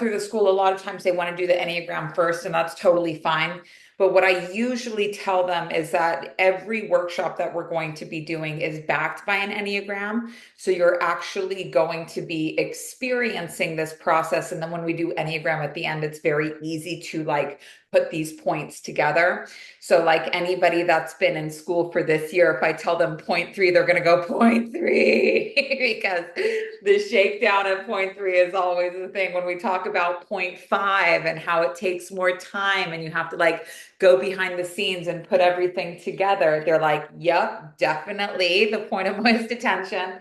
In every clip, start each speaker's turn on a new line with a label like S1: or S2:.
S1: through the school, a lot of times they want to do the Enneagram first, and that's totally fine. But what I usually tell them is that every workshop that we're going to be doing is backed by an Enneagram. So you're actually going to be experiencing this process. And then when we do Enneagram at the end, it's very easy to like put these points together. So like anybody that's been in school for this year, if I tell them point three, they're going to go point three because the shakedown at point three is always the thing. When we talk about point five and how it takes more time and you have to like go behind the scenes and put everything together, they're like, yep, definitely the point of most attention.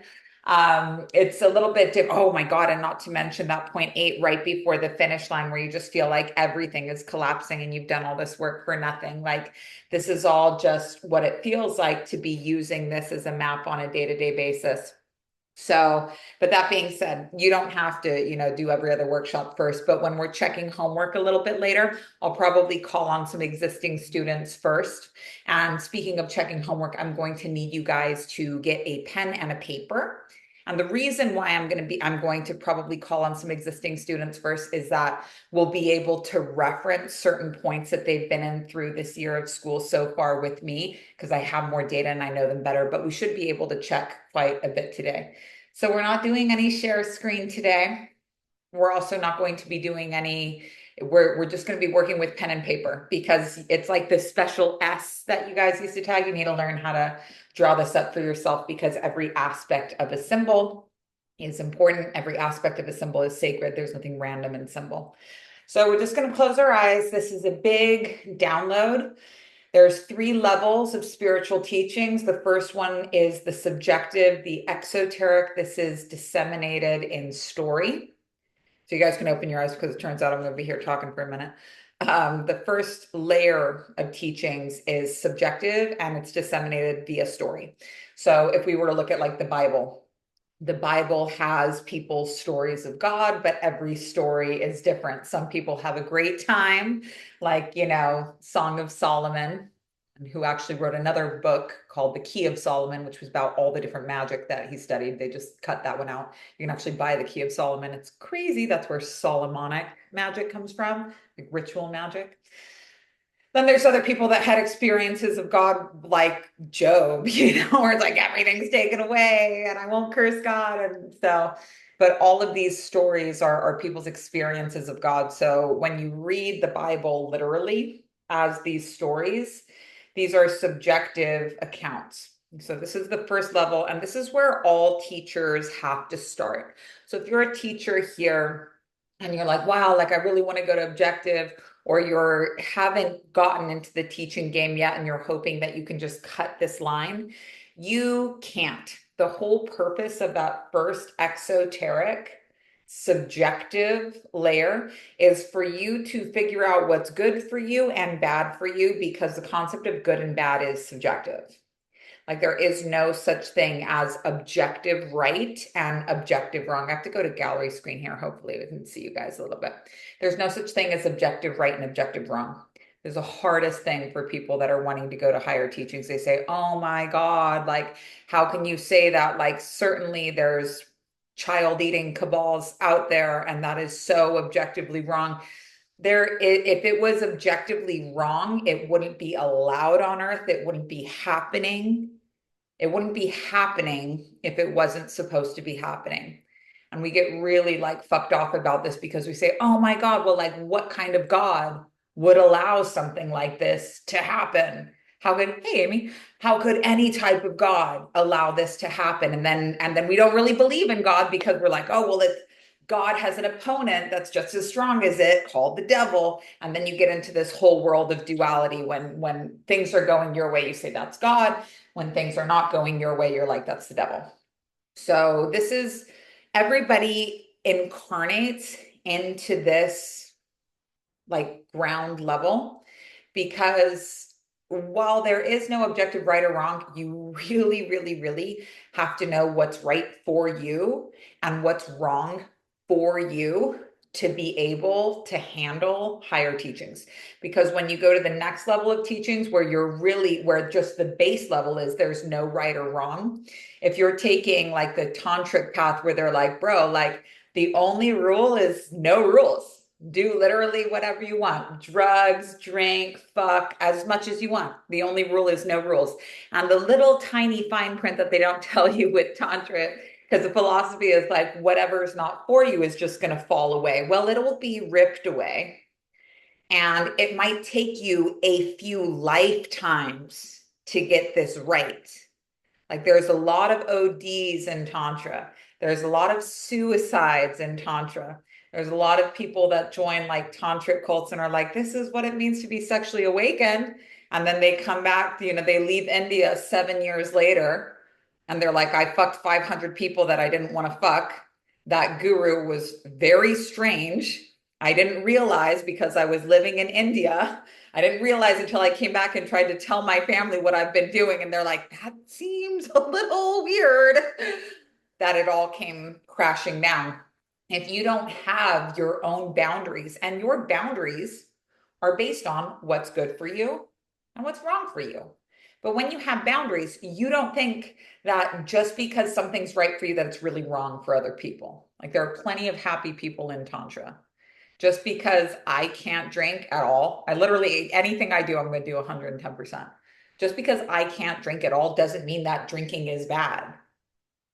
S1: It's a little bit oh my God. And not to mention that point eight right before the finish line where you just feel like everything is collapsing and you've done all this work for nothing. Like this is all just what it feels like to be using this as a map on a day-to-day basis. So, but that being said, you don't have to, do every other workshop first, but when we're checking homework a little bit later, I'll probably call on some existing students first. And speaking of checking homework, I'm going to need you guys to get a pen and a paper. And the reason why I'm going to probably call on some existing students first is that we'll be able to reference certain points that they've been in through this year of school so far with me, because I have more data and I know them better, but we should be able to check quite a bit today. So we're not doing any share screen today. We're also not going to be doing any, we're just going to be working with pen and paper because it's like the special S that you guys used to tag. You need to learn how to draw this up for yourself because every aspect of a symbol is important. Every aspect of a symbol is sacred. There's nothing random in symbol. So we're just going to close our eyes. This is a big download. There's 3 levels of spiritual teachings. The first one is the subjective, the exoteric. This is disseminated in story. So you guys can open your eyes because it turns out I'm going to be here talking for a minute. The first layer of teachings is subjective and it's disseminated via story. So if we were to look at like the Bible has people's stories of God, but every story is different. Some people have a great time, like, Song of Solomon, who actually wrote another book called The Key of Solomon, which was about all the different magic that he studied. They just cut that one out. You can actually buy The Key of Solomon. It's crazy. That's where Solomonic magic comes from, like ritual magic. Then there's other people that had experiences of God, like Job, where it's like everything's taken away and I won't curse God. And so, but all of these stories are people's experiences of God. So when you read the Bible literally as these stories, these are subjective accounts. So this is the first level, and this is where all teachers have to start. So if you're a teacher here and you're like, wow, like I really want to go to objective, or you haven't gotten into the teaching game yet and you're hoping that you can just cut this line, you can't. The whole purpose of that first exoteric subjective layer is for you to figure out what's good for you and bad for you, because the concept of good and bad is subjective. Like there is no such thing as objective right and objective wrong. I have to go to gallery screen here. Hopefully we can see you guys a little bit. There's no such thing as objective right and objective wrong. There's the hardest thing for people that are wanting to go to higher teachings. They say, oh my God, like, how can you say that? Like, certainly there's child eating cabals out there, and that is so objectively wrong. If it was objectively wrong, it wouldn't be allowed on earth. It wouldn't be happening. It wouldn't be happening if it wasn't supposed to be happening. And we get really like fucked off about this because we say, oh my God, well, like what kind of God would allow something like this to happen? Hey Amy, how could any type of God allow this to happen? And then we don't really believe in God because we're like, oh, well, God has an opponent that's just as strong as it, called the devil. And then you get into this whole world of duality. When things are going your way, you say that's God. When things are not going your way, you're like, that's the devil. So this is, everybody incarnates into this like ground level, because while there is no objective right or wrong, you really, really, really have to know what's right for you and what's wrong for you to be able to handle higher teachings. Because when you go to the next level of teachings where just the base level is there's no right or wrong. If you're taking like the tantric path where they're like, bro, like The only rule is no rules. Do literally whatever you want. Drugs, drink, fuck, as much as you want. The only rule is no rules. And the little tiny fine print that they don't tell you with Tantra, because the philosophy is like, whatever is not for you is just going to fall away. Well, it will be ripped away. And it might take you a few lifetimes to get this right. Like there's a lot of ODs in Tantra. There's a lot of suicides in Tantra. There's a lot of people that join like tantric cults and are like, this is what it means to be sexually awakened. And then they come back, they leave India 7 years later and they're like, I fucked 500 people that I didn't want to fuck. That guru was very strange. I didn't realize because I was living in India. I didn't realize until I came back and tried to tell my family what I've been doing. And they're like, that seems a little weird, that it all came crashing down. If you don't have your own boundaries, and your boundaries are based on what's good for you and what's wrong for you. But when you have boundaries, you don't think that just because something's right for you, that it's really wrong for other people. Like there are plenty of happy people in Tantra. Just because I can't drink at all, I literally, anything I do, I'm going to do 110%. Just because I can't drink at all doesn't mean that drinking is bad.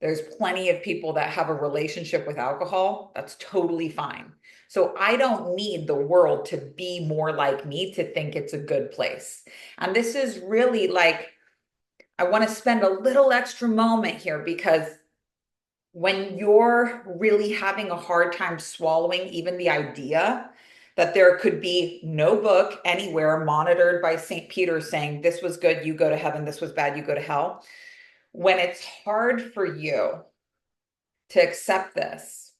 S1: There's plenty of people that have a relationship with alcohol. That's totally fine. So I don't need the world to be more like me to think it's a good place. And this is really like, I want to spend a little extra moment here because when you're really having a hard time swallowing even the idea that there could be no book anywhere monitored by St. Peter saying this was good, you go to heaven, this was bad, you go to hell. When it's hard for you to accept this,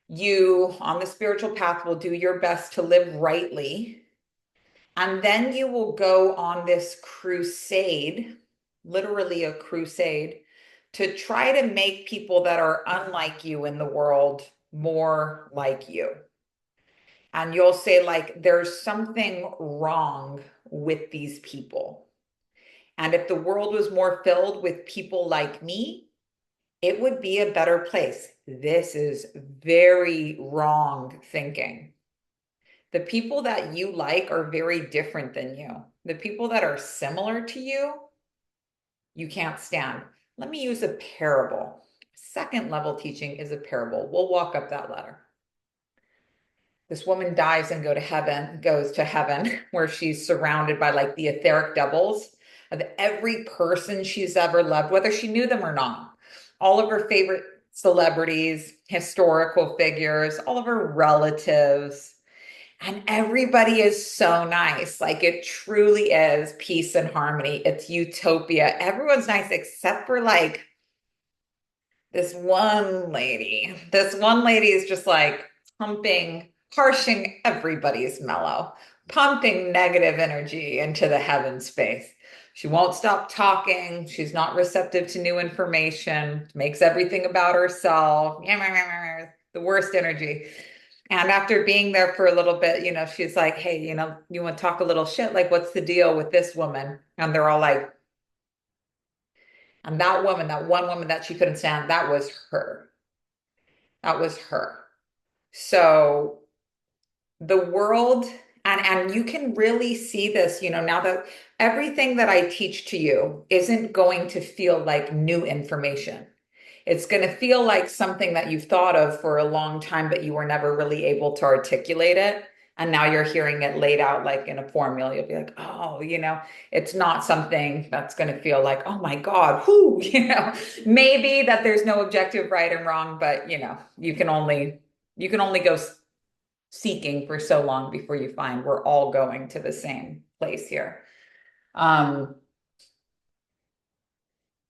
S1: you on the spiritual path will do your best to live rightly. And then you will go on this crusade, literally a crusade, to try to make people that are unlike you in the world more like you. And you'll say, like, there's something wrong with these people. And if the world was more filled with people like me, it would be a better place. This is very wrong thinking. The people that you like are very different than you. The people that are similar to you can't stand. Let me use a parable. Second level teaching is a parable. We'll walk up that ladder. This woman dies and goes to heaven where she's surrounded by like the etheric doubles of every person she's ever loved, whether she knew them or not. All of her favorite celebrities, historical figures, all of her relatives. And everybody is so nice. Like it truly is peace and harmony. It's utopia. Everyone's nice except for like this one lady. This one lady is just like harshing everybody's mellow, pumping negative energy into the heaven space. She won't stop talking. She's not receptive to new information, makes everything about herself. The worst energy. And after being there for a little bit, she's like, hey, you want to talk a little shit? Like, what's the deal with this woman? And they're all like, and that woman, that one woman that she couldn't stand, that was her. That was her. So the world, and you can really see this, now that everything that I teach to you isn't going to feel like new information. It's going to feel like something that you've thought of for a long time, but you were never really able to articulate it. And now you're hearing it laid out like in a formula. You'll be like, oh, it's not something that's going to feel like, oh my God, whoo, maybe that there's no objective right and wrong, but you can only go seeking for so long before you find we're all going to the same place here.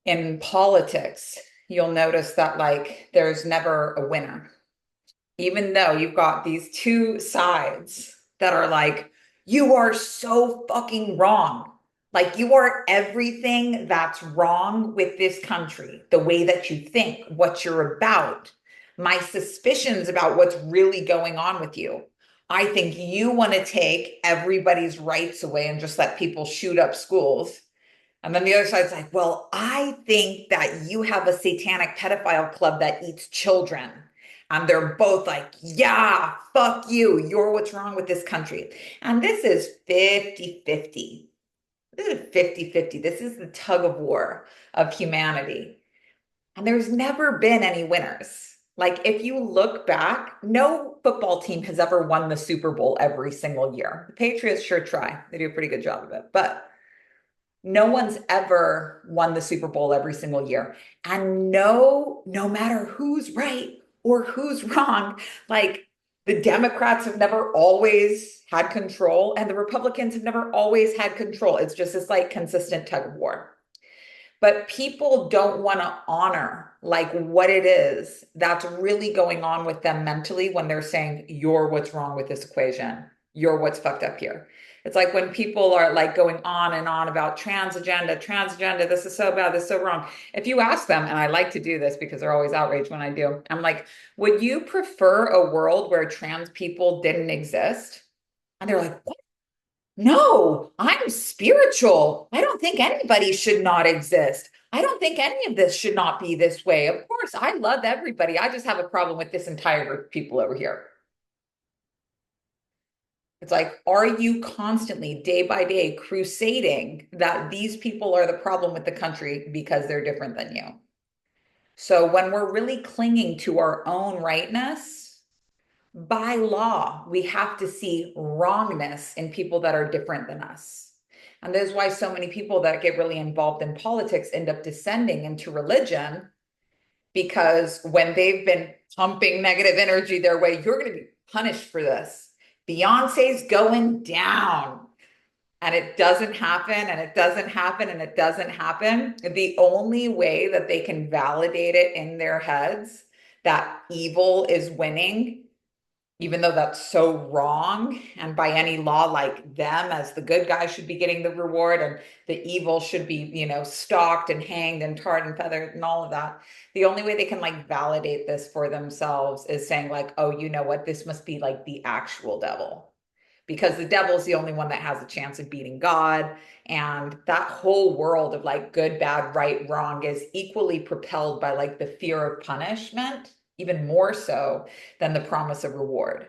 S1: In politics, you'll notice that like there's never a winner. Even though you've got these two sides that are like, you are so fucking wrong. Like you are everything that's wrong with this country, the way that you think, what you're about, my suspicions about what's really going on with you. I think you want to take everybody's rights away and just let people shoot up schools. And then the other side's like, well, I think that you have a satanic pedophile club that eats children. And they're both like, yeah, fuck you. You're what's wrong with this country. And this is 50-50. This is 50-50. This is the tug of war of humanity. And there's never been any winners. Like, if you look back, no football team has ever won the Super Bowl every single year. The Patriots sure try. They do a pretty good job of it. But no one's ever won the Super Bowl every single year. And no matter who's right or who's wrong, like the Democrats have never always had control and the Republicans have never always had control. It's just this like consistent tug of war. But people don't want to honor like what it is that's really going on with them mentally when they're saying, you're what's wrong with this equation. You're what's fucked up here. It's like when people are like going on and on about trans agenda, this is so bad, this is so wrong. If you ask them, and I like to do this because they're always outraged when I do, I'm like, would you prefer a world where trans people didn't exist? And they're like, what? No, I'm spiritual. I don't think anybody should not exist. I don't think any of this should not be this way. Of course, I love everybody. I just have a problem with this entire group of people over here. It's like, are you constantly, day by day, crusading that these people are the problem with the country because they're different than you? So when we're really clinging to our own rightness, by law, we have to see wrongness in people that are different than us. And that's why so many people that get really involved in politics end up descending into religion, because when they've been pumping negative energy their way, you're going to be punished for this. Beyonce's going down. And it doesn't happen, and it doesn't happen, and it doesn't happen. The only way that they can validate it in their heads that evil is winning, even though that's so wrong, and by any law, like them as the good guy should be getting the reward and the evil should be, stalked and hanged and tarred and feathered and all of that. The only way they can like validate this for themselves is saying like, oh, you know what, this must be like the actual devil, because the devil's the only one that has a chance of beating God. And that whole world of like good, bad, right, wrong is equally propelled by like the fear of punishment, even more so than the promise of reward.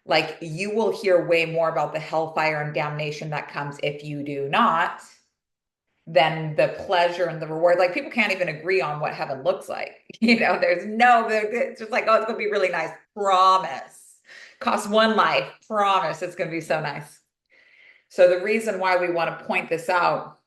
S1: Like, you will hear way more about the hellfire and damnation that comes if you do not than the pleasure and the reward. Like, people can't even agree on what heaven looks like. It's just like, oh, it's going to be really nice. Promise. Cost one life. Promise it's going to be so nice. So the reason why we want to point this out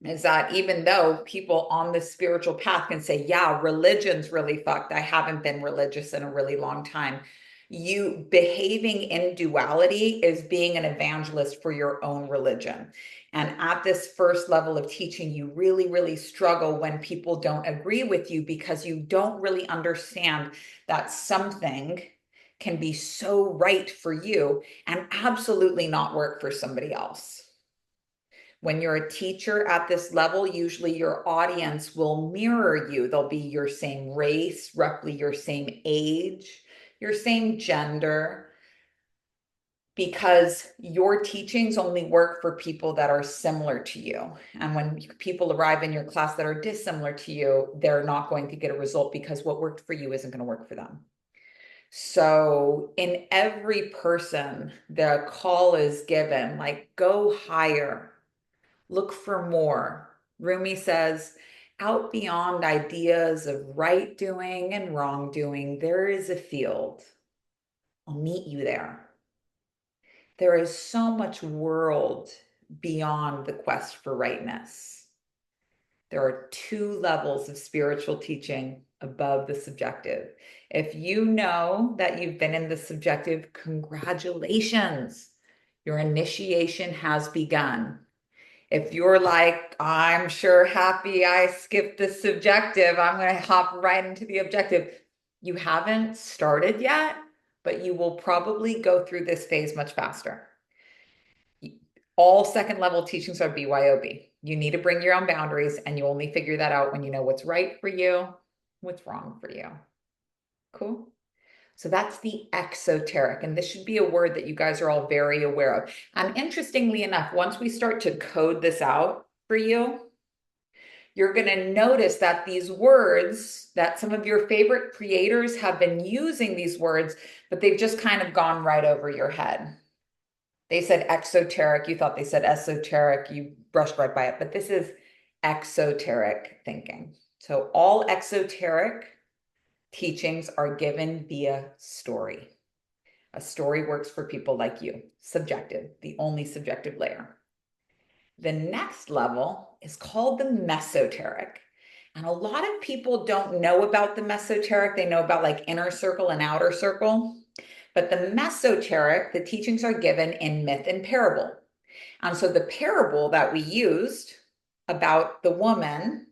S1: is that even though people on the spiritual path can say, yeah, religion's really fucked. I haven't been religious in a really long time. You behaving in duality is being an evangelist for your own religion. And at this first level of teaching, you really, really struggle when people don't agree with you, because you don't really understand that something can be so right for you and absolutely not work for somebody else. When you're a teacher at this level, usually your audience will mirror you. They'll be your same race, roughly your same age, your same gender, because your teachings only work for people that are similar to you. And when people arrive in your class that are dissimilar to you, they're not going to get a result, because what worked for you isn't going to work for them. So in every person, the call is given, like, go higher, look for more. Rumi says, out beyond ideas of right doing and wrong doing, there is a field. I'll meet you there. There is so much world beyond the quest for rightness. There are two levels of spiritual teaching above the subjective. If you know that you've been in the subjective, congratulations. Your initiation has begun. If you're like, I'm sure happy I skipped the subjective, I'm going to hop right into the objective. You haven't started yet, but you will probably go through this phase much faster. All second level teachings are BYOB. You need to bring your own boundaries, and you only figure that out when you know what's right for you, what's wrong for you. Cool. So that's the exoteric. And this should be a word that you guys are all very aware of. And interestingly enough, once we start to code this out for you, you're going to notice that these words, that some of your favorite creators have been using these words, but they've just kind of gone right over your head. They said exoteric, you thought they said esoteric, you brushed right by it, but this is exoteric thinking. So all exoteric teachings are given via story. A story works for people like you. Subjective, the only subjective layer. The next level is called the mesoteric. And a lot of people don't know about the mesoteric. They know about like inner circle and outer circle. But the mesoteric, the teachings are given in myth and parable. And so the parable that we used about the woman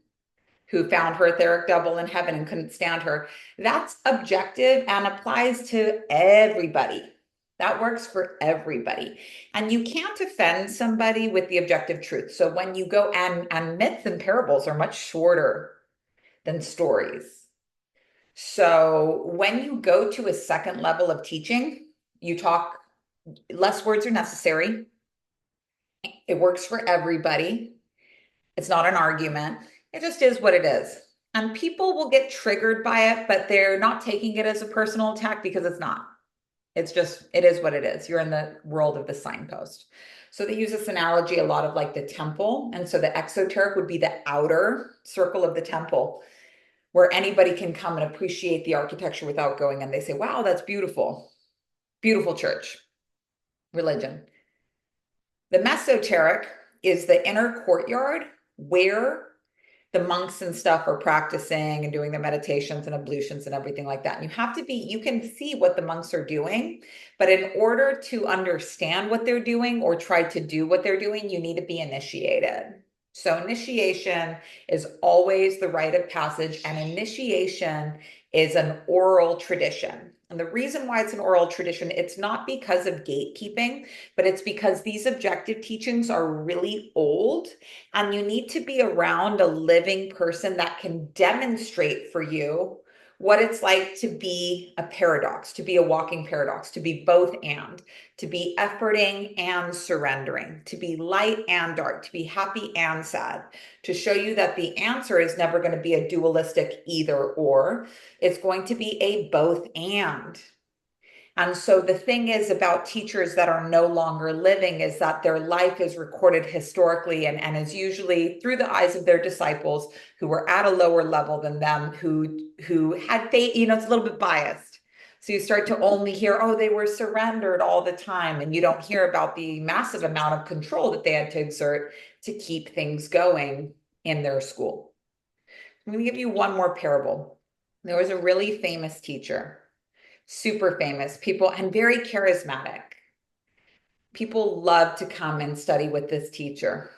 S1: who found her etheric double in heaven and couldn't stand her, that's objective and applies to everybody. That works for everybody. And you can't offend somebody with the objective truth. So when you go, and myths and parables are much shorter than stories. So when you go to a second level of teaching, you talk, less words are necessary. It works for everybody. It's not an argument. It just is what it is. And people will get triggered by it, but they're not taking it as a personal attack because it's not. It's just, it is what it is. You're in the world of the signpost. So they use this analogy a lot of like the temple. And so the exoteric would be the outer circle of the temple where anybody can come and appreciate the architecture without going in. They say, wow, that's beautiful. Beautiful church, religion. The mesoteric is the inner courtyard where the monks and stuff are practicing and doing their meditations and ablutions and everything like that. And you have to be, you can see what the monks are doing, but in order to understand what they're doing or try to do what they're doing, you need to be initiated. So initiation is always the rite of passage, and initiation is an oral tradition. And the reason why it's an oral tradition, it's not because of gatekeeping, but it's because these objective teachings are really old, and you need to be around a living person that can demonstrate for you what it's like to be a paradox, to be a walking paradox, to be both and, to be efforting and surrendering, to be light and dark, to be happy and sad, to show you that the answer is never going to be a dualistic either or. It's going to be a both and. And so the thing is about teachers that are no longer living is that their life is recorded historically and is usually through the eyes of their disciples who were at a lower level than them, who had faith, you know, it's a little bit biased. So you start to only hear, oh, they were surrendered all the time. And you don't hear about the massive amount of control that they had to exert to keep things going in their school. I'm going to give you one more parable. There was a really famous teacher, super famous people, and very charismatic. People loved to come and study with this teacher.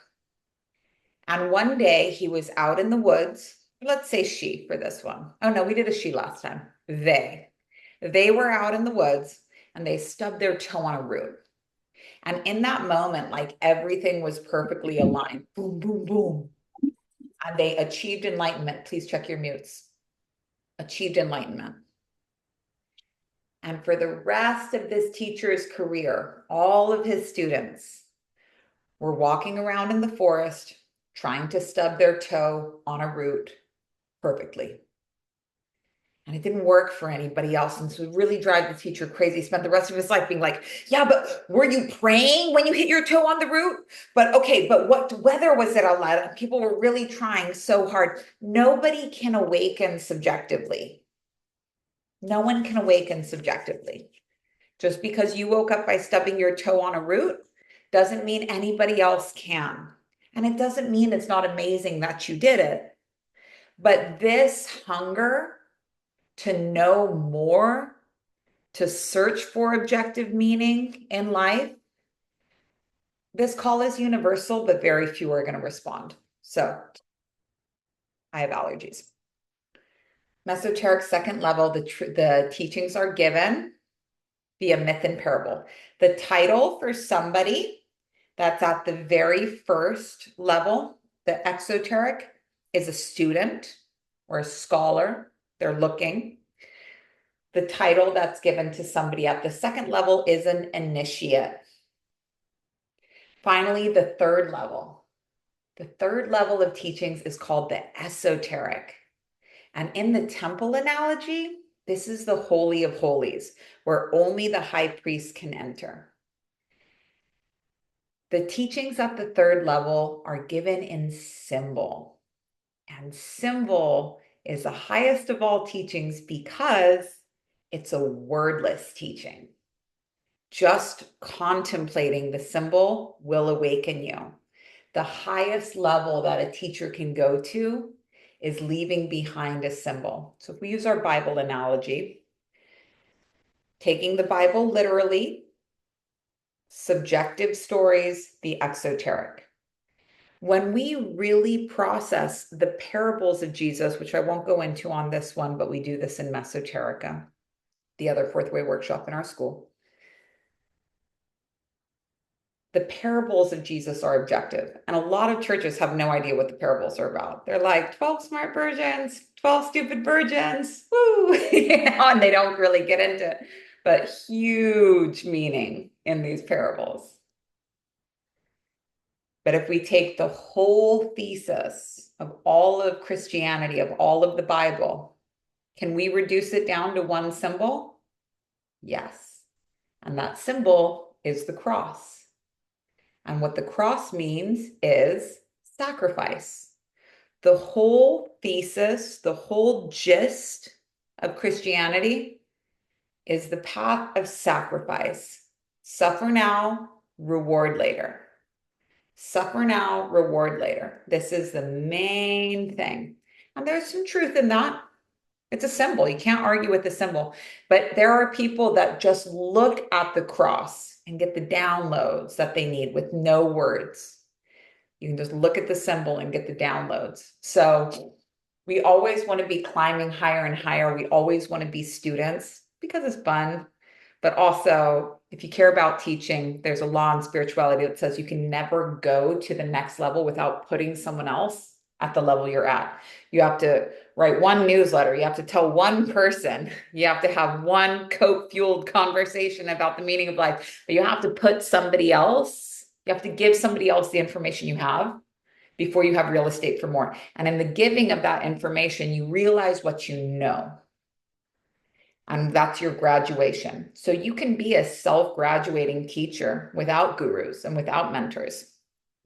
S1: And one day he was out in the woods. Let's say she for this one. Oh no, we did a she last time. They were out in the woods and they stubbed their toe on a root. And in that moment, like everything was perfectly aligned. Boom, boom, boom. And they achieved enlightenment. Please check your mutes. Achieved enlightenment. And for the rest of this teacher's career, all of his students were walking around in the forest trying to stub their toe on a root perfectly. And it didn't work for anybody else. And so it really drive the teacher crazy. He spent the rest of his life being like, yeah, but were you praying when you hit your toe on the root? But okay, but what weather was it allowed? People were really trying so hard. Nobody can awaken subjectively. No one can awaken subjectively. Just because you woke up by stubbing your toe on a root doesn't mean anybody else can. And it doesn't mean it's not amazing that you did it. But this hunger to know more, to search for objective meaning in life, this call is universal, but very few are going to respond. So I have allergies. Mesoteric second level, the teachings are given via myth and parable. The title for somebody that's at the very first level, the exoteric, is a student or a scholar. They're looking. The title that's given to somebody at the second level is an initiate. Finally, the third level. The third level of teachings is called the esoteric. And in the temple analogy, this is the Holy of Holies, where only the high priest can enter. The teachings at the third level are given in symbol. And symbol is the highest of all teachings because it's a wordless teaching. Just contemplating the symbol will awaken you. The highest level that a teacher can go to is leaving behind a symbol. So if we use our Bible analogy, taking the Bible literally, subjective stories, the exoteric. When we really process the parables of Jesus, which I won't go into on this one, but we do this in Mesoterica, the other fourth way workshop in our school. The parables of Jesus are objective. And a lot of churches have no idea what the parables are about. They're like 12 smart virgins, 12 stupid virgins, woo, and they don't really get into it, but huge meaning in these parables. But if we take the whole thesis of all of Christianity, of all of the Bible, can we reduce it down to one symbol? Yes. And that symbol is the cross. And what the cross means is sacrifice. The whole thesis, the whole gist of Christianity is the path of sacrifice. Suffer now, reward later. Suffer now, reward later. This is the main thing. And there's some truth in that. It's a symbol. You can't argue with the symbol. But there are people that just look at the cross and get the downloads that they need with no words. You can just look at the symbol and get the downloads. So we always want to be climbing higher and higher. We always want to be students because it's fun. But also, if you care about teaching, there's a law in spirituality that says you can never go to the next level without putting someone else at the level you're at. You have to write one newsletter. You have to tell one person. You have to have one Coke-fueled conversation about the meaning of life. But you have to put somebody else, you have to give somebody else the information you have before you have real estate for more. And in the giving of that information, you realize what you know. And that's your graduation. So you can be a self-graduating teacher without gurus and without mentors,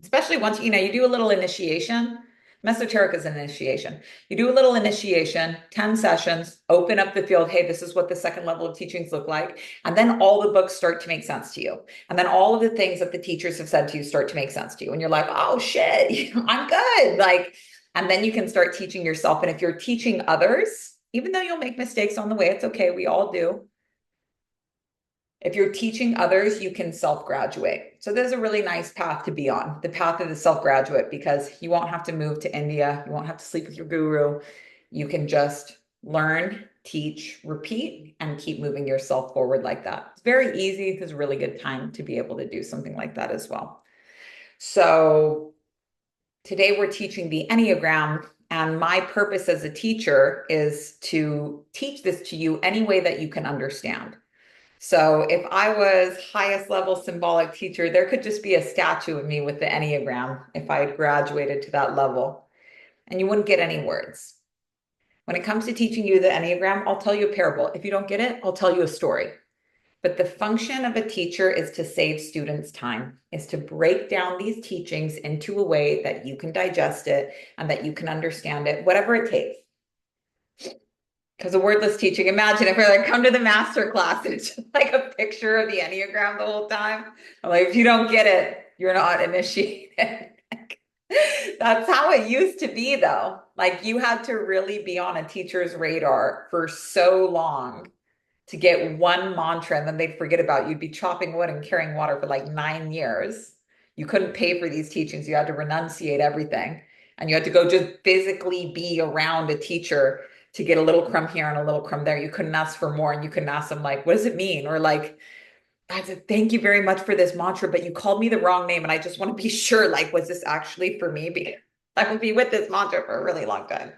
S1: especially once, you do a little initiation. Mesoteric is an initiation. You do a little initiation, 10 sessions, open up the field. Hey, this is what the second level of teachings look like. And then all the books start to make sense to you. And then all of the things that the teachers have said to you start to make sense to you. And you're like, oh shit, I'm good. And then you can start teaching yourself. And if you're teaching others, even though you'll make mistakes on the way, it's okay. We all do. If you're teaching others, you can self-graduate. So there's a really nice path to be on, the path of the self-graduate, because you won't have to move to India. You won't have to sleep with your guru. You can just learn, teach, repeat, and keep moving yourself forward like that. It's very easy. It's a really good time to be able to do something like that as well. So today we're teaching the Enneagram, and my purpose as a teacher is to teach this to you any way that you can understand. So if I was highest level symbolic teacher, there could just be a statue of me with the Enneagram if I had graduated to that level, and you wouldn't get any words. When it comes to teaching you the Enneagram, I'll tell you a parable. If you don't get it, I'll tell you a story. But the function of a teacher is to save students time, is to break down these teachings into a way that you can digest it and that you can understand it, whatever it takes. Because a wordless teaching, imagine if we're like, come to the masterclass and it's just like a picture of the Enneagram the whole time. I'm like, if you don't get it, you're not initiated. That's how it used to be, though. Like, you had to really be on a teacher's radar for so long to get one mantra, and then they'd forget about you. You'd be chopping wood and carrying water for like 9 years. You couldn't pay for these teachings. You had to renunciate everything. And you had to go just physically be around a teacher to get a little crumb here and a little crumb there. You couldn't ask for more, and you couldn't ask them like, what does it mean? Or like, I said, thank you very much for this mantra, but you called me the wrong name. And I just want to be sure, like, was this actually for me? Because I will be with this mantra for a really long time.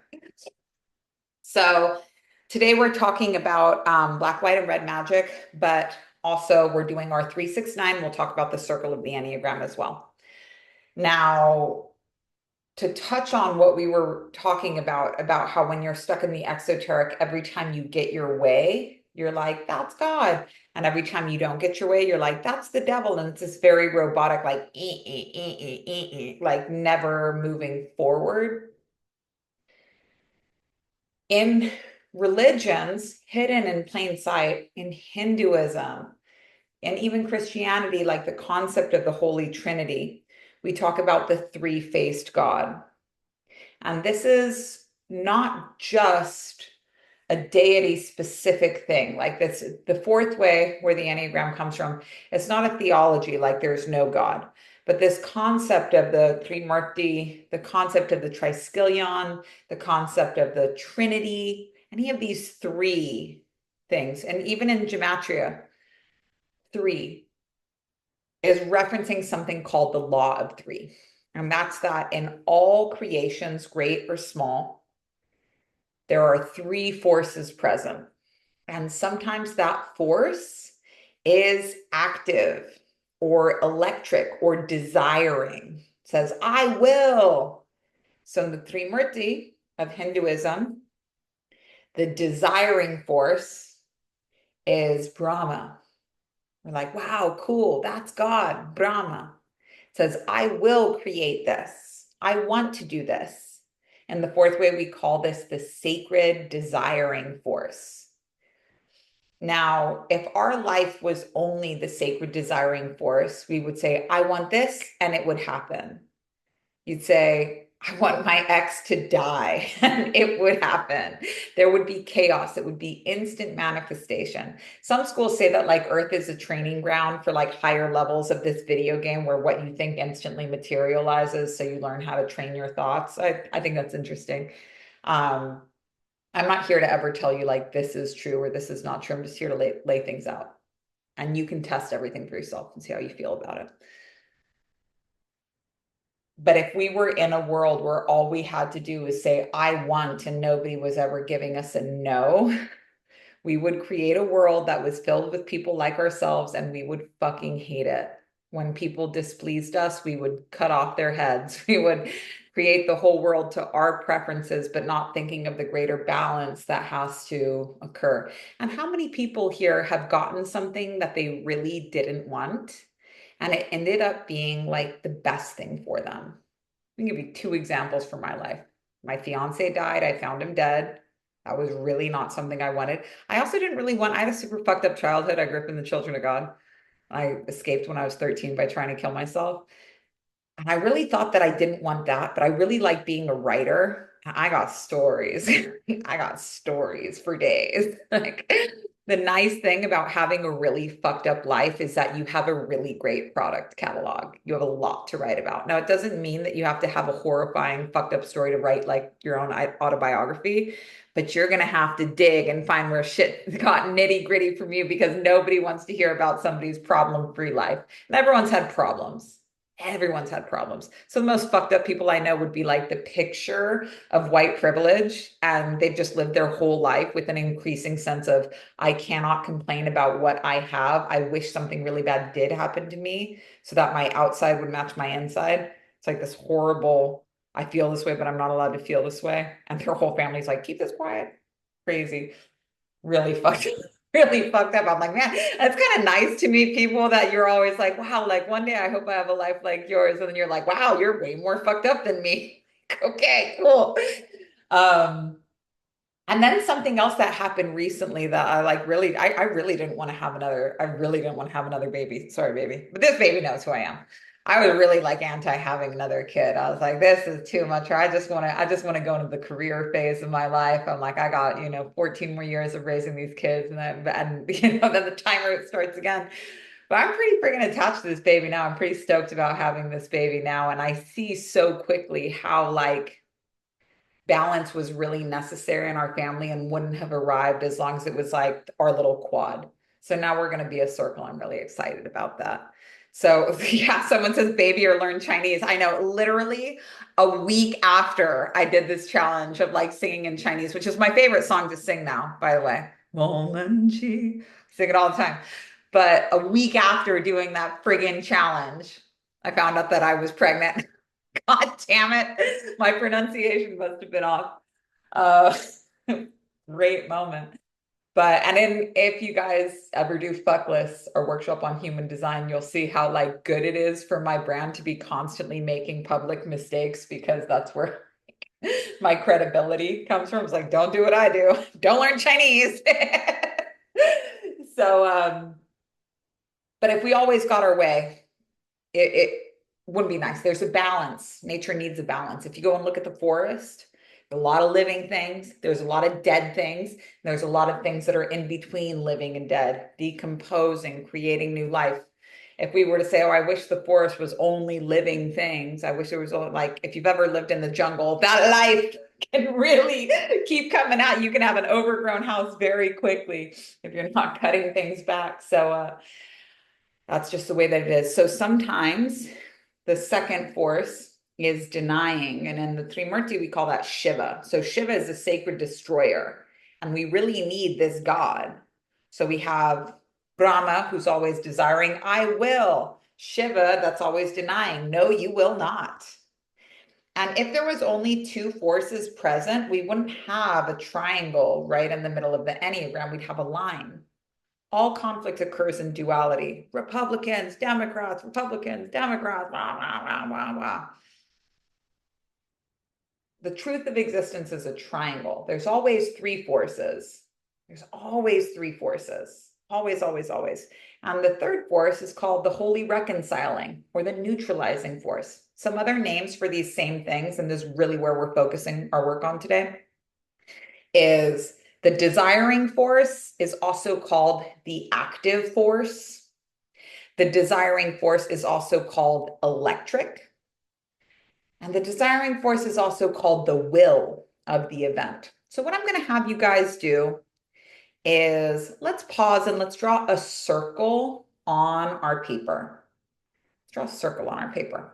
S1: So today we're talking about black, white, and red magic, but also we're doing our 369. We'll talk about the circle of the Enneagram as well. Now, to touch on what we were talking about how when you're stuck in the exoteric, every time you get your way, you're like, that's God. And every time you don't get your way, you're like, that's the devil. And it's this very robotic, like, like never moving forward. In religions, hidden in plain sight, in Hinduism, and even Christianity, like the concept of the Holy Trinity, we talk about the three-faced God. And this is not just a deity specific thing. Like this, the fourth way where the Enneagram comes from, it's not a theology like there's no God, but this concept of the Trimurti, the concept of the Triskelion, the concept of the Trinity, any of these three things, and even in Gematria, three is referencing something called the law of three. And that's that in all creations, great or small, there are three forces present. And sometimes that force is active or electric or desiring. It says, I will. So in the Trimurti of Hinduism, the desiring force is Brahma. We're like, wow, cool. That's God, Brahma. It says, I will create this. I want to do this. And the fourth way, we call this the sacred desiring force. Now, if our life was only the sacred desiring force, we would say, I want this, and it would happen. You'd say, I want my ex to die, and it would happen. There would be chaos. It would be instant manifestation. Some schools say that like Earth is a training ground for like higher levels of this video game where what you think instantly materializes. So you learn how to train your thoughts. I think that's interesting. I'm not here to ever tell you like this is true or this is not true. I'm just here to lay things out. And you can test everything for yourself and see how you feel about it. But if we were in a world where all we had to do was say, I want, and nobody was ever giving us a no, we would create a world that was filled with people like ourselves, and we would fucking hate it. When people displeased us, we would cut off their heads. We would create the whole world to our preferences, but not thinking of the greater balance that has to occur. And how many people here have gotten something that they really didn't want? And it ended up being like the best thing for them. I can give you two examples from my life. My fiance died. I found him dead. That was really not something I wanted. I also didn't really want, I had a super fucked up childhood. I grew up in the Children of God. I escaped when I was 13 by trying to kill myself. And I really thought that I didn't want that, but I really like being a writer. I got stories. I got stories for days. Like the nice thing about having a really fucked up life is that you have a really great product catalog. You have a lot to write about. Now, it doesn't mean that you have to have a horrifying fucked up story to write like your own autobiography, but you're going to have to dig and find where shit got nitty gritty from you because nobody wants to hear about somebody's problem-free life. And everyone's had problems. Everyone's had problems. So the most fucked up people I know would be like the picture of white privilege, and they've just lived their whole life with an increasing sense of, I cannot complain about what I have. I wish something really bad did happen to me so that my outside would match my inside. It's like this horrible, I feel this way, but I'm not allowed to feel this way. And their whole family's like, keep this quiet. Crazy. Really fucked up. Really fucked up. I'm like, man, that's kind of nice to meet people that you're always like, wow, like one day I hope I have a life like yours. And then you're like, wow, you're way more fucked up than me. Okay, cool. Um, and then something else that happened recently that I like really, I really didn't want to have another, I really didn't want to have another baby. Sorry, baby. But this baby knows who I am. I was really like anti having another kid. I was like, this is too much. Or I just want to go into the career phase of my life. I'm like, I got, 14 more years of raising these kids. And then the timer starts again. But I'm pretty freaking attached to this baby now. I'm pretty stoked about having this baby now. And I see so quickly how like balance was really necessary in our family and wouldn't have arrived as long as it was like our little quad. So now we're going to be a circle. I'm really excited about that. So yeah, someone says baby or learn Chinese. I know literally a week after I did this challenge of like singing in Chinese, which is my favorite song to sing now, by the way. Sing it all the time. But a week after doing that friggin' challenge, I found out that I was pregnant. God damn it. My pronunciation must have been off. Uh, great moment. But, and then if you guys ever do fuck lists or workshop on human design, you'll see how like good it is for my brand to be constantly making public mistakes, because that's where my credibility comes from. It's like, don't do what I do. Don't learn Chinese. So, but if we always got our way, it wouldn't be nice. There's a balance. Nature needs a balance. If you go and look at the forest, a lot of living things, there's a lot of dead things, there's a lot of things that are in between living and dead, decomposing, creating new life. If we were to say, oh, I wish the forest was only living things, I wish there was only, like, if you've ever lived in the jungle, that life can really keep coming out. You can have an overgrown house very quickly if you're not cutting things back. So that's just the way that it is. So sometimes the second force is denying. And in the Trimurti, we call that Shiva. So Shiva is a sacred destroyer. And we really need this God. So we have Brahma, who's always desiring, I will. Shiva, that's always denying, no, you will not. And if there was only two forces present, we wouldn't have a triangle right in the middle of the Enneagram. We'd have a line. All conflict occurs in duality. Republicans, Democrats, blah, blah, blah, blah, blah. The truth of existence is a triangle. There's always three forces. There's always three forces. Always, always, always. And the third force is called the holy reconciling or the neutralizing force. Some other names for these same things, and this is really where we're focusing our work on today, is the desiring force is also called the active force. The desiring force is also called electric. And the desiring force is also called the will of the event. So what I'm going to have you guys do is let's pause and let's draw a circle on our paper. Let's draw a circle on our paper.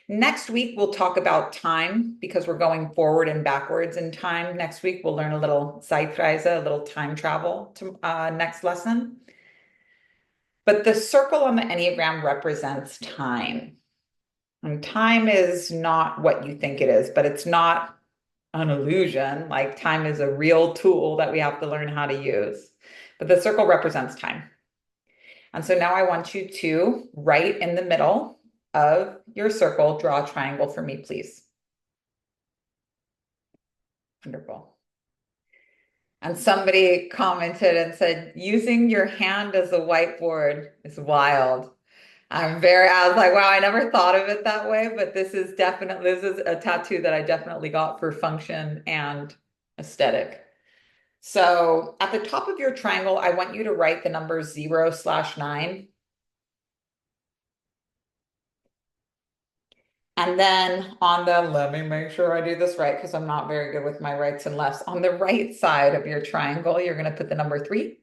S1: Next week, we'll talk about time because we're going forward and backwards in time. Next week, we'll learn a little Zeitreise, a little time travel to next lesson. But the circle on the Enneagram represents time. And time is not what you think it is, but it's not an illusion. Like time is a real tool that we have to learn how to use. But the circle represents time. And so now I want you to, right in the middle of your circle, draw a triangle for me, please. Wonderful. And somebody commented and said, using your hand as a whiteboard is wild. I was like, wow, I never thought of it that way, but this is a tattoo that I definitely got for function and aesthetic. So at the top of your triangle, I want you to write the number 0/9. And then let me make sure I do this right because I'm not very good with my rights and lefts. On the right side of your triangle, you're going to put the number 3.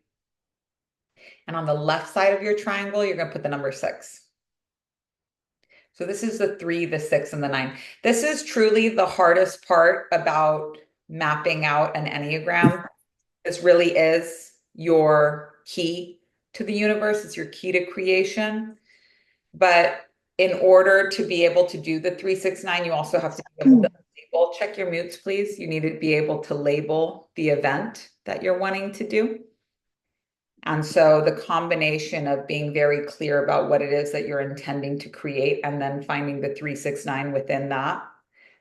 S1: And on the left side of your triangle, you're going to put the number 6. So this is the 3, the 6, and the 9. This is truly the hardest part about mapping out an Enneagram. This really is your key to the universe. It's your key to creation. But in order to be able to do the 3, 6, 9, you also have to be able to label. Check your mutes, please. You need to be able to label the event that you're wanting to do. And so the combination of being very clear about what it is that you're intending to create and then finding the 3, 6, 9 within that,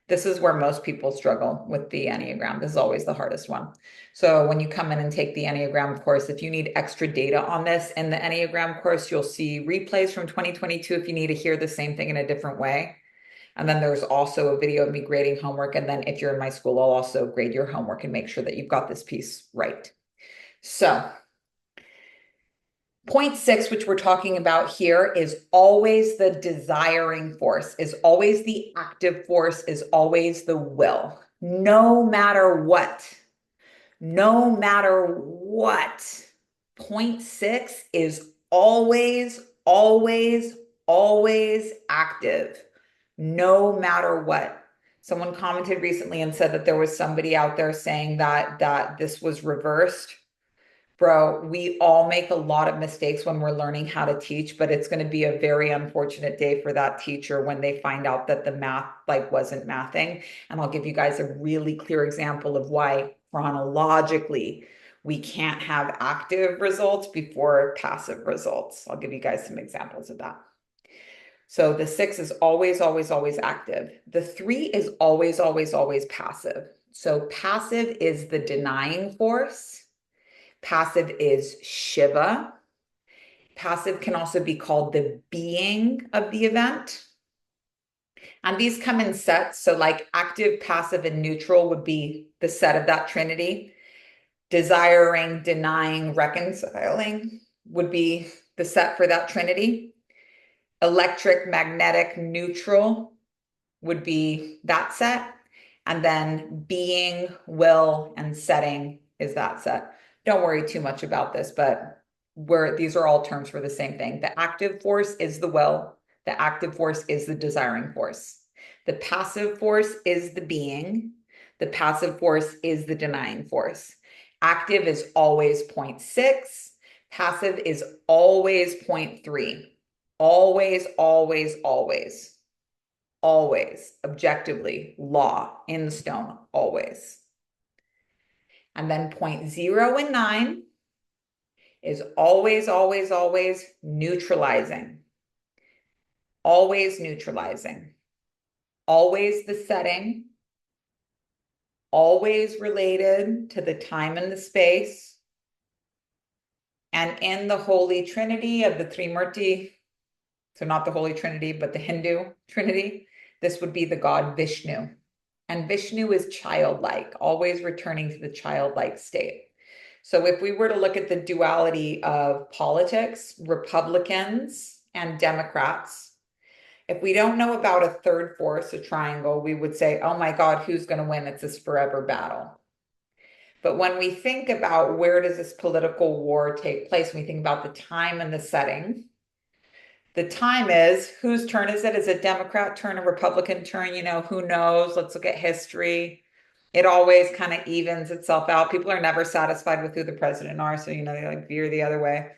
S1: this is where most people struggle with the Enneagram. This is always the hardest one. So when you come in and take the Enneagram course, if you need extra data on this in the Enneagram course, you'll see replays from 2022 if you need to hear the same thing in a different way. And then there's also a video of me grading homework. And then if you're in my school, I'll also grade your homework and make sure that you've got this piece right. So point 6, which we're talking about here, is always the desiring force, is always the active force, is always the will. No matter what, no matter what, point 6 is always, always, always active, no matter what. Someone commented recently and said that there was somebody out there saying that this was reversed. Bro, we all make a lot of mistakes when we're learning how to teach, but it's going to be a very unfortunate day for that teacher when they find out that the math like wasn't mathing. And I'll give you guys a really clear example of why chronologically we can't have active results before passive results. I'll give you guys some examples of that. So the 6 is always, always, always active. The 3 is always, always, always passive. So passive is the denying force. Passive is Shiva. Passive can also be called the being of the event. And these come in sets. So like active, passive, and neutral would be the set of that trinity. Desiring, denying, reconciling would be the set for that trinity. Electric, magnetic, neutral would be that set. And then being, will, and setting is that set. Don't worry too much about this, but these are all terms for the same thing. The active force is the will. The active force is the desiring force. The passive force is the being. The passive force is the denying force. Active is always 0.6. Passive is always 0.3. Always, always, always. Always, objectively, law, in stone, always. And then 0.0 and 9 is always, always, always neutralizing. Always neutralizing. Always the setting. Always related to the time and the space. And in the Holy Trinity of the Trimurti, so not the Holy Trinity, but the Hindu Trinity, this would be the god Vishnu. And Vishnu is childlike, always returning to the childlike state. So if we were to look at the duality of politics, Republicans and Democrats, if we don't know about a third force, a triangle, we would say, oh my God, who's going to win? It's this forever battle. But when we think about where does this political war take place, when we think about the time and the setting, the time is, whose turn is it? Is it Democrat turn, a Republican turn? You know, who knows? Let's look at history. It always kind of evens itself out. People are never satisfied with who the president are. So, you know, they like veer the other way.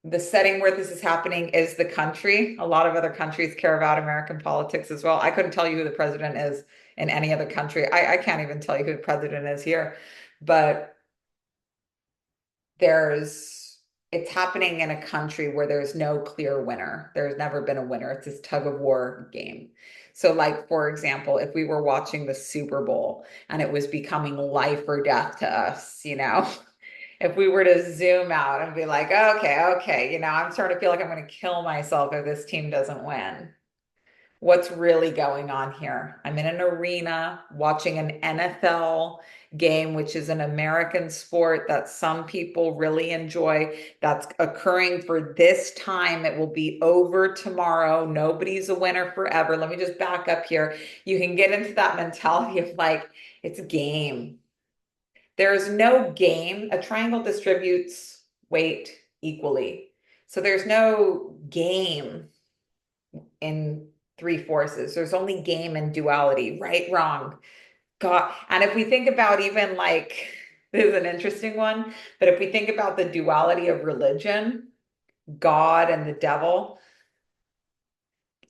S1: The setting where this is happening is the country. A lot of other countries care about American politics as well. I couldn't tell you who the president is in any other country. I can't even tell you who the president is here. But it's happening in a country where there's no clear winner. There's never been a winner. It's this tug of war game. So like, for example, if we were watching the Super Bowl and it was becoming life or death to us, you know, if we were to zoom out and be like, okay, you know, I'm starting to feel like I'm going to kill myself if this team doesn't win. What's really going on here? I'm in an arena watching an NFL game, which is an American sport that some people really enjoy. That's occurring for this time. It will be over tomorrow. Nobody's a winner forever. Let me just back up here. You can get into that mentality of like, it's a game. There's no game. A triangle distributes weight equally. So there's no game in three forces. There's only game and duality, right, wrong, God. And if we think about even like, this is an interesting one, but if we think about the duality of religion, God and the devil,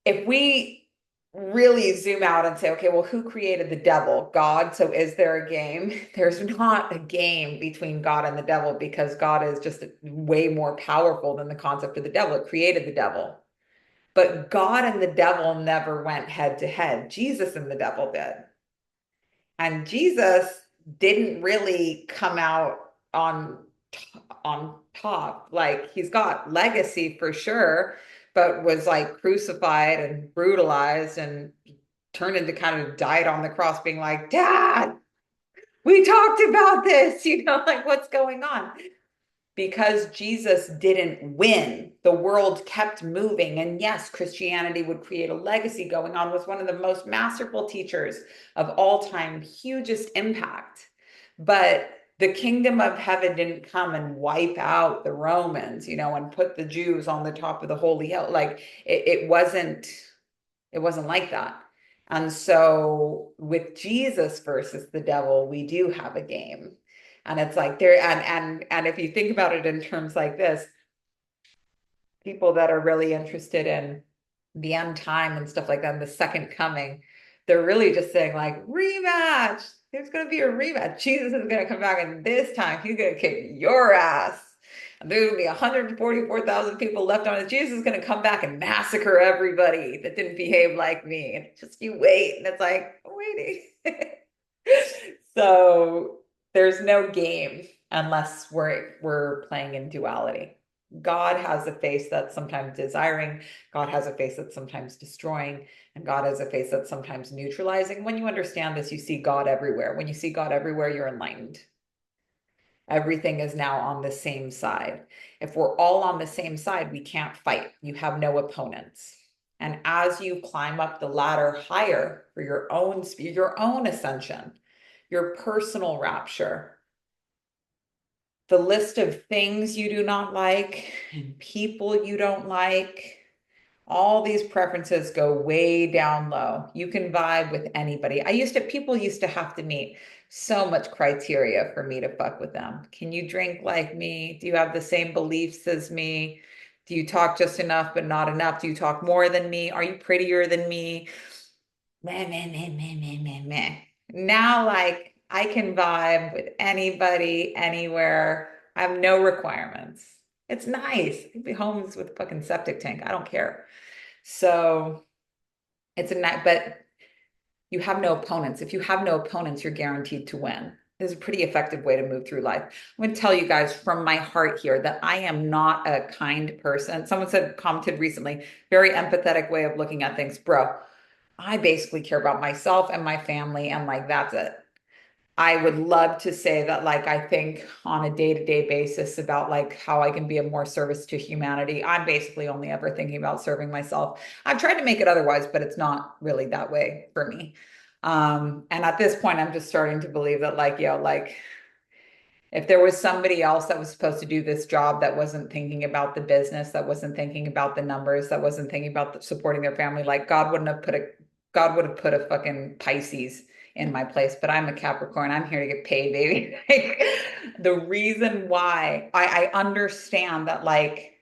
S1: if we really zoom out and say, okay, well, who created the devil? God. So is there a game? There's not a game between God and the devil because God is just way more powerful than the concept of the devil. It created the devil. But God and the devil never went head to head. Jesus and the devil did. And Jesus didn't really come out on top. Like he's got legacy for sure, but was like crucified and brutalized and turned into kind of died on the cross being like, Dad, we talked about this, you know, like what's going on? Because Jesus didn't win, the world kept moving. And yes, Christianity would create a legacy going on, was one of the most masterful teachers of all time, hugest impact. But the kingdom of heaven didn't come and wipe out the Romans, you know, and put the Jews on the top of the holy hill. Like it wasn't like that. And so with Jesus versus the devil, we do have a game. And it's like there, and if you think about it in terms like this, people that are really interested in the end time and stuff like that, and the second coming, they're really just saying like rematch. There's going to be a rematch. Jesus is going to come back, and this time he's going to kick your ass. And there's going to be 144,000 people left on it. Jesus is going to come back and massacre everybody that didn't behave like me. And just you wait. And it's like, waiting. So there's no game unless we're playing in duality. God has a face that's sometimes desiring, God has a face that's sometimes destroying, and God has a face that's sometimes neutralizing. When you understand this, you see God everywhere. When you see God everywhere, you're enlightened. Everything is now on the same side. If we're all on the same side, we can't fight. You have no opponents. And as you climb up the ladder higher for your own ascension, your personal rapture, the list of things you do not like and people you don't like, all these preferences go way down low. You can vibe with anybody. People used to have to meet so much criteria for me to fuck with them. Can you drink like me? Do you have the same beliefs as me? Do you talk just enough but not enough? Do you talk more than me? Are you prettier than me? Meh, meh, meh, meh, meh, meh, meh. Now, like, I can vibe with anybody, anywhere. I have no requirements. It's nice. I can be homeless with a fucking septic tank. I don't care. So it's a night, but you have no opponents. If you have no opponents, you're guaranteed to win. This is a pretty effective way to move through life. I'm going to tell you guys from my heart here that I am not a kind person. Someone commented recently, very empathetic way of looking at things. Bro, I basically care about myself and my family, and like that's it. I would love to say that like I think on a day-to-day basis about like how I can be of more service to humanity. I'm basically only ever thinking about serving myself. I've tried to make it otherwise, but it's not really that way for me. And at this point, I'm just starting to believe that like, like if there was somebody else that was supposed to do this job that wasn't thinking about the business, that wasn't thinking about the numbers, that wasn't thinking about supporting their family, like God would have put a fucking Pisces in my place, but I'm a Capricorn. I'm here to get paid, baby. Like, the reason why I understand that like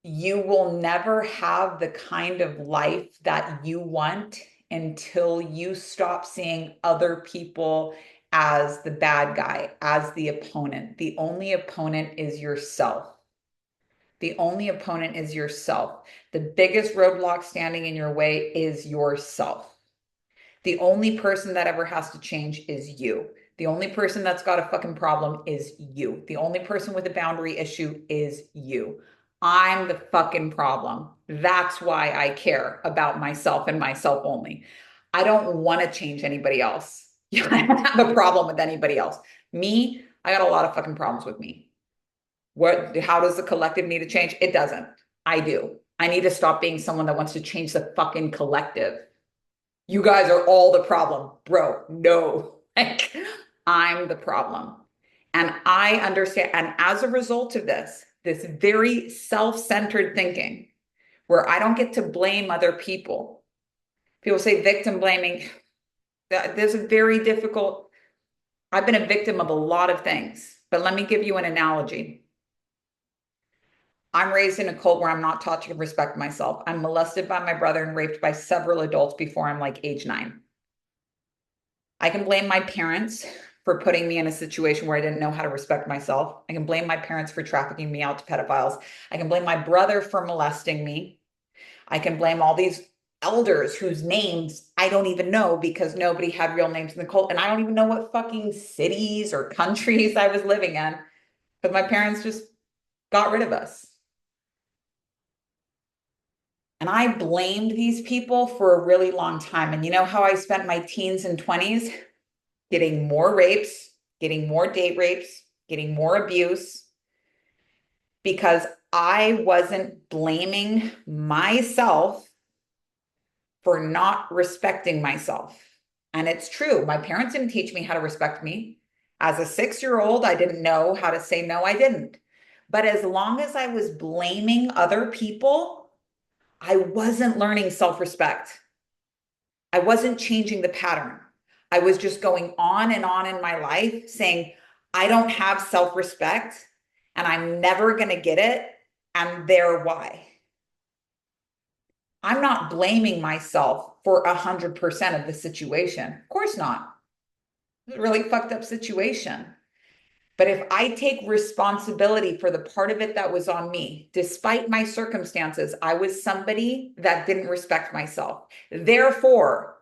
S1: you will never have the kind of life that you want until you stop seeing other people as the bad guy, as the opponent. The only opponent is yourself. The only opponent is yourself. The biggest roadblock standing in your way is yourself. The only person that ever has to change is you. The only person that's got a fucking problem is you. The only person with a boundary issue is you. I'm the fucking problem. That's why I care about myself and myself only. I don't want to change anybody else. I don't have a problem with anybody else. Me, I got a lot of fucking problems with me. How does the collective need to change? It doesn't. I do. I need to stop being someone that wants to change the fucking collective. You guys are all the problem, bro. No, like, I'm the problem. And I understand. And as a result of this very self-centered thinking, where I don't get to blame other people. People say victim blaming. There's a very difficult, I've been a victim of a lot of things, but let me give you an analogy. I'm raised in a cult where I'm not taught to respect myself. I'm molested by my brother and raped by several adults before I'm like age 9. I can blame my parents for putting me in a situation where I didn't know how to respect myself. I can blame my parents for trafficking me out to pedophiles. I can blame my brother for molesting me. I can blame all these elders whose names I don't even know because nobody had real names in the cult. And I don't even know what fucking cities or countries I was living in because my parents just got rid of us. And I blamed these people for a really long time. And you know how I spent my teens and 20s? Getting more rapes, getting more date rapes, getting more abuse, because I wasn't blaming myself for not respecting myself. And it's true. My parents didn't teach me how to respect me. As a 6-year-old, I didn't know how to say no, I didn't. But as long as I was blaming other people, I wasn't learning self-respect. I wasn't changing the pattern. I was just going on and on in my life saying, I don't have self-respect and I'm never going to get it. And there, why? I'm not blaming myself for 100% of the situation. Of course not. It's a really fucked up situation. But if I take responsibility for the part of it that was on me, despite my circumstances, I was somebody that didn't respect myself. Therefore,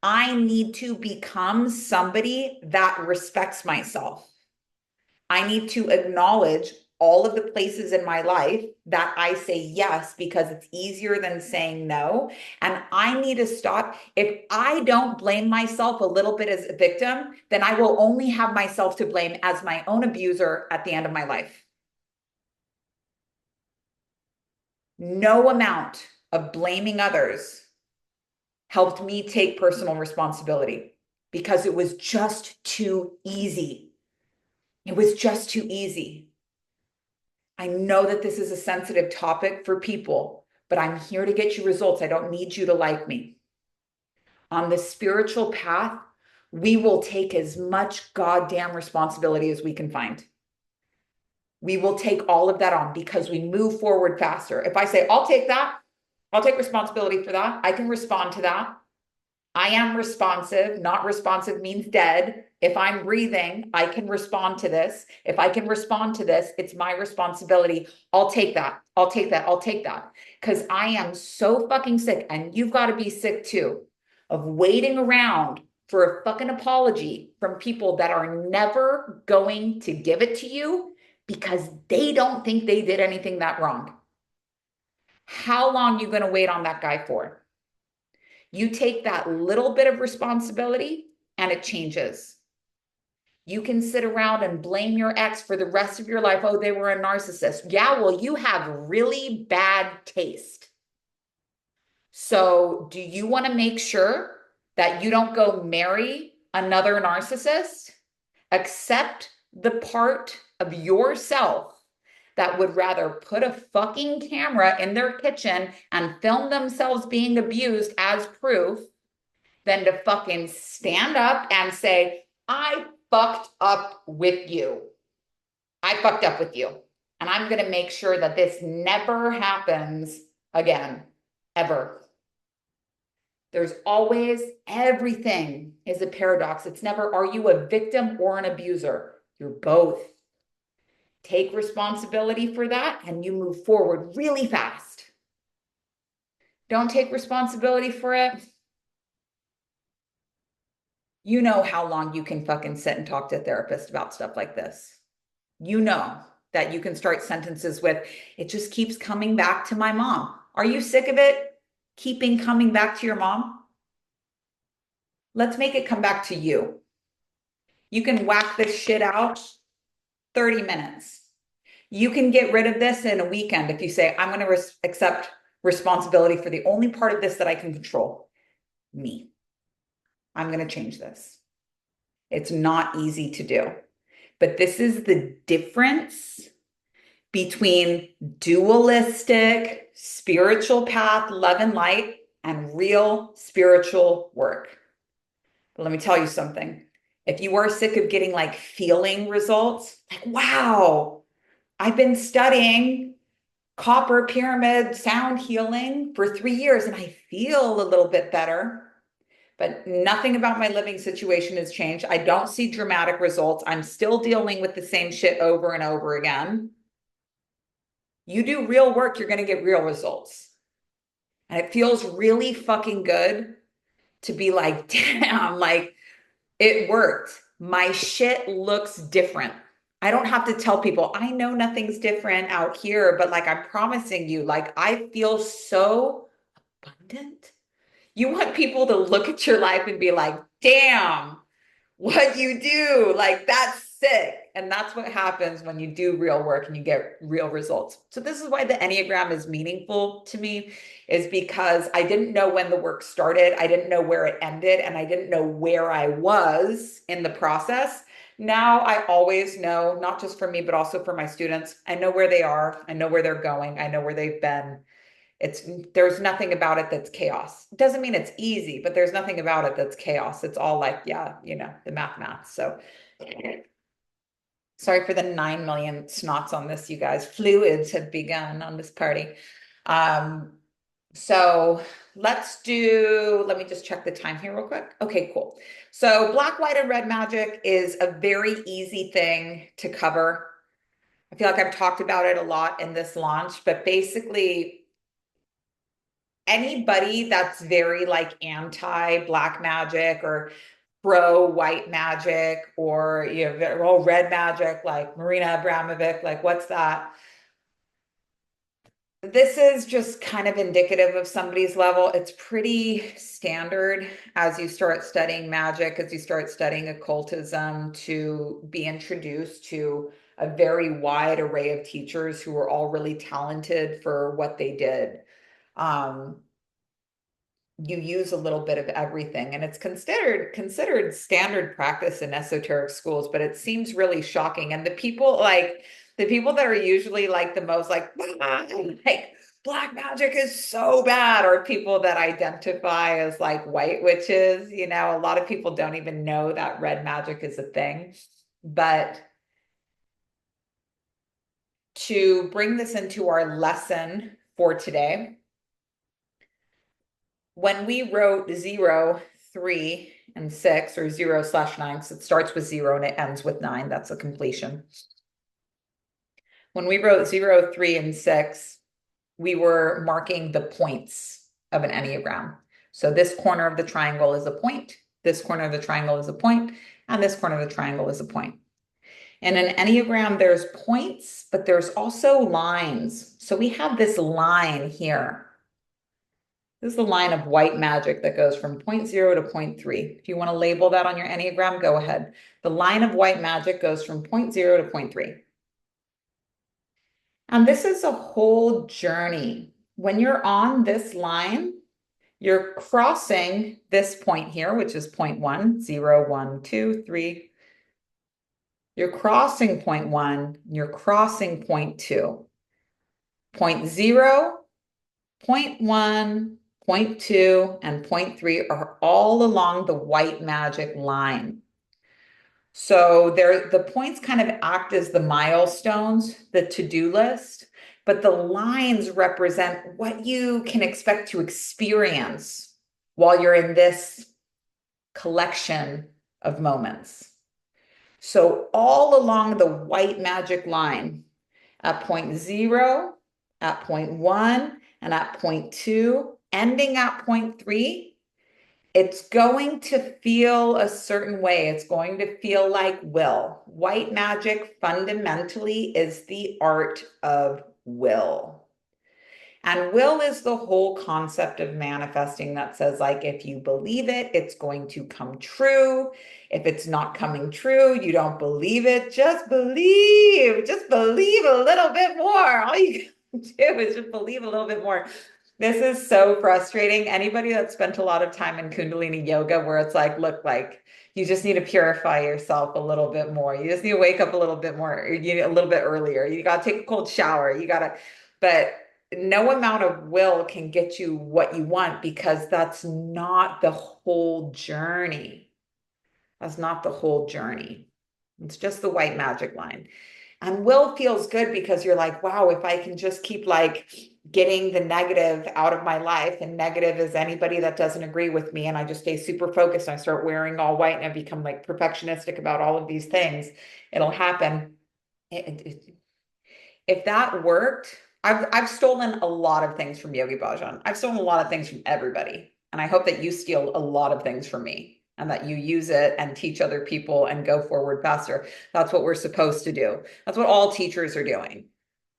S1: I need to become somebody that respects myself. I need to acknowledge all of the places in my life that I say yes because it's easier than saying no. And I need to stop. If I don't blame myself a little bit as a victim, then I will only have myself to blame as my own abuser at the end of my life. No amount of blaming others helped me take personal responsibility because it was just too easy. It was just too easy. I know that this is a sensitive topic for people, but I'm here to get you results. I don't need you to like me. On the spiritual path, we will take as much goddamn responsibility as we can find. We will take all of that on because we move forward faster. If I say, I'll take that, I'll take responsibility for that, I can respond to that. I am responsive. Not responsive means dead. If I'm breathing, I can respond to this. If I can respond to this, it's my responsibility. I'll take that. I'll take that. I'll take that. Because I am so fucking sick, and you've got to be sick too, of waiting around for a fucking apology from people that are never going to give it to you because they don't think they did anything that wrong. How long are you going to wait on that guy for? You take that little bit of responsibility and it changes. You can sit around and blame your ex for the rest of your life. Oh, they were a narcissist. Yeah, well, you have really bad taste. So, do you want to make sure that you don't go marry another narcissist? Accept the part of yourself that would rather put a fucking camera in their kitchen and film themselves being abused as proof than to fucking stand up and say, I fucked up with you. I fucked up with you. And I'm going to make sure that this never happens again, ever. There's always, everything is a paradox. It's never, are you a victim or an abuser? You're both. Take responsibility for that and you move forward really fast. Don't take responsibility for it. You know how long you can fucking sit and talk to a therapist about stuff like this. You know that you can start sentences with, it just keeps coming back to my mom. Are you sick of it keeping coming back to your mom? Let's make it come back to you. You can whack this shit out 30 minutes. You can get rid of this in a weekend if you say, I'm going to accept responsibility for the only part of this that I can control, me. I'm going to change this. It's not easy to do. But this is the difference between dualistic spiritual path, love and light, and real spiritual work. But let me tell you something. If you are sick of getting like feeling results, like, wow, I've been studying copper pyramid sound healing for 3 years and I feel a little bit better. But nothing about my living situation has changed. I don't see dramatic results. I'm still dealing with the same shit over and over again. You do real work, you're going to get real results. And it feels really fucking good to be like, damn, like it worked. My shit looks different. I don't have to tell people, I know nothing's different out here, but like I'm promising you, like I feel so abundant. You want people to look at your life and be like, damn, what you do, like that's sick. And that's what happens when you do real work and you get real results. So this is why the Enneagram is meaningful to me, is because I didn't know when the work started. I didn't know where it ended, and I didn't know where I was in the process. Now I always know, not just for me, but also for my students. I know where they are. I know where they're going. I know where they've been. There's nothing about it that's chaos. It doesn't mean it's easy, but there's nothing about it that's chaos. It's all like, yeah, the math. So sorry for the 9 million snots on this, you guys. Fluids have begun on this party. So let me just check the time here real quick. Okay, cool. So black, white, and red magic is a very easy thing to cover. I feel like I've talked about it a lot in this launch, but basically anybody that's very like anti black magic or pro white magic or red magic, like Marina Abramovic, like what's that? This is just kind of indicative of somebody's level. It's pretty standard as you start studying magic, as you start studying occultism, to be introduced to a very wide array of teachers who are all really talented for what they did. You use a little bit of everything, and it's considered standard practice in esoteric schools, but it seems really shocking. And the people that are usually like the most like black magic is so bad are people that identify as like white witches. A lot of people don't even know that red magic is a thing. But to bring this into our lesson for today, when we wrote 0, 3, and 6, or 0/9, so it starts with 0 and it ends with 9, that's a completion. When we wrote 0, 3, and 6, we were marking the points of an Enneagram. So this corner of the triangle is a point, this corner of the triangle is a point, and this corner of the triangle is a point. In an Enneagram, there's points, but there's also lines. So we have this line here. This is the line of white magic that goes from 0 to 0.3. If you want to label that on your Enneagram, go ahead. The line of white magic goes from 0 to 0.3. And this is a whole journey. When you're on this line, you're crossing this point here, which is 0.1, 0, 1, 2, 3. You're crossing 0.1, you're crossing 0.2. 0.0, 0.1, 0.2, and 0.3 are all along the white magic line. So the points kind of act as the milestones, the to-do list, but the lines represent what you can expect to experience while you're in this collection of moments. So all along the white magic line, at 0, at 0.1, and at 0.2, ending at 0.3, it's going to feel a certain way. It's going to feel like will. White magic fundamentally is the art of will. And will is the whole concept of manifesting that says, like, if you believe it, it's going to come true. If it's not coming true, you don't believe it. Just believe. Just believe a little bit more. All you can do is just believe a little bit more. This is so frustrating. Anybody that spent a lot of time in Kundalini yoga, where it's like, look, like you just need to purify yourself a little bit more. You just need to wake up a little bit more, a little bit earlier. You got to take a cold shower. But no amount of will can get you what you want, because that's not the whole journey. That's not the whole journey. It's just the white magic line. And will feels good because you're like, wow, if I can just keep like getting the negative out of my life, and negative is anybody that doesn't agree with me, and I just stay super focused, and I start wearing all white, and I become like perfectionistic about all of these things, it'll happen. If that worked, I've stolen a lot of things from Yogi Bhajan. I've stolen a lot of things from everybody. And I hope that you steal a lot of things from me, and that you use it and teach other people and go forward faster. That's what we're supposed to do. That's what all teachers are doing.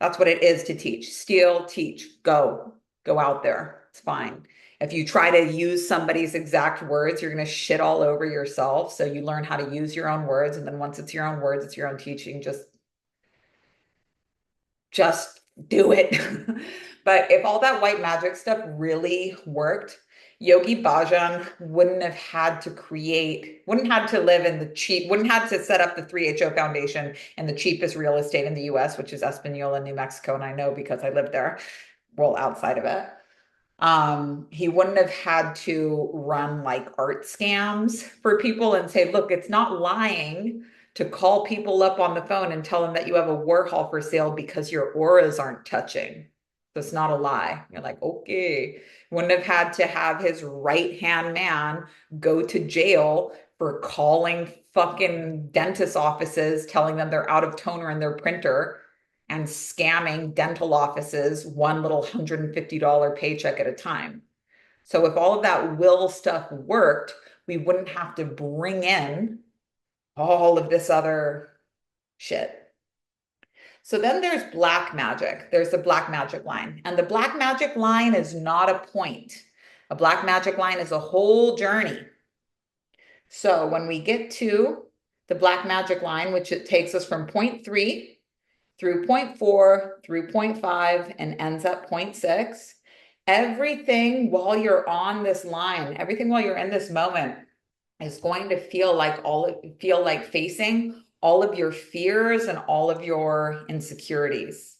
S1: That's what it is to teach. Steal, teach, go out there. It's fine. If you try to use somebody's exact words, you're going to shit all over yourself. So you learn how to use your own words. And then once it's your own words, it's your own teaching. Just do it. But if all that white magic stuff really worked, Yogi Bhajan wouldn't have had to live in wouldn't have to set up the 3HO Foundation and the cheapest real estate in the US, which is Espanola, New Mexico. And I know because I lived there. well, outside of it. He wouldn't have had to run like art scams for people and say, look, it's not lying to call people up on the phone and tell them that you have a Warhol for sale because your auras aren't touching. That's not a lie. You're like, okay. Wouldn't have had to have his right hand man go to jail for calling fucking dentist offices, telling them they're out of toner in their printer and scamming dental offices one little $150 paycheck at a time. So if all of that will stuff worked, we wouldn't have to bring in all of this other shit. So then there's black magic. There's the black magic line. And the black magic line is not a point. A black magic line is a whole journey. So when we get to the black magic line, which it takes us from point 3 through point 4 through point 5 and ends at point 6, everything while you're on this line, everything while you're in this moment is going to feel like facing all of your fears and all of your insecurities.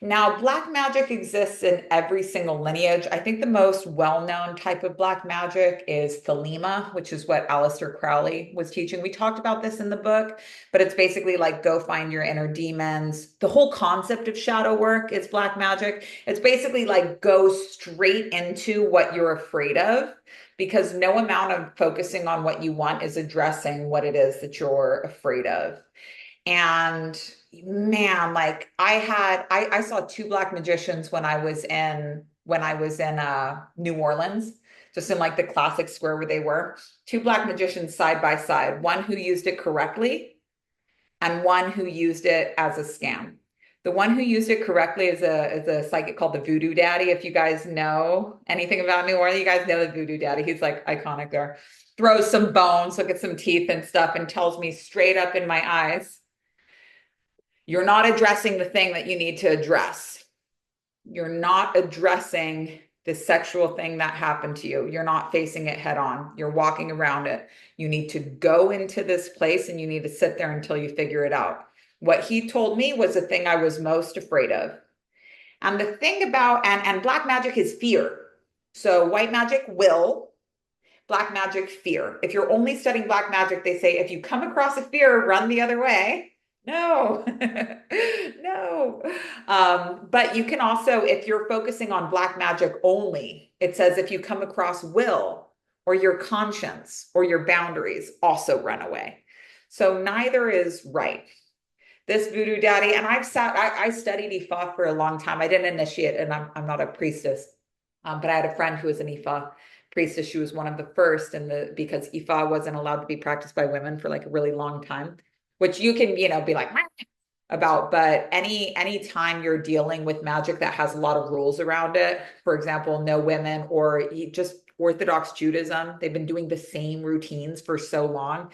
S1: Now, black magic exists in every single lineage. I think the most well-known type of black magic is Thelema, which is what Aleister Crowley was teaching. We talked about this in the book, but it's basically like go find your inner demons. The whole concept of shadow work is black magic. It's basically like go straight into what you're afraid of, because no amount of focusing on what you want is addressing what it is that you're afraid of. And man, like I saw two black magicians when I was in New Orleans, just in like the classic square where they were. Two black magicians side by side, one who used it correctly and one who used it as a scam. The one who used it correctly is a psychic called the Voodoo Daddy. If you guys know anything about New Orleans, you guys know the Voodoo Daddy. He's like iconic there. Throws some bones, look at some teeth and stuff, and tells me straight up in my eyes, you're not addressing the thing that you need to address. You're not addressing the sexual thing that happened to you. You're not facing it head on. You're walking around it. You need to go into this place and you need to sit there until you figure it out. What he told me was the thing I was most afraid of. And the thing about, and black magic is fear. So white magic, will, black magic, fear. If you're only studying black magic, they say, if you come across a fear, run the other way. No, no. But you can also, if you're focusing on black magic only, it says if you come across will or your conscience or your boundaries, also run away. So neither is right. This voodoo daddy, and I studied Ifa for a long time. I didn't initiate, and I'm not a priestess, but I had a friend who was an Ifa priestess. She was one of the first, because Ifa wasn't allowed to be practiced by women for like a really long time, which you can, be like about, but any time you're dealing with magic that has a lot of rules around it, for example, no women, or just Orthodox Judaism, they've been doing the same routines for so long.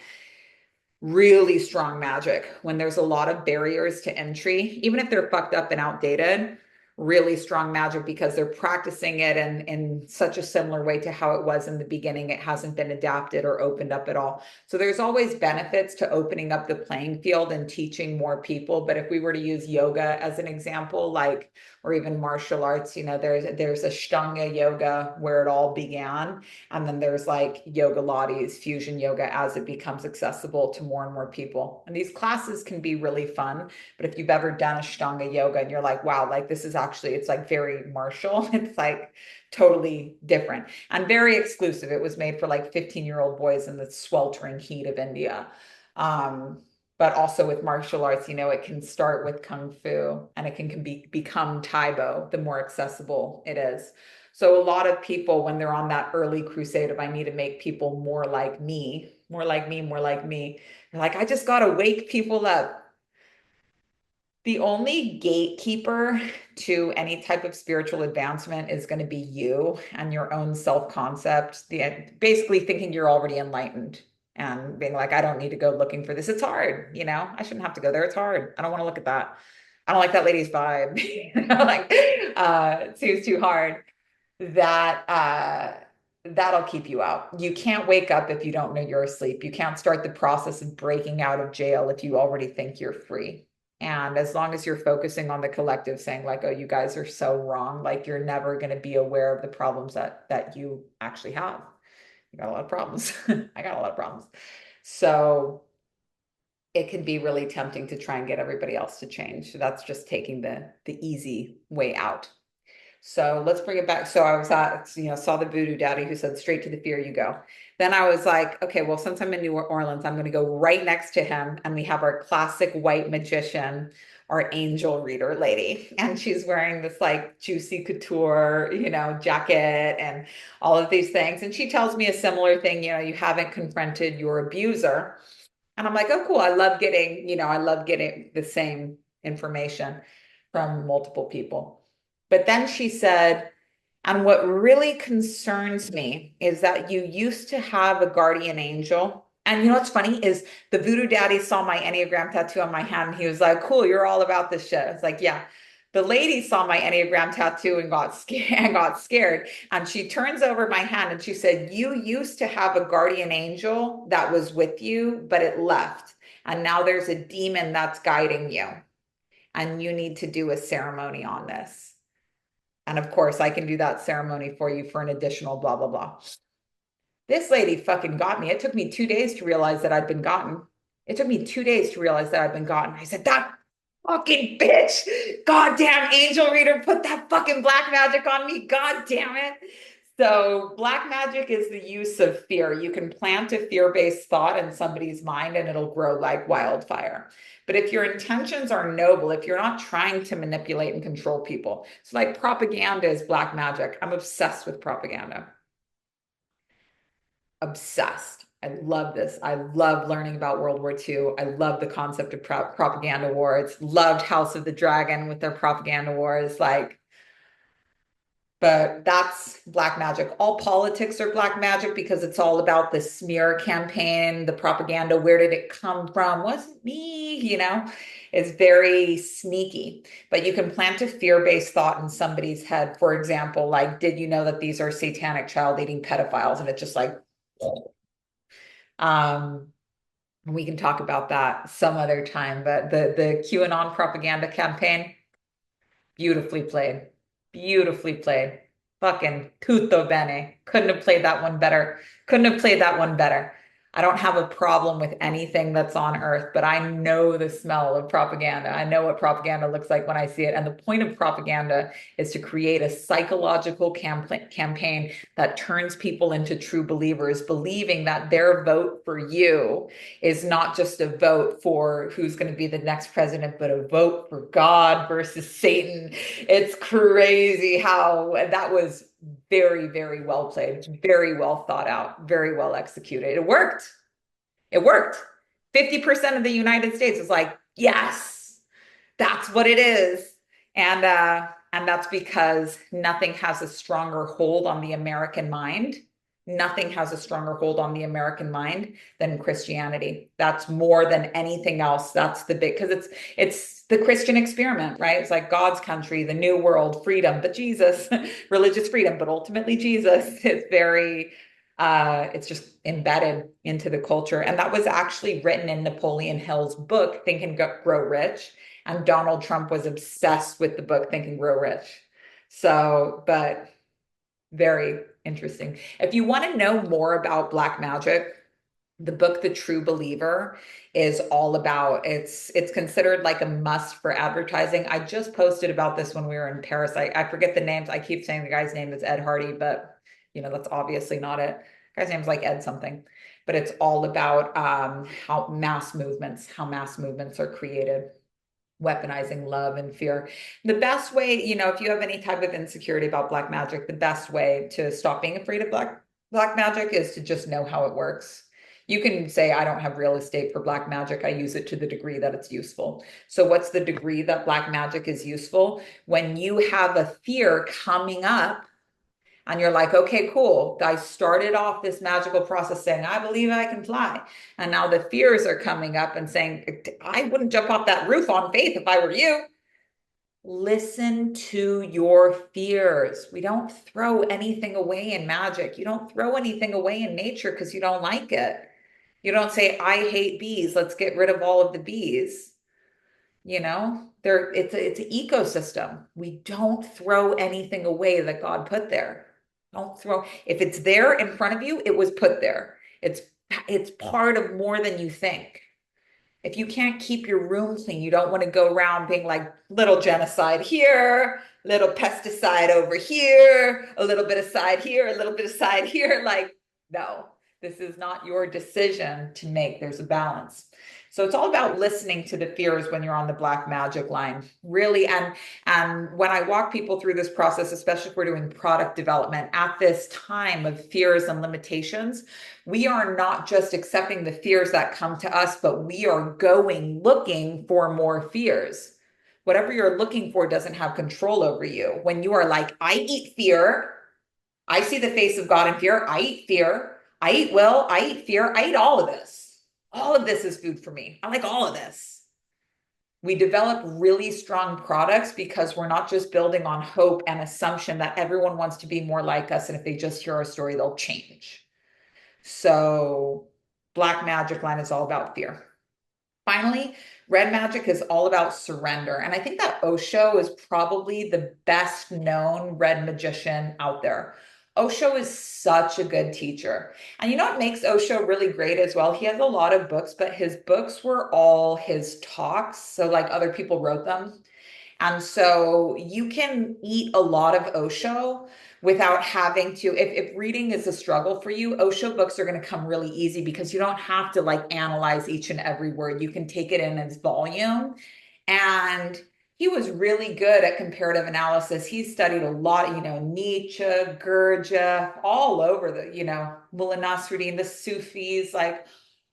S1: Really strong magic when there's a lot of barriers to entry, even if they're fucked up and outdated. Really strong magic because they're practicing it in such a similar way to how it was in the beginning. It hasn't been adapted or opened up at all. So there's always benefits to opening up the playing field and teaching more people. But if we were to use yoga as an example, like, or even martial arts, there's Ashtanga yoga where it all began. And then there's like yoga lattes, fusion yoga, as it becomes accessible to more and more people. And these classes can be really fun. But if you've ever done Ashtanga yoga and you're like, wow, like this is actually, it's like very martial. It's like totally different and very exclusive. It was made for like 15-year-old boys in the sweltering heat of India. But also with martial arts, it can start with Kung Fu and it can become Taibo, the more accessible it is. So a lot of people, when they're on that early crusade of I need to make people more like me, more like me, more like me, they're like, I just got to wake people up. The only gatekeeper to any type of spiritual advancement is going to be you and your own self-concept, basically thinking you're already enlightened and being like, I don't need to go looking for this. It's hard, I shouldn't have to go there. It's hard. I don't want to look at that. I don't like that lady's vibe. It seems too hard. That'll keep you out. You can't wake up if you don't know you're asleep. You can't start the process of breaking out of jail if you already think you're free. And as long as you're focusing on the collective, saying like, oh, you guys are so wrong, like you're never going to be aware of the problems that you actually have. You got a lot of problems. I got a lot of problems. So it can be really tempting to try and get everybody else to change. So that's just taking the easy way out. So let's bring it back. So I was at, saw the voodoo daddy who said, straight to the fear you go. Then I was like, okay, well, since I'm in New Orleans, I'm going to go right next to him. And we have our classic white magician, our angel reader lady. And she's wearing this like juicy couture, jacket and all of these things. And she tells me a similar thing, you haven't confronted your abuser. And I'm like, oh, cool. I love getting the same information from multiple people. But then she said, and what really concerns me is that you used to have a guardian angel. And what's funny is the voodoo daddy saw my Enneagram tattoo on my hand. And he was like, cool, you're all about this shit. I was like, yeah. The lady saw my Enneagram tattoo and got scared. And she turns over my hand and she said, you used to have a guardian angel that was with you, but it left. And now there's a demon that's guiding you. And you need to do a ceremony on this. And of course, I can do that ceremony for you for an additional blah, blah, blah. This lady fucking got me. It took me 2 days to realize that I'd been gotten. It took me 2 days to realize that I'd been gotten. I said, that fucking bitch, goddamn angel reader, put that fucking black magic on me. God damn it. So black magic is the use of fear. You can plant a fear-based thought in somebody's mind and it'll grow like wildfire. But if your intentions are noble, if you're not trying to manipulate and control people, so like propaganda is black magic. I'm obsessed with propaganda. Obsessed. I love this. I love learning about World War II. I love the concept of propaganda wars. Loved House of the Dragon with their propaganda wars. But that's black magic. All politics are black magic because it's all about the smear campaign, the propaganda. Where did it come from? Wasn't me, It's very sneaky. But you can plant a fear-based thought in somebody's head. For example, like, did you know that these are satanic child-eating pedophiles? And it's just like, um, we can talk about that some other time. But the QAnon propaganda campaign, beautifully played. Beautifully played. Fucking tutto bene. Couldn't have played that one better. Couldn't have played that one better. I don't have a problem with anything that's on earth, but I know the smell of propaganda. I know what propaganda looks like when I see it. And the point of propaganda is to create a psychological campaign that turns people into true believers, believing that their vote for you is not just a vote for who's going to be the next president, but a vote for God versus Satan. It's crazy how that was very, very well played, very well thought out, very well executed. It worked. It worked. 50% of the United States is like, yes, that's what it is. And that's because nothing has a stronger hold on the American mind. Nothing has a stronger hold on the American mind than Christianity. That's more than anything else. That's the big, because it's the Christian experiment, right? It's like God's country, the new world, freedom, but Jesus, religious freedom, but ultimately Jesus. It's just embedded into the culture. And that was actually written in Napoleon Hill's book, Think and Grow Rich. And Donald Trump was obsessed with the book, Think and Grow Rich. So, but very interesting. If you want to know more about black magic, the book The True Believer is all about it's considered like a must for advertising. I just posted about this when we were in Paris. I forget the names. I keep saying the guy's name is Ed Hardy, but that's obviously not it. The guy's name's like Ed something. But it's all about how mass movements are created, weaponizing love and fear. The best way, if you have any type of insecurity about black magic, the best way to stop being afraid of black magic is to just know how it works. You can say, I don't have real estate for black magic. I use it to the degree that it's useful. So what's the degree that black magic is useful? When you have a fear coming up and you're like, okay, cool. I started off this magical process saying, I believe I can fly. And now the fears are coming up and saying, I wouldn't jump off that roof on faith if I were you. Listen to your fears. We don't throw anything away in magic. You don't throw anything away in nature because you don't like it. You don't say, I hate bees. Let's get rid of all of the bees. It's an ecosystem. We don't throw anything away that God put there. Don't throw, if it's there in front of you, it was put there. It's part of more than you think. If you can't keep your room clean, you don't want to go around being like little genocide here, little pesticide over here, a little bit of side here, a little bit of side here. Like, no, this is not your decision to make. There's a balance. So it's all about listening to the fears when you're on the black magic line, really. And when I walk people through this process, especially if we're doing product development at this time of fears and limitations, we are not just accepting the fears that come to us, but we are going looking for more fears. Whatever you're looking for doesn't have control over you. When you are like, I eat fear, I see the face of God in fear, I eat fear, I eat will, I eat fear, I eat all of this. All of this is food for me. I like all of this. We develop really strong products because we're not just building on hope and assumption that everyone wants to be more like us. And if they just hear our story, they'll change. So black magic line is all about fear. Finally, red magic is all about surrender. And I think that Osho is probably the best known red magician out there. Osho is such a good teacher. And you know what makes Osho really great as well? He has a lot of books, but his books were all his talks. So like other people wrote them. And so you can eat a lot of Osho without having to, if reading is a struggle for you, Osho books are going to come really easy because you don't have to like analyze each and every word. You can take it in its volume. And he was really good at comparative analysis. He studied a lot, Nietzsche, Gurdjieff, all over Mullah Nasruddin, the Sufis, like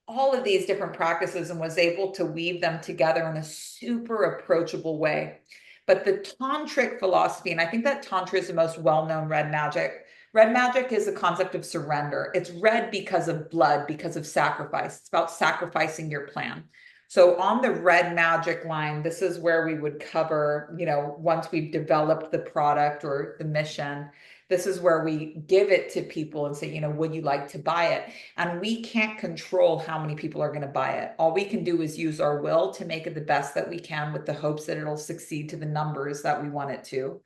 S1: all of these different practices, and was able to weave them together in a super approachable way. But the tantric philosophy, and I think that tantra is the most well-known red magic. Red magic is the concept of surrender. It's red because of blood, because of sacrifice. It's about sacrificing your plan. So on the red magic line, this is where we would cover, once we've developed the product or the mission, this is where we give it to people and say, would you like to buy it? And we can't control how many people are going to buy it. All we can do is use our will to make it the best that we can with the hopes that it'll succeed to the numbers that we want it to.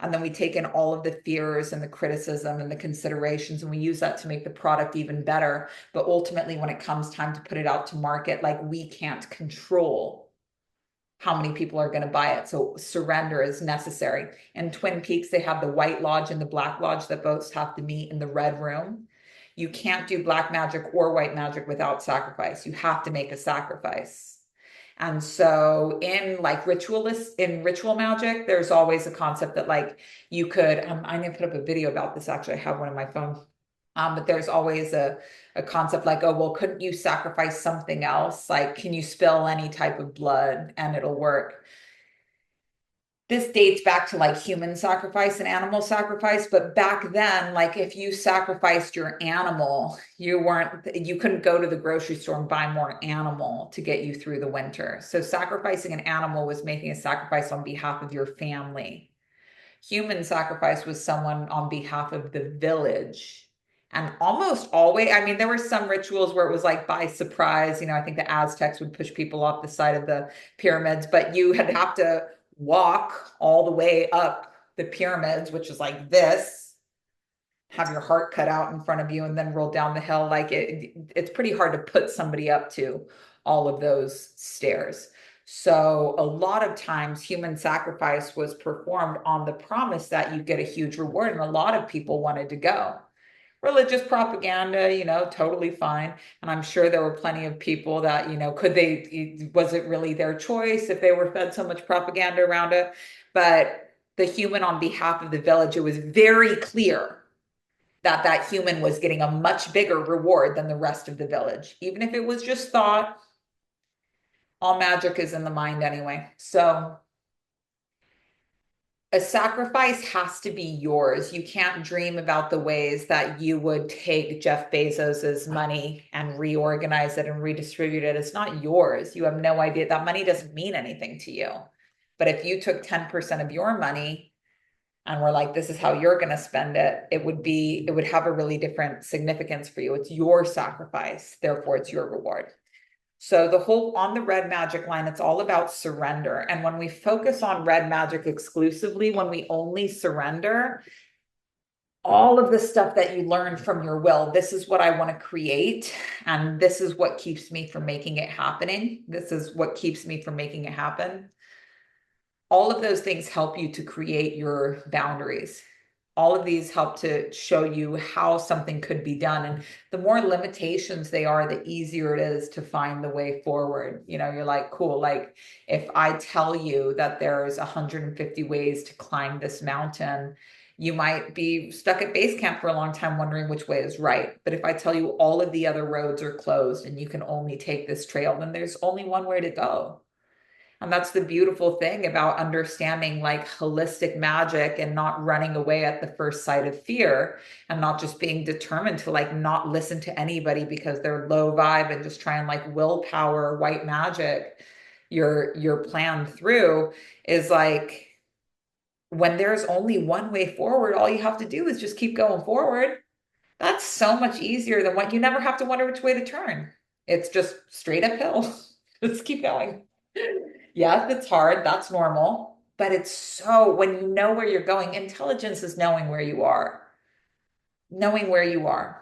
S1: And then we take in all of the fears and the criticism and the considerations, and we use that to make the product even better. But ultimately, when it comes time to put it out to market, like we can't control how many people are going to buy it. So surrender is necessary. In Twin Peaks, they have the White Lodge and the Black Lodge that both have to meet in the red room. You can't do black magic or white magic without sacrifice. You have to make a sacrifice. And so in ritual magic, there's always a concept that like you could, I'm going to put up a video about this. Actually, I have one on my phone. But there's always a concept like, oh, well, couldn't you sacrifice something else? Like, can you spill any type of blood and it'll work? This dates back to like human sacrifice and animal sacrifice, but back then, like if you sacrificed your animal, you couldn't go to the grocery store and buy more animal to get you through the winter. So sacrificing an animal was making a sacrifice on behalf of your family. Human sacrifice was someone on behalf of the village. And almost always, I mean, there were some rituals where it was like by surprise. I think the Aztecs would push people off the side of the pyramids, but you had have to walk all the way up the pyramids, which is like this, have your heart cut out in front of you and then roll down the hill. Like it's pretty hard to put somebody up to all of those stairs. So a lot of times human sacrifice was performed on the promise that you get a huge reward. And a lot of people wanted to go. Religious propaganda, totally fine. And I'm sure there were plenty of people that, was it really their choice if they were fed so much propaganda around it? But the human on behalf of the village, it was very clear that that human was getting a much bigger reward than the rest of the village. Even if it was just thought, all magic is in the mind anyway. So a sacrifice has to be yours. You can't dream about the ways that you would take Jeff Bezos's money and reorganize it and redistribute it. It's not yours. You have no idea. That money doesn't mean anything to you. But if you took 10% of your money and were like, this is how you're going to spend it, it would have a really different significance for you. It's your sacrifice. Therefore, it's your reward. So the whole on the red magic line, it's all about surrender. And when we focus on red magic exclusively, when we only surrender, all of the stuff that you learned from your will, this is what I want to create, and this is what keeps me from making it happening. This is what keeps me from making it happen. All of those things help you to create your boundaries. All of these help to show you how something could be done. And the more limitations they are, the easier it is to find the way forward. You know, you're like, cool, like if I tell you that there's 150 ways to climb this mountain, you might be stuck at base camp for a long time wondering which way is right. But if I tell you all of the other roads are closed and you can only take this trail, then there's only one way to go. And that's the beautiful thing about understanding like holistic magic and not running away at the first sight of fear, and not just being determined to like not listen to anybody because they're low vibe and just try and like willpower white magic your plan through, is like when there's only one way forward, all you have to do is just keep going forward. That's so much easier than what you never have to wonder which way to turn. It's just straight uphill. Just keep going. Yes, it's hard. That's normal. But it's so, when you know where you're going, intelligence is knowing where you are, knowing where you are.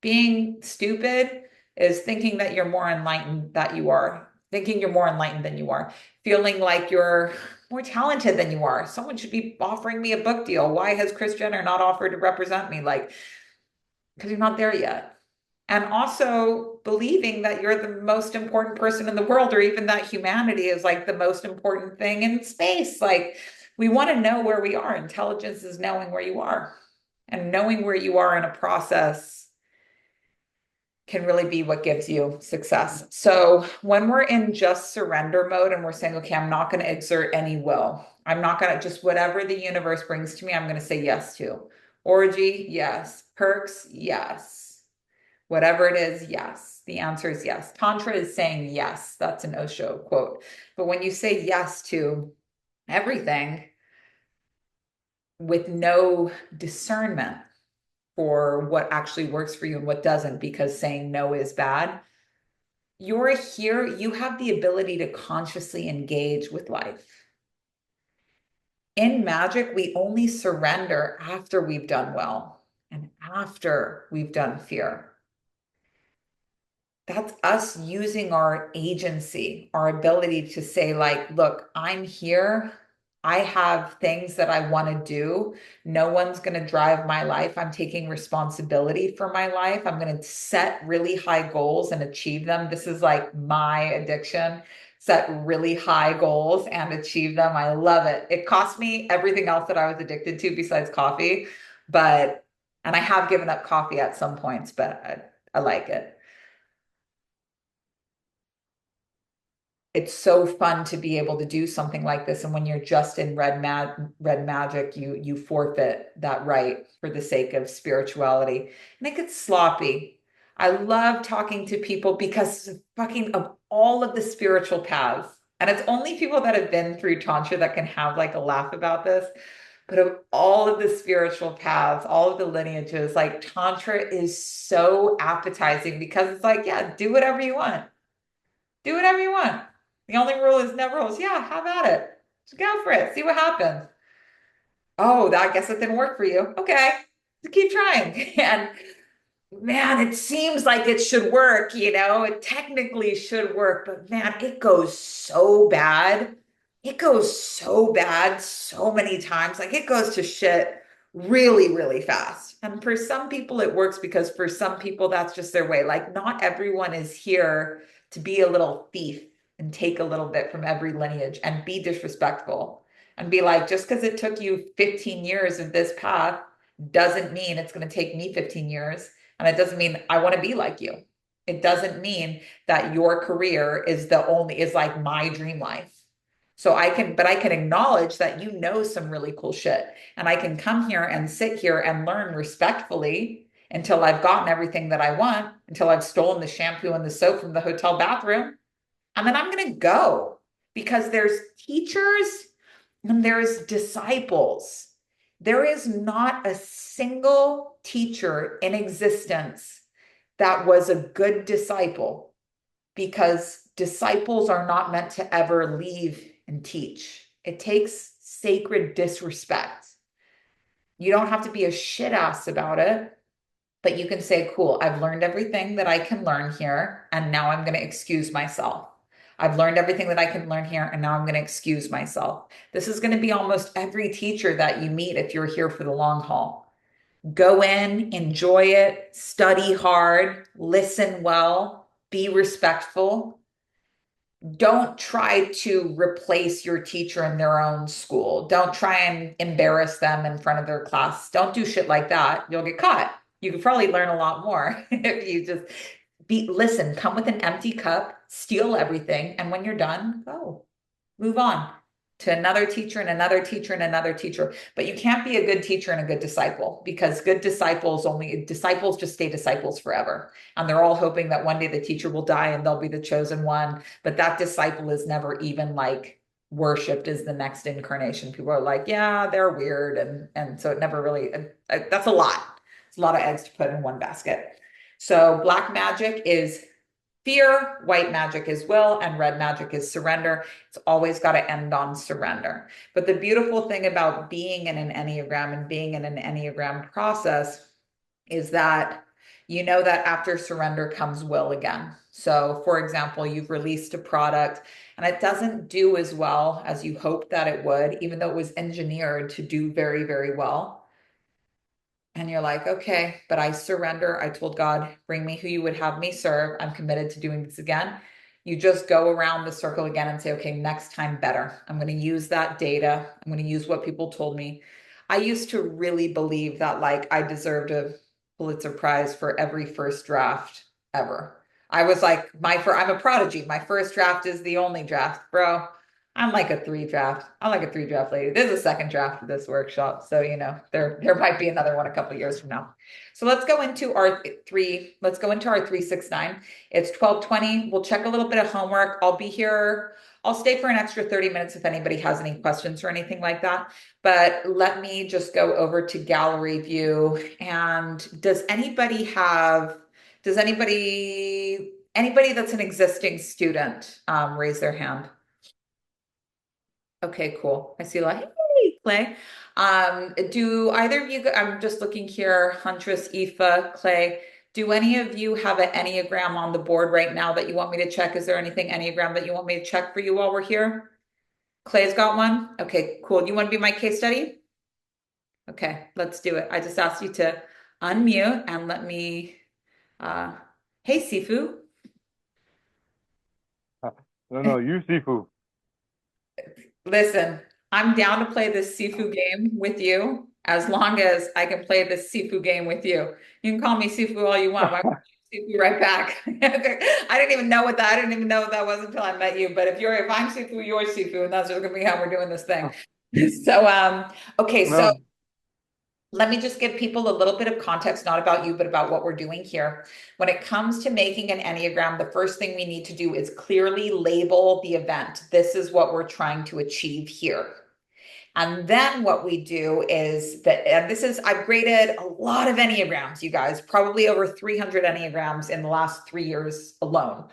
S1: Being stupid is thinking that you're more enlightened than you are, thinking you're more enlightened than you are, feeling like you're more talented than you are. Someone should be offering me a book deal. Why has Kris Jenner not offered to represent me? Like, because you're not there yet. And also believing that you're the most important person in the world, or even that humanity is like the most important thing in space. Like, we want to know where we are. Intelligence is knowing where you are, and knowing where you are in a process can really be what gives you success. So when we're in just surrender mode and we're saying, okay, I'm not going to exert any will. I'm not going to, just whatever the universe brings to me, I'm going to say yes to. Orgy, yes. Perks, yes. Whatever it is, yes. The answer is yes. Tantra is saying yes. That's an Osho quote. But when you say yes to everything with no discernment for what actually works for you and what doesn't, because saying no is bad, you're here, you have the ability to consciously engage with life. In magic, we only surrender after we've done well and after we've done fear. That's us using our agency, our ability to say, like, look, I'm here. I have things that I want to do. No one's going to drive my life. I'm taking responsibility for my life. I'm going to set really high goals and achieve them. This is like my addiction. Set really high goals and achieve them. I love it. It cost me everything else that I was addicted to besides coffee, and I have given up coffee at some points, but I like it. It's so fun to be able to do something like this. And when you're just in red magic, you forfeit that right for the sake of spirituality. And it gets sloppy. I love talking to people because fucking of all of the spiritual paths. And it's only people that have been through Tantra that can have like a laugh about this. But of all of the spiritual paths, all of the lineages, like Tantra is so appetizing because it's like, yeah, do whatever you want. Do whatever you want. The only rule is never rules. Yeah, have at it. Just go for it. See what happens. Oh, I guess it didn't work for you. Okay. Just keep trying. And man, it seems like it should work, it technically should work, but man, it goes so bad. It goes so bad so many times. Like it goes to shit really, really fast. And for some people, it works because for some people, that's just their way. Like not everyone is here to be a little thief and take a little bit from every lineage and be disrespectful and be like, just because it took you 15 years of this path doesn't mean it's going to take me 15 years. And it doesn't mean I want to be like you. It doesn't mean that your career is like my dream life. But I can acknowledge that you know some really cool shit. And I can come here and sit here and learn respectfully until I've gotten everything that I want, until I've stolen the shampoo and the soap from the hotel bathroom. And then I'm going to go because there's teachers and there's disciples. There is not a single teacher in existence that was a good disciple. because disciples are not meant to ever leave and teach. It takes sacred disrespect. You don't have to be a shit ass about it, but you can say, cool, I've learned everything that I can learn here, and now I'm going to excuse myself. I've learned everything that I can learn here, and now I'm going to excuse myself. This is going to be almost every teacher that you meet if you're here for the long haul. Go in, enjoy it, study hard, listen well, be respectful. Don't try to replace your teacher in their own school. Don't try and embarrass them in front of their class. Don't do shit like that. You'll get caught. You could probably learn a lot more if you just listen, come with an empty cup, steal everything, and when you're done, go. Move on to another teacher and another teacher and another teacher. But you can't be a good teacher and a good disciple, because good disciples just stay disciples forever. And they're all hoping that one day the teacher will die and they'll be the chosen one. But that disciple is never even like worshipped as the next incarnation. People are like, yeah, they're weird. And so it never really, that's a lot. It's a lot of eggs to put in one basket. So black magic is fear, white magic is will, and red magic is surrender. It's always got to end on surrender. But the beautiful thing about being in an Enneagram and being in an Enneagram process is that you know that after surrender comes will again. So, for example, you've released a product and it doesn't do as well as you hoped that it would, even though it was engineered to do very, very well. And you're like, okay, but I surrender. I told God, bring me who you would have me serve. I'm committed to doing this again. You just go around the circle again and say, okay, next time better. I'm going to use that data. I'm going to use what people told me. I used to really believe that like I deserved a Pulitzer Prize for every first draft ever. I was like, I'm a prodigy. My first draft is the only draft, bro. I'm like a three draft. I'm like a three draft lady. There's a second draft of this workshop. So, there might be another one a couple of years from now. So let's go into our 369. It's 12:20. We'll check a little bit of homework. I'll be here. I'll stay for an extra 30 minutes if anybody has any questions or anything like that. But let me just go over to gallery view. And anybody that's an existing student, raise their hand? Okay, cool. I see a lot. Hey, Clay. Do either of you, I'm just looking here, Huntress, Aoife, Clay, do any of you have an Enneagram on the board right now that you want me to check? Is there anything Enneagram that you want me to check for you while we're here? Clay's got one? Okay, cool. Do you want to be my case study? Okay, let's do it. I just asked you to unmute and let me, hey, Sifu.
S2: No, you Sifu.
S1: Listen, I'm down to play this Sifu game with you as long as I can play this Sifu game with you. You can call me Sifu all you want. Why don't you Sifu right back? I didn't even know what that was until I met you. But if I'm Sifu, you're Sifu, and that's just gonna be how we're doing this thing. So okay, so
S2: No,
S1: let me just give people a little bit of context, not about you, but about what we're doing here. When it comes to making an Enneagram, the first thing we need to do is clearly label the event. This is what we're trying to achieve here. And then what we do is that, and I've graded a lot of Enneagrams, you guys, probably over 300 Enneagrams in the last 3 years alone.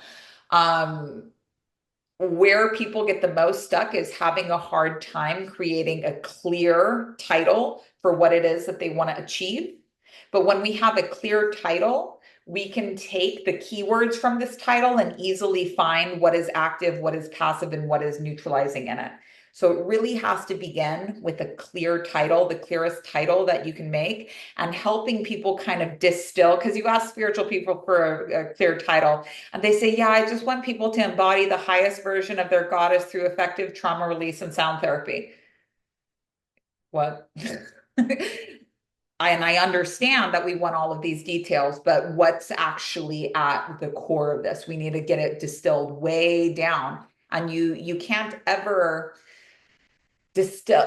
S1: Where people get the most stuck is having a hard time creating a clear title for what it is that they want to achieve. But when we have a clear title, we can take the keywords from this title and easily find what is active, what is passive, and what is neutralizing in it. So it really has to begin with a clear title, the clearest title that you can make, and helping people kind of distill, because you ask spiritual people for a clear title, and they say, yeah, I just want people to embody the highest version of their goddess through effective trauma release and sound therapy. What? I understand that we want all of these details, but what's actually at the core of this? We need to get it distilled way down. And you can't ever distill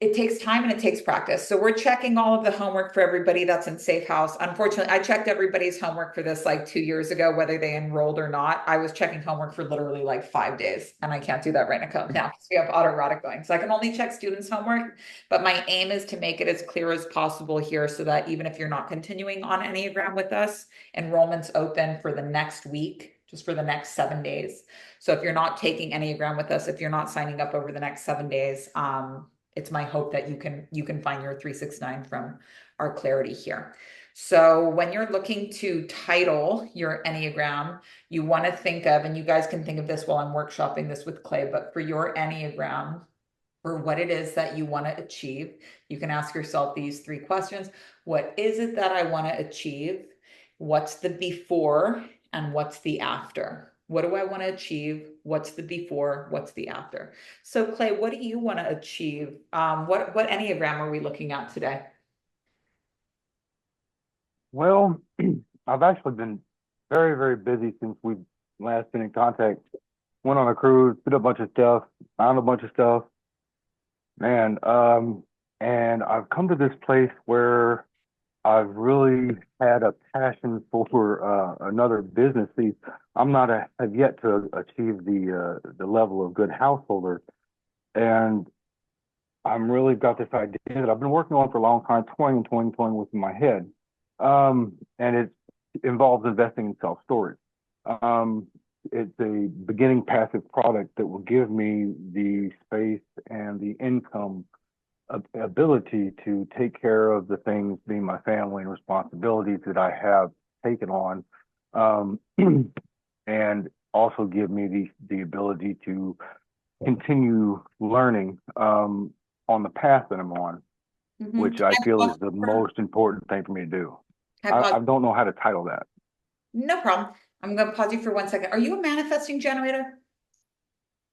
S1: it takes time and it takes practice. So we're checking all of the homework for everybody that's in Safe House. Unfortunately, I checked everybody's homework for this like 2 years ago, whether they enrolled or not. I was checking homework for literally like 5 days, and I can't do that right now because we have autoerotic going. So I can only check students' homework, but my aim is to make it as clear as possible here so that even if you're not continuing on Enneagram with us, enrollment's open for the next week. just for the next 7 days. So if you're not taking Enneagram with us, if you're not signing up over the next 7 days, it's my hope that you can find your 369 from our clarity here. So when you're looking to title your Enneagram, you want to think of, and you guys can think of this while I'm workshopping this with Clay, but for your Enneagram, for what it is that you want to achieve, you can ask yourself these 3 questions. What is it that I want to achieve? What's the before and what's the after? What do I want to achieve? What's the before? What's the after? So Clay, what do you want to achieve? What Enneagram are we looking at today?
S2: Well, I've actually been very, very busy since we've last been in contact. Went on a cruise, did a bunch of stuff, found a bunch of stuff, man. And I've come to this place where I've really had a passion for another business. See, have yet to achieve the level of good householder, and I'm really got this idea that I've been working on for a long time, toying and toying, toying with in my head. And it involves investing in self-storage. It's a beginning passive product that will give me the space and the income ability to take care of the things being my family and responsibilities that I have taken on, um, and also give me the ability to continue learning on the path that I'm on, which I feel is the most important thing for me to do. I don't know how to title that.
S1: No problem. I'm going to pause you for 1 second. Are you a manifesting generator?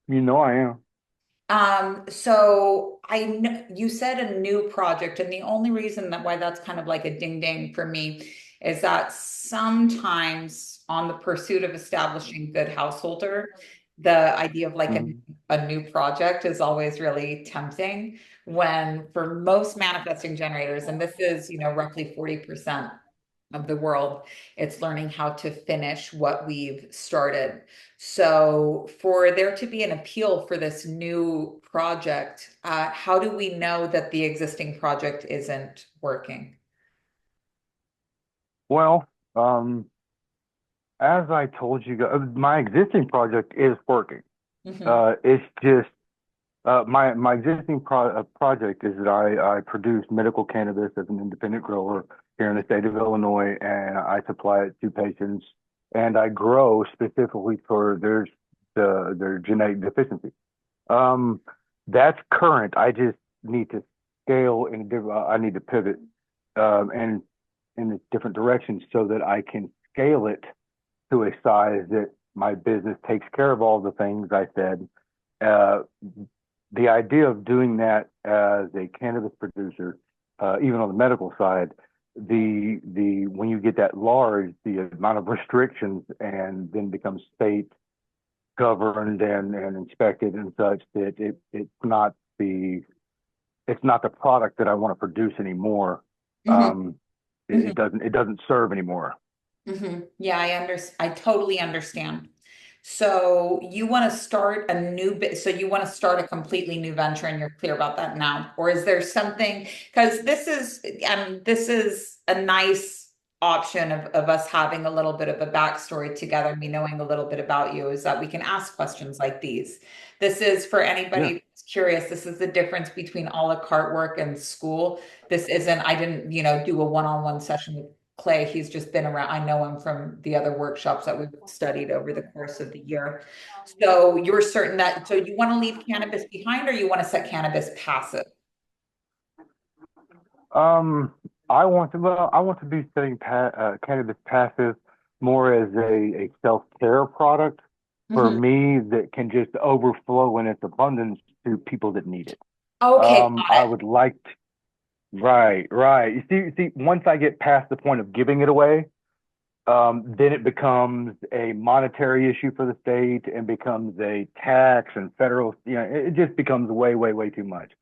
S2: You know I am.
S1: So I know you said a new project, and the only reason that why that's kind of like a ding ding for me is that sometimes on the pursuit of establishing good householder, the idea of like
S2: Mhm.
S1: a new project is always really tempting when for most manifesting generators, and this is, roughly 40% of the world, it's learning how to finish what we've started. So, for there to be an appeal for this new project, how do we know that the existing project isn't working?
S2: Well, as I told you guys, my existing project is working.
S1: Mhm.
S2: It's just my existing project is that I produce medical cannabis as an independent grower here in the state of Illinois, and I supply it to patients, and I grow specifically for their genetic deficiency. Um, that's current. I just need to scale in a different. I need to pivot, and in a different direction so that I can scale it to a size that my business takes care of all the things I said. Uh, the idea of doing that as a cannabis producer, even on the medical side, the when you get that large, the amount of restrictions and then becomes state governed and inspected and such that it's not the product that I want to produce anymore.
S1: Mhm.
S2: It doesn't serve anymore.
S1: Yeah, I totally understand. So you want to start a new bit, so you want to start a completely new venture and you're clear about that now? Or is there something, because this is a nice option of us having a little bit of a backstory together, me knowing a little bit about you, is that we can ask questions like these. This is for
S2: Yeah.
S1: anybody who's curious. This is the difference between a la carte work and school. This isn't, I didn't, do a one-on-one session with Clay. He's just been around. I know him from the other workshops that we've studied over the course of the year. So you're certain that, so you want to leave cannabis behind or you want to set cannabis passive?
S2: Um, I want to be setting cannabis passive more as a self-care product for
S1: Mhm.
S2: me that can just overflow in its abundance to people that need it.
S1: Okay, got
S2: I
S1: it.
S2: would like to, right, right. You see, once I get past the point of giving it away, then it becomes a monetary issue for the state and becomes a tax and federal, it just becomes way, way, way too much.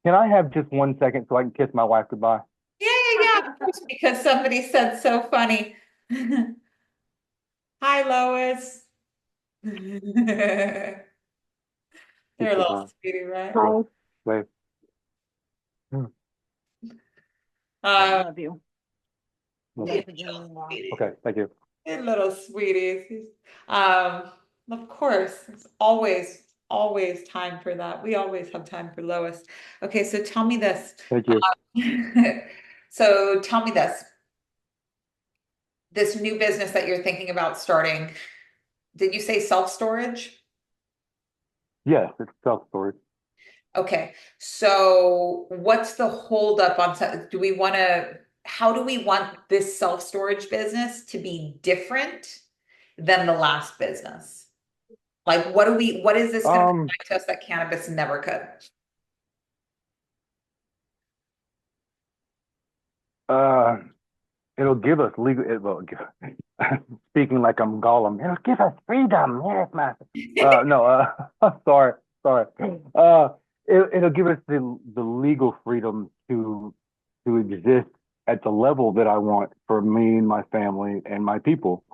S2: Can I have just 1 second so I can kiss my wife goodbye?
S1: Yeah, yeah, yeah. Of course, because somebody said so funny. Hi, Lois. They're
S2: Kiss
S1: a little
S2: goodbye.
S1: sweetie, right?
S2: Hi. Wave.
S1: Uh,
S2: Love you. Okay, thank you.
S1: Hey, little sweeties. Um, of course, there's always time for that. We always have time for Lois. Okay, so tell me this.
S2: Thank you.
S1: So tell me this new business that you're thinking about starting, did you say self-storage?
S2: Yes, it's self-storage.
S1: Okay, so what's the holdup on, how do we want this self-storage business to be different than the last business? Like, what is this going to
S2: Um,
S1: provide to us that cannabis never could?
S2: uh, it'll give us legal, speaking like I'm Gollum, it'll give us freedom. Yes, master. No, sorry, sorry. Uh, it'll give us the legal freedom to exist at the level that I want for me and my family and my people.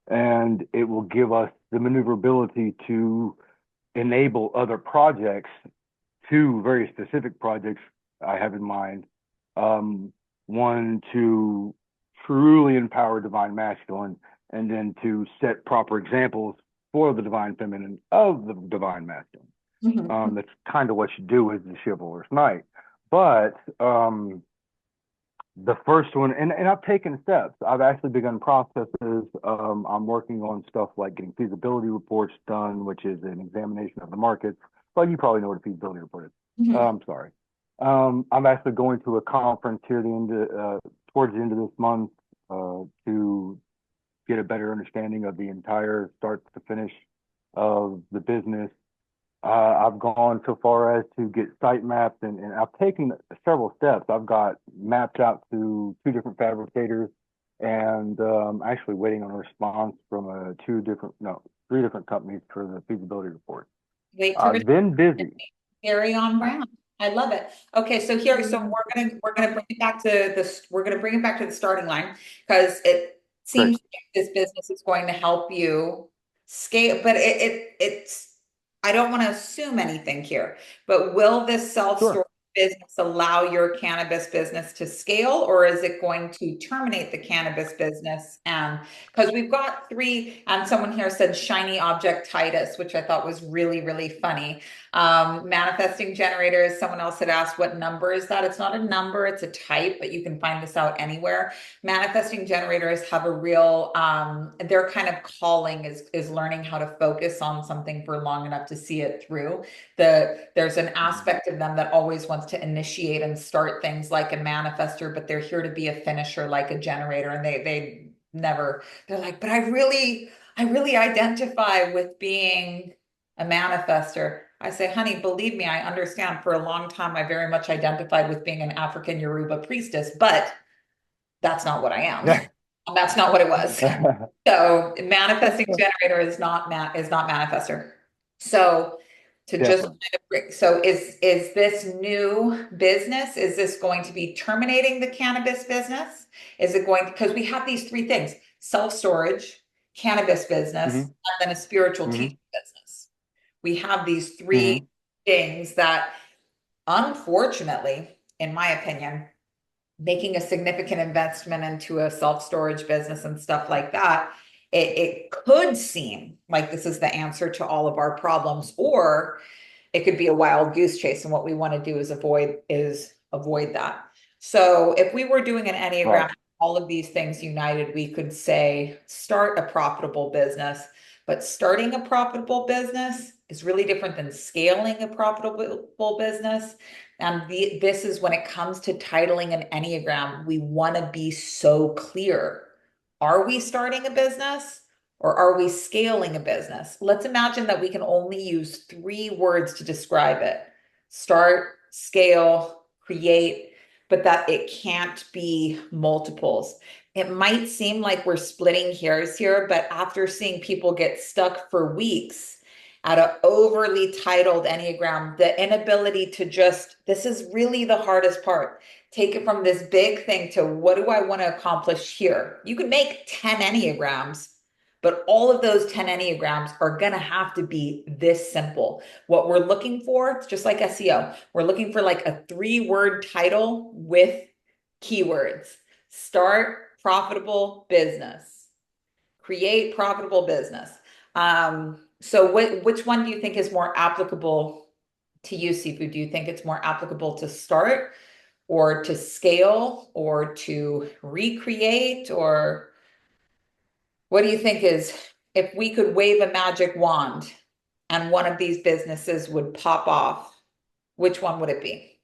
S2: And it will give us the maneuverability to enable other projects, two very specific projects I have in mind. Um, One to truly empower divine masculine, and then to set proper examples for the divine feminine of the divine masculine.
S1: Mhm.
S2: That's kind of what you do as the chivalrous knight. But the first one, and I've taken steps. I've actually begun processes. I'm working on stuff like getting feasibility reports done, which is an examination of the markets. Well, you probably know what a feasibility report is.
S1: Mhm.
S2: I'm sorry. I'm actually going to a conference here towards the end of this month to get a better understanding of the entire start to finish of the business. I've gone so far as to get site maps, and I've taken several steps. I've got mapped out to two different fabricators, and actually waiting on a response from no, three different companies for the feasibility report.
S1: Wait to
S2: I've been busy.
S1: Very on brand. I love it. Okay, so here, so we're gonna bring it back to this. We're gonna bring it back to the starting line because it
S2: Great.
S1: seems like this business is going to help you scale. But it's. I don't want to assume anything here, but will this
S2: Sure.
S1: self-storage business allow your cannabis business to scale, or is it going to terminate the cannabis business? And because we've got three, and someone here said shiny objectitis, which I thought was really funny. Manifesting generators, someone else had asked, what number is that? It's not a number, it's a type, but you can find this out anywhere. Manifesting generators have a real, their kind of calling is learning how to focus on something for long enough to see it through. There's an aspect of them that always wants to initiate and start things like a manifester, but they're here to be a finisher like a generator, and they never, they're like, but I really identify with being a manifester. I say, honey, believe me, I understand. For a long time, I very much identified with being an African Yoruba priestess, but that's not what I am.
S2: Yeah.
S1: That's not what it was. So manifesting generator is not manifester. So to just
S2: Definitely.
S1: so is this new business, is this going to be terminating the cannabis business? Is it going, because we have these three things: self-storage, cannabis business,
S2: Hmm.
S1: and then a spiritual
S2: Hmm.
S1: teaching business. We have these three
S2: Hmm.
S1: things that, unfortunately, in my opinion, making a significant investment into a self-storage business and stuff like that, it could seem like this is the answer to all of our problems, or it could be a wild goose chase. And what we want to do is avoid that. So if we were doing an
S2: Right.
S1: Enneagram, all of these things united, we could say start a profitable business. But starting a profitable business is really different than scaling a profitable business. And this is when it comes to titling an Enneagram, we want to be so clear. Are we starting a business? Or are we scaling a business? Let's imagine that we can only use three words to describe it: start, scale, create, but that it can't be multiples. It might seem like we're splitting hairs here, but after seeing people get stuck for weeks at an overly titled Enneagram, the inability to just, this is really the hardest part. Take it from this big thing to what do I want to accomplish here? You can make 10 Enneagrams, but all of those 10 Enneagrams are going to have to be this simple. What we're looking for, just like SEO, we're looking for like a 3-word title with keywords: start profitable business, create profitable business. So which one do you think is more applicable to you, Sifu? Do you think it's more applicable to start or to scale or to recreate? Or what do you think is, if we could wave a magic wand and one of these businesses would pop off, which one would it be?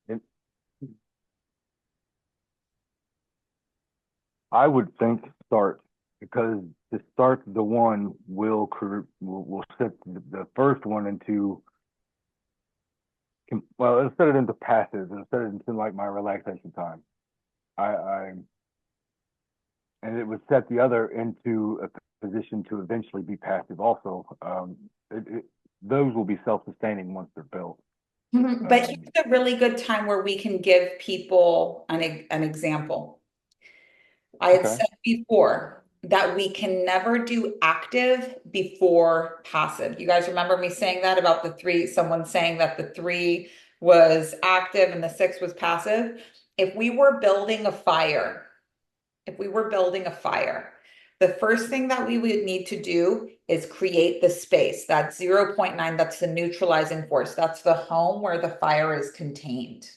S2: And I would think start, because to start the one will set the first one into, well, it'll set it into passive. It'll set it into like my relaxation time. I and it would set the other into a position to eventually be passive also. Those will be self-sustaining once they're built.
S1: But here's a really good time where we can give people an example. I had
S2: Okay.
S1: said before that we can never do active before passive. You guys remember me saying that about the three, someone saying that the three was active and the six was passive? If we were building a fire, if we were building a fire, the first thing that we would need to do is create the space. That's 0.9, that's the neutralizing force. That's the home where the fire is contained.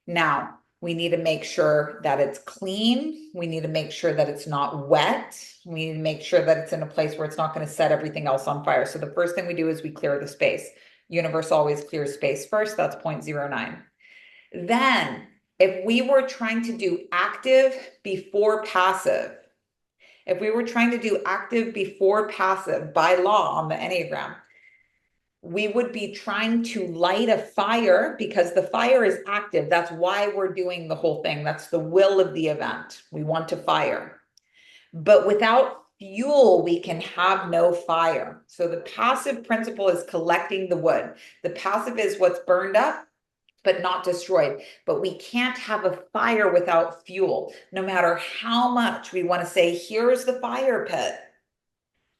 S1: Now, we need to make sure that it's clean. We need to make sure that it's not wet. We need to make sure that it's in a place where it's not going to set everything else on fire. So the first thing we do is we clear the space. Universe always clears space first. That's 0.09. Then, if we were trying to do active before passive, if we were trying to do active before passive by law on the Enneagram, we would be trying to light a fire because the fire is active. That's why we're doing the whole thing. That's the will of the event. We want to fire. But without fuel, we can have no fire. So the passive principle is collecting the wood. The passive is what's burned up but not destroyed. But we can't have a fire without fuel, no matter how much we want to say, here's the fire pit.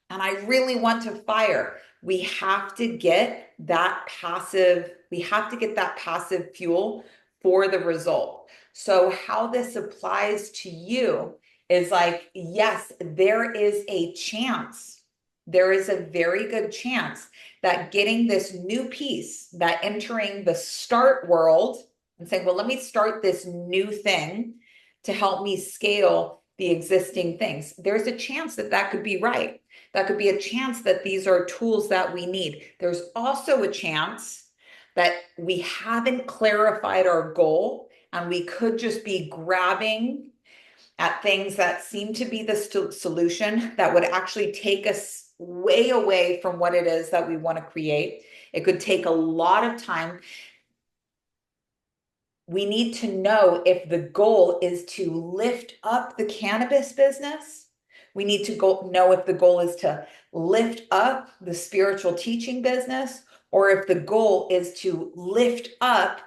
S1: And I really want to fire. We have to get that passive, we have to get that passive fuel for the result. So how this applies to you is like, yes, there is a chance. There is a very good chance that getting this new piece, that entering the start world and saying, well, let me start this new thing to help me scale the existing things. There's a chance that that could be right. That could be a chance that these are tools that we need. There's also a chance that we haven't clarified our goal and we could just be grabbing at things that seem to be the solution that would actually take us way away from what it is that we want to create. It could take a lot of time. We need to know if the goal is to lift up the cannabis business. We need to know if the goal is to lift up the spiritual teaching business, or if the goal is to lift up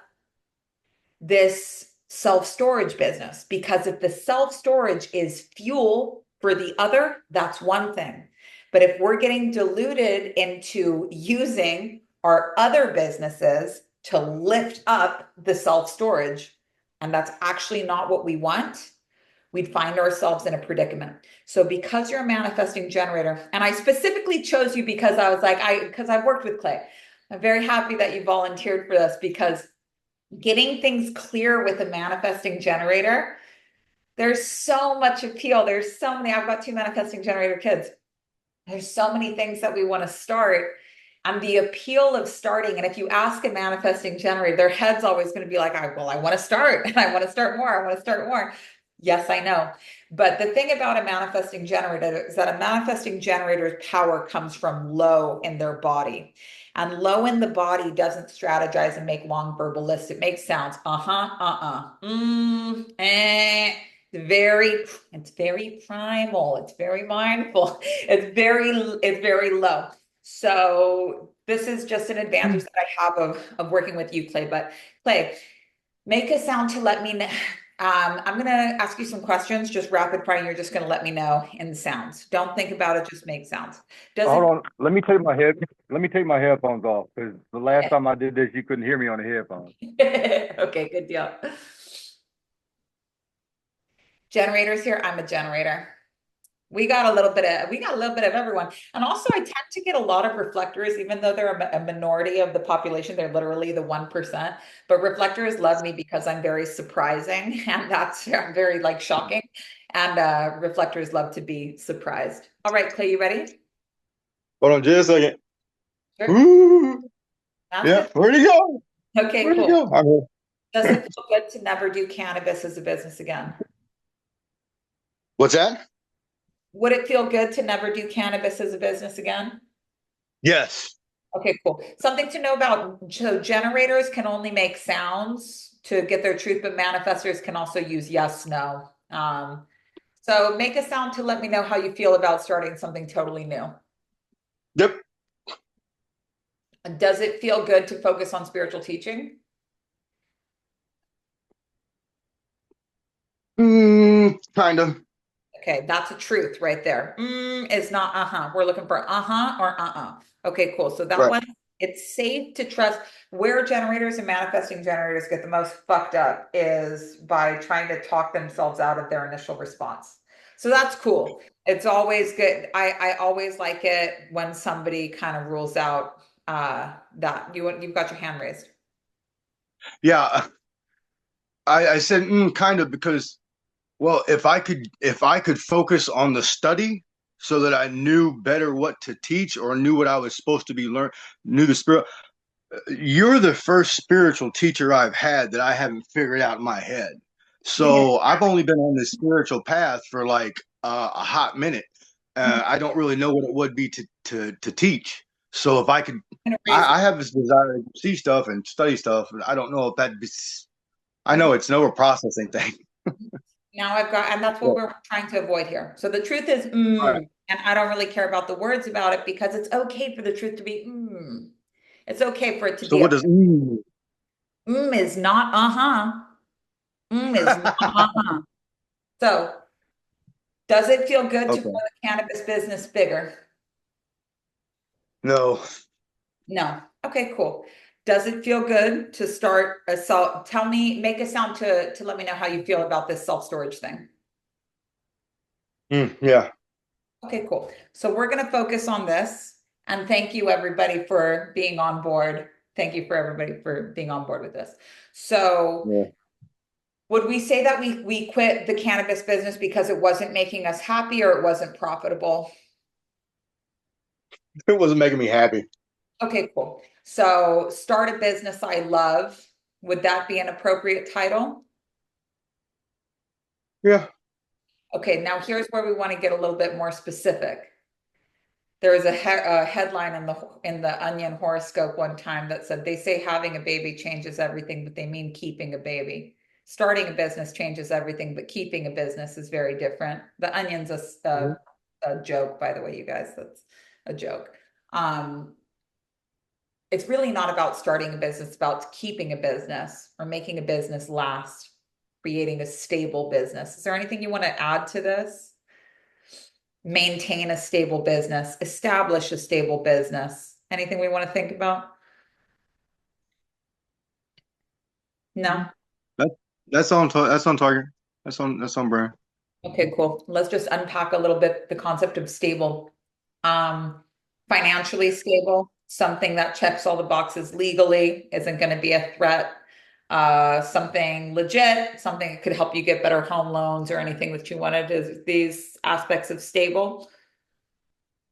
S1: this self-storage business. Because if the self-storage is fuel for the other, that's one thing. But if we're getting diluted into using our other businesses to lift up the self-storage, and that's actually not what we want, we'd find ourselves in a predicament. So because you're a manifesting generator, and I specifically chose you because I was like, because I've worked with Clay. I'm very happy that you volunteered for this, because getting things clear with a manifesting generator, there's so much appeal. There's so many, I've got two manifesting generator kids. There's so many things that we want to start. And the appeal of starting, and if you ask a manifesting generator, their head's always going to be like, well, I want to start and I want to start more. I want to start more. Yes, I know. But the thing about a manifesting generator is that a manifesting generator's power comes from low in their body. And low in the body doesn't strategize and make long verbal lists. It makes sounds. It's very primal. It's very mindful. It's very low. So this is just an advantage that I have of working with you, Clay. But Clay, make a sound to let me know. I'm going to ask you some questions, just rapid fire. You're just going to let me know in the sounds. Don't think about it, just make sounds.
S2: Hold on. Let me take my headphones off, because the last
S1: Okay.
S2: time I did this, you couldn't hear me on the headphones.
S1: Okay, good deal. Generators here. I'm a generator. We got a little bit of everyone. And also I tend to get a lot of reflectors, even though they're a minority of the population, they're literally the 1%. But reflectors love me because I'm very surprising and that's I'm very like shocking. And reflectors love to be surprised. All right, Clay, you ready?
S3: Hold on just a second.
S1: Sure.
S3: Ooh,
S1: Sounds
S3: yeah,
S1: good.
S3: where'd he go?
S1: Okay,
S3: Where'd he
S1: cool.
S3: go? I'm here.
S1: Does it feel good to never do cannabis as a business again?
S3: What's that?
S1: Would it feel good to never do cannabis as a business again?
S3: Yes.
S1: Okay, cool. Something to know about, so generators can only make sounds to get their truth, but manifestors can also use yes, no. So make a sound to let me know how you feel about starting something totally new.
S3: Yep.
S1: Does it feel good to focus on spiritual teaching?
S3: Kind of.
S1: Okay, that's a truth right there. Is not uh-huh. We're looking for uh-huh or uh-uh. Okay, cool. So that
S3: Right.
S1: one, it's safe to trust. Where generators and manifesting generators get the most fucked up is by trying to talk themselves out of their initial response. So that's cool. It's always good. I always like it when somebody kind of rules out that you've got your hand raised.
S3: Yeah. I said kind of because well, if I could focus on the study so that I knew better what to teach or knew what I was supposed to be learn, knew the spirit. You're the first spiritual teacher I've had that I haven't figured out in my head.
S1: Yeah.
S3: So I've only been on this spiritual path for like a hot minute. I don't really know what it would be to teach. So if I could,
S1: Kind of raise
S3: I have this desire to see stuff and study stuff, and I don't know if that. I
S1: it.
S3: know it's no processing thing.
S1: Now I've got, and that's what
S3: Yeah.
S1: we're trying to avoid here. So the truth is,
S3: All right.
S1: and I don't really care about the words about it because it's okay for the truth to be, It's okay for it to
S3: So
S1: be a,
S3: what does
S1: is not, uh-huh. Is not, uh-huh. So does it feel good to grow
S3: Okay.
S1: the cannabis business bigger?
S3: No.
S1: No. Okay, cool. Does it feel good to start a self, tell me, make a sound to let me know how you feel about this self-storage thing.
S3: Yeah.
S1: Okay, cool. So we're going to focus on this. And thank you, everybody, for being on board. Thank you for everybody for being on board with this. So
S3: Yeah.
S1: would we say that we quit the cannabis business because it wasn't making us happy or it wasn't profitable?
S3: It wasn't making me happy.
S1: Okay, cool. So start a business I love. Would that be an appropriate title?
S3: Yeah.
S1: Okay, now here's where we want to get a little bit more specific. There was a headline in the Onion horoscope one time that said they say having a baby changes everything, but they mean keeping a baby. Starting a business changes everything, but keeping a business is very different. The Onion's
S3: Mhm.
S1: a joke, by the way, you guys. That's a joke. Um, it's really not about starting a business, it's about keeping a business or making a business last, creating a stable business. Is there anything you want to add to this? Maintain a stable business, establish a stable business. Anything we want to think about? No?
S3: That that's on target. That's on brand.
S1: Okay, cool. Let's just unpack a little bit the concept of stable. Um, Financially stable, something that checks all the boxes legally, isn't going to be a threat. Something legit, something that could help you get better home loans or anything that you wanted. Is these aspects of stable?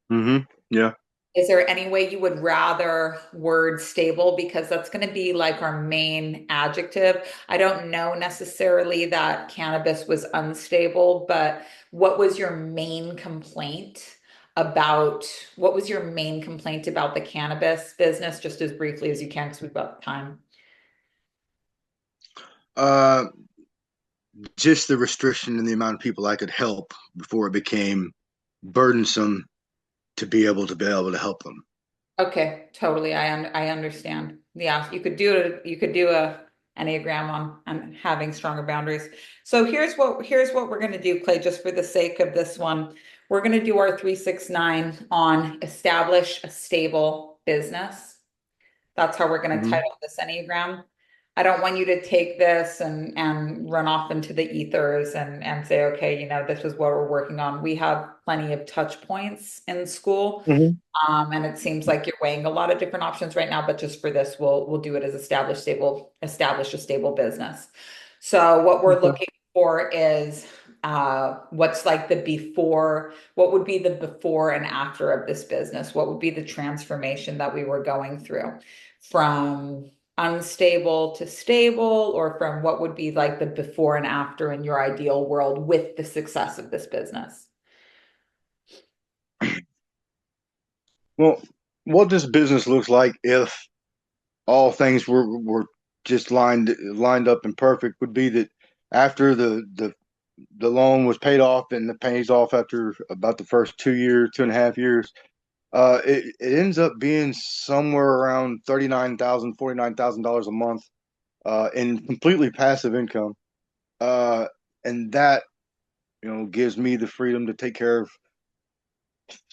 S3: Yeah.
S1: Is there any way you would rather word stable? Because that's going to be like our main adjective. I don't know necessarily that cannabis was unstable, but what was your main complaint about what was your main complaint about the cannabis business, just as briefly as you can, because we've got time.
S3: Uh, just the restriction in the amount of people I could help before it became burdensome to be able to help them.
S1: Okay, totally. I understand. Yeah, you could do a Enneagram on having stronger boundaries. So here's what we're gonna do, Clay, just for the sake of this one. We're gonna do our 369 on establish a stable business. That's how we're gonna
S3: Hmm.
S1: title this Enneagram. I don't want you to take this and run off into the ethers and say, okay, this is what we're working on. We have plenty of touch points in school.
S3: Hmm.
S1: And it seems like you're weighing a lot of different options right now, but just for this, we'll do it as establish a stable business. So what we're
S3: Okay.
S1: looking for is what's like the before, what would be the before and after of this business? What would be the transformation that we were going through from unstable to stable, or from what would be like the before and after in your ideal world with the success of this business?
S3: Well, what this business looks like if all things were just lined up and perfect would be that after the loan was paid off and it pays off after about the first 2 years, 2.5 years, it ends up being somewhere around $39,000, $49,000 a month, in completely passive income. Uh, and that, gives me the freedom to take care of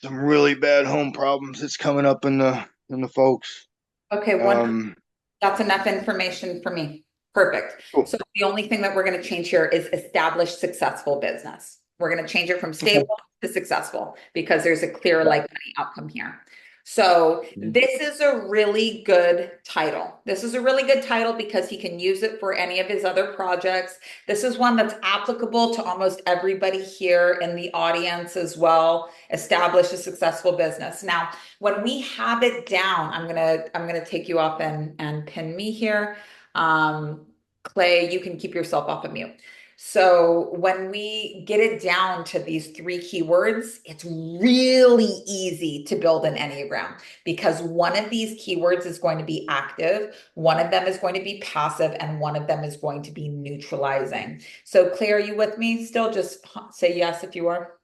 S3: some really bad home problems that's coming up in the folks.
S1: Okay,
S3: Um,
S1: that's enough information for me. Perfect.
S3: cool.
S1: So the only thing that we're going to change here is established successful business. We're going to change it from
S3: Okay.
S1: stable to successful because there's a clear like money outcome here. So this is a really good title. This is a really good title because he can use it for any of his other projects. This is one that's applicable to almost everybody here in the audience as well. Establish a successful business. Now, when we have it down, I'm gonna take you off and pin me here. Clay, you can keep yourself off of mute. So when we get it down to these 3 keywords, it's really easy to build an Enneagram because one of these keywords is going to be active, one of them is going to be passive, and one of them is going to be neutralizing. So Clay, are you with me still? Just say yes if you are.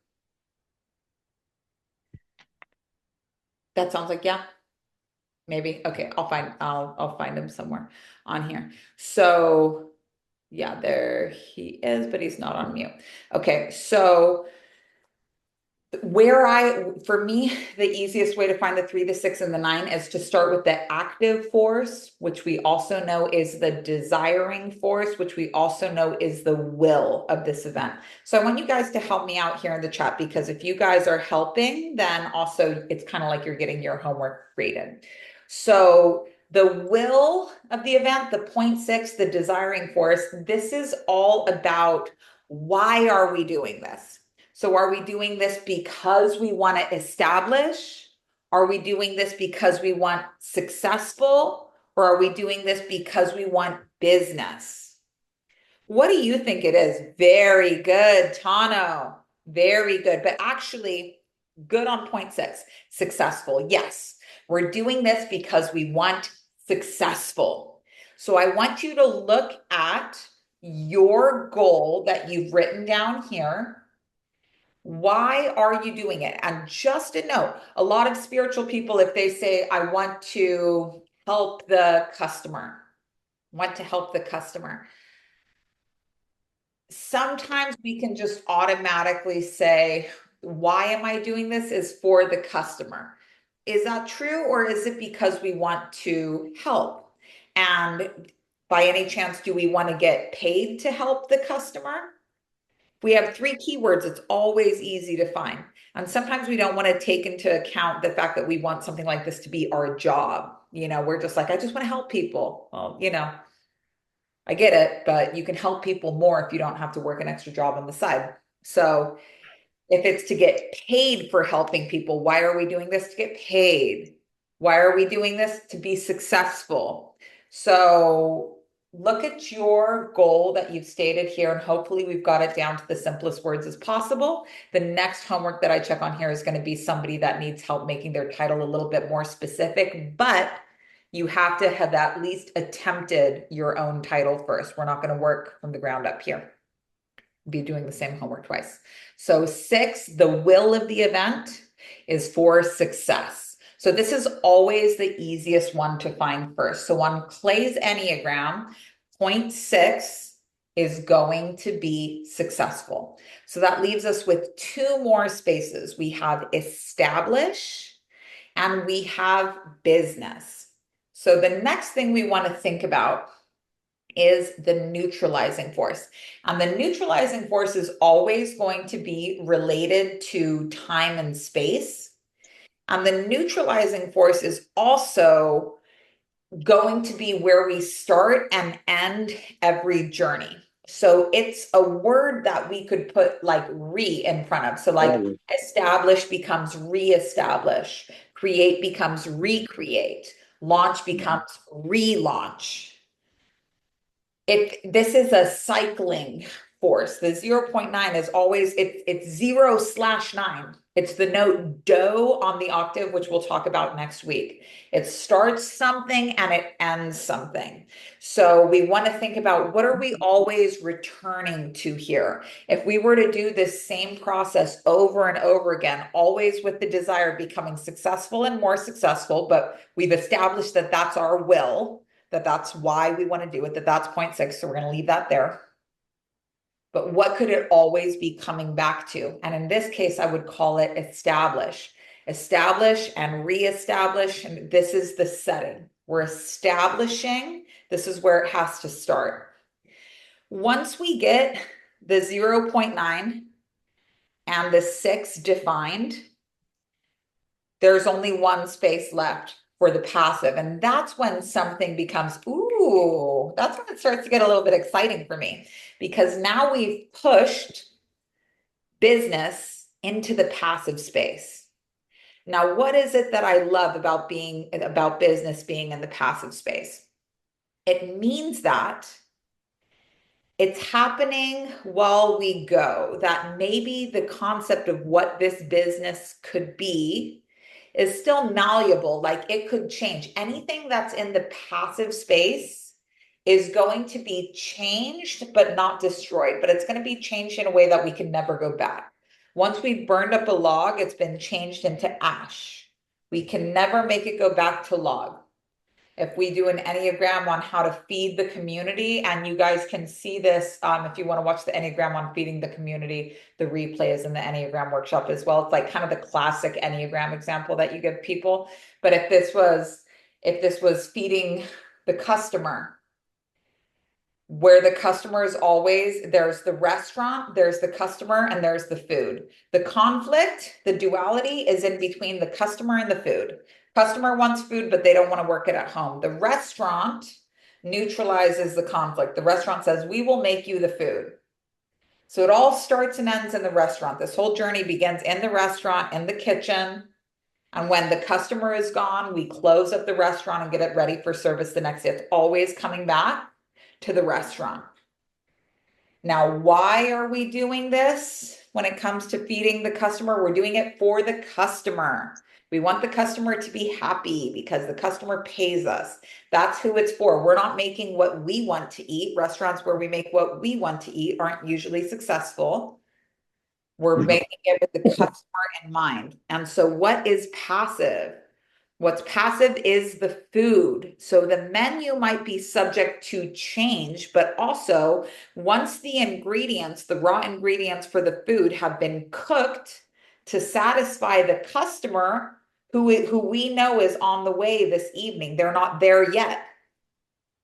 S1: That sounds like yeah. Maybe. Okay, I'll find him somewhere on here. So yeah, there he is, but he's not on mute. Okay, so for me, the easiest way to find the 3, the 6, and the 9 is to start with the active force, which we also know is the desiring force, which we also know is the will of this event. So I want you guys to help me out here in the chat, because if you guys are helping, then also it's kind of like you're getting your homework graded. So the will of the event, the 0.6, the desiring force, this is all about why are we doing this? So are we doing this because we want to establish? Are we doing this because we want successful? Or are we doing this because we want business? What do you think it is? Very good, Tano. Very good. But actually, good on 0.6. Successful. Yes, we're doing this because we want successful. So I want you to look at your goal that you've written down here. Why are you doing it? And just a note, a lot of spiritual people, if they say, I want to help the customer, sometimes we can just automatically say, why am I doing this? Is for the customer. Is that true? Or is it because we want to help? And by any chance, do we want to get paid to help the customer? We have 3 keywords. It's always easy to find. And sometimes we don't want to take into account the fact that we want something like this to be our job. We're just like, I just want to help people. Well, I get it, but you can help people more if you don't have to work an extra job on the side. So if it's to get paid for helping people, why are we doing this? To get paid. Why are we doing this? To be successful. So look at your goal that you've stated here, and hopefully we've got it down to the simplest words as possible. The next homework that I check on here is going to be somebody that needs help making their title a little bit more specific, but you have to have at least attempted your own title first. We're not going to work from the ground up here. Be doing the same homework twice. So 6, the will of the event is for success. So this is always the easiest one to find first. So on Clay's Enneagram, 0.6 is going to be successful. So that leaves us with 2 more spaces. We have establish and we have business. So the next thing we want to think about is the neutralizing force. And the neutralizing force is always going to be related to time and space. And the neutralizing force is also going to be where we start and end every journey. So it's a word that we could put like re in front of. So like establish becomes reestablish, create becomes recreate, launch becomes relaunch. This is a cycling force. The 0.9 is always, it's 0/9. It's the note do on the octave, which we'll talk about next week. It starts something and it ends something. So we want to think about, what are we always returning to here? If we were to do this same process over and over again, always with the desire of becoming successful and more successful, but we've established that that's our will, that's why we want to do it, that's 0.6. So we're going to leave that there. But what could it always be coming back to? And in this case, I would call it establish. Establish and reestablish. And this is the setting. We're establishing. This is where it has to start. Once we get the 0.9 and the 6 defined, there's only one space left for the passive. And that's when something becomes, ooh, that's when it starts to get a little bit exciting for me, because now we've pushed business into the passive space. Now, what is it that I love about business being in the passive space? It means that it's happening while we go, that maybe the concept of what this business could be is still malleable. Like, it could change. Anything that's in the passive space is going to be changed, but not destroyed. But it's going to be changed in a way that we can never go back. Once we've burned up a log, it's been changed into ash. We can never make it go back to log. If we do an Enneagram on how to feed the community, and you guys can see this if you want to watch the Enneagram on feeding the community, the replay is in the Enneagram workshop as well. It's like kind of the classic Enneagram example that you give people. But if this was feeding the customer, where the customer is always, there's the restaurant, there's the customer, and there's the food. The conflict, the duality is in between the customer and the food. Customer wants food, but they don't want to work it at home. The restaurant neutralizes the conflict. The restaurant says, we will make you the food. So it all starts and ends in the restaurant. This whole journey begins in the restaurant, in the kitchen. And when the customer is gone, we close up the restaurant and get it ready for service the next day. It's always coming back to the restaurant. Now, why are we doing this when it comes to feeding the customer? We're doing it for the customer. We want the customer to be happy because the customer pays us. That's who it's for. We're not making what we want to eat. Restaurants where we make what we want to eat aren't usually successful. We're making it with the customer in mind. And so what is passive? What's passive is the food. So the menu might be subject to change, but also once the ingredients, the raw ingredients for the food have been cooked to satisfy the customer who we know is on the way this evening, they're not there yet.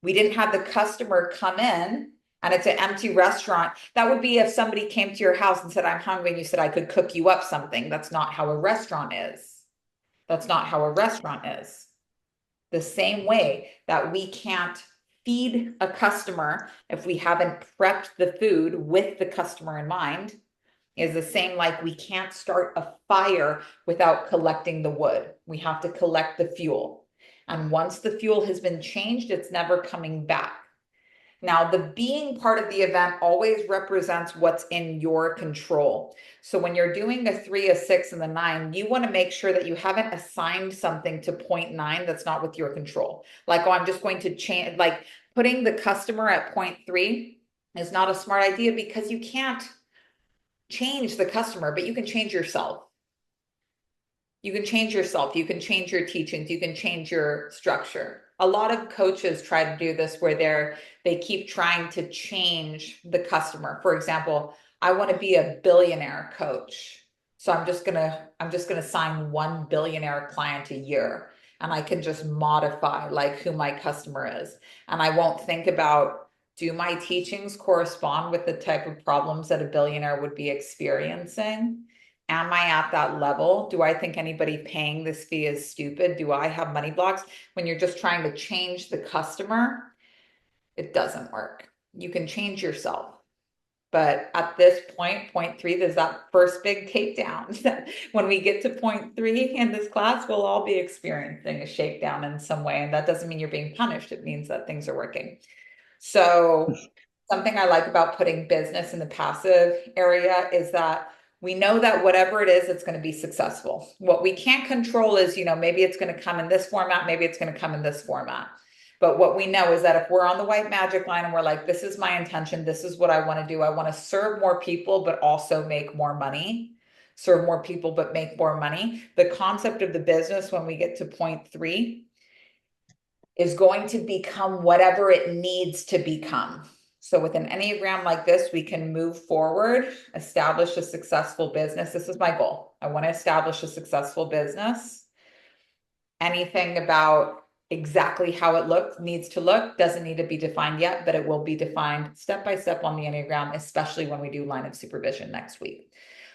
S1: We didn't have the customer come in and it's an empty restaurant. That would be if somebody came to your house and said, I'm hungry, and you said, I could cook you up something. That's not how a restaurant is. That's not how a restaurant is. The same way that we can't feed a customer if we haven't prepped the food with the customer in mind is the same, like we can't start a fire without collecting the wood. We have to collect the fuel. And once the fuel has been changed, it's never coming back. Now, the being part of the event always represents what's in your control. So when you're doing a 3, a 6, and the 9, you want to make sure that you haven't assigned something to 0.9 that's not with your control. Like, oh, I'm just going to change, like putting the customer at 0.3 is not a smart idea, because you can't change the customer, but you can change yourself. You can change yourself. You can change your teachings. You can change your structure. A lot of coaches try to do this where they keep trying to change the customer. For example, I want to be a billionaire coach. So I'm just gonna sign 1 billionaire client a year, and I can just modify like who my customer is. And I won't think about Do my teachings correspond with the type of problems that a billionaire would be experiencing? Am I at that level? Do I think anybody paying this fee is stupid? Do I have money blocks? When you're just trying to change the customer, it doesn't work. You can change yourself. But at this point 3, there's that first big takedown. When we get to point 3 in this class, we'll all be experiencing a shakedown in some way. And that doesn't mean you're being punished. It means that things are working. So something I like about putting business in the passive area is that we know that whatever it is, it's going to be successful. What we can't control is, maybe it's going to come in this format, maybe it's going to come in this format. But what we know is that if we're on the white magic line and we're like, this is my intention, this is what I want to do. I want to serve more people, but also make more money. Serve more people, but make more money. The concept of the business when we get to point 3 is going to become whatever it needs to become. So with an Enneagram like this, we can move forward, establish a successful business. This is my goal. I want to establish a successful business. Anything about exactly how it needs to look, doesn't need to be defined yet, but it will be defined step by step on the Enneagram, especially when we do line of supervision next week.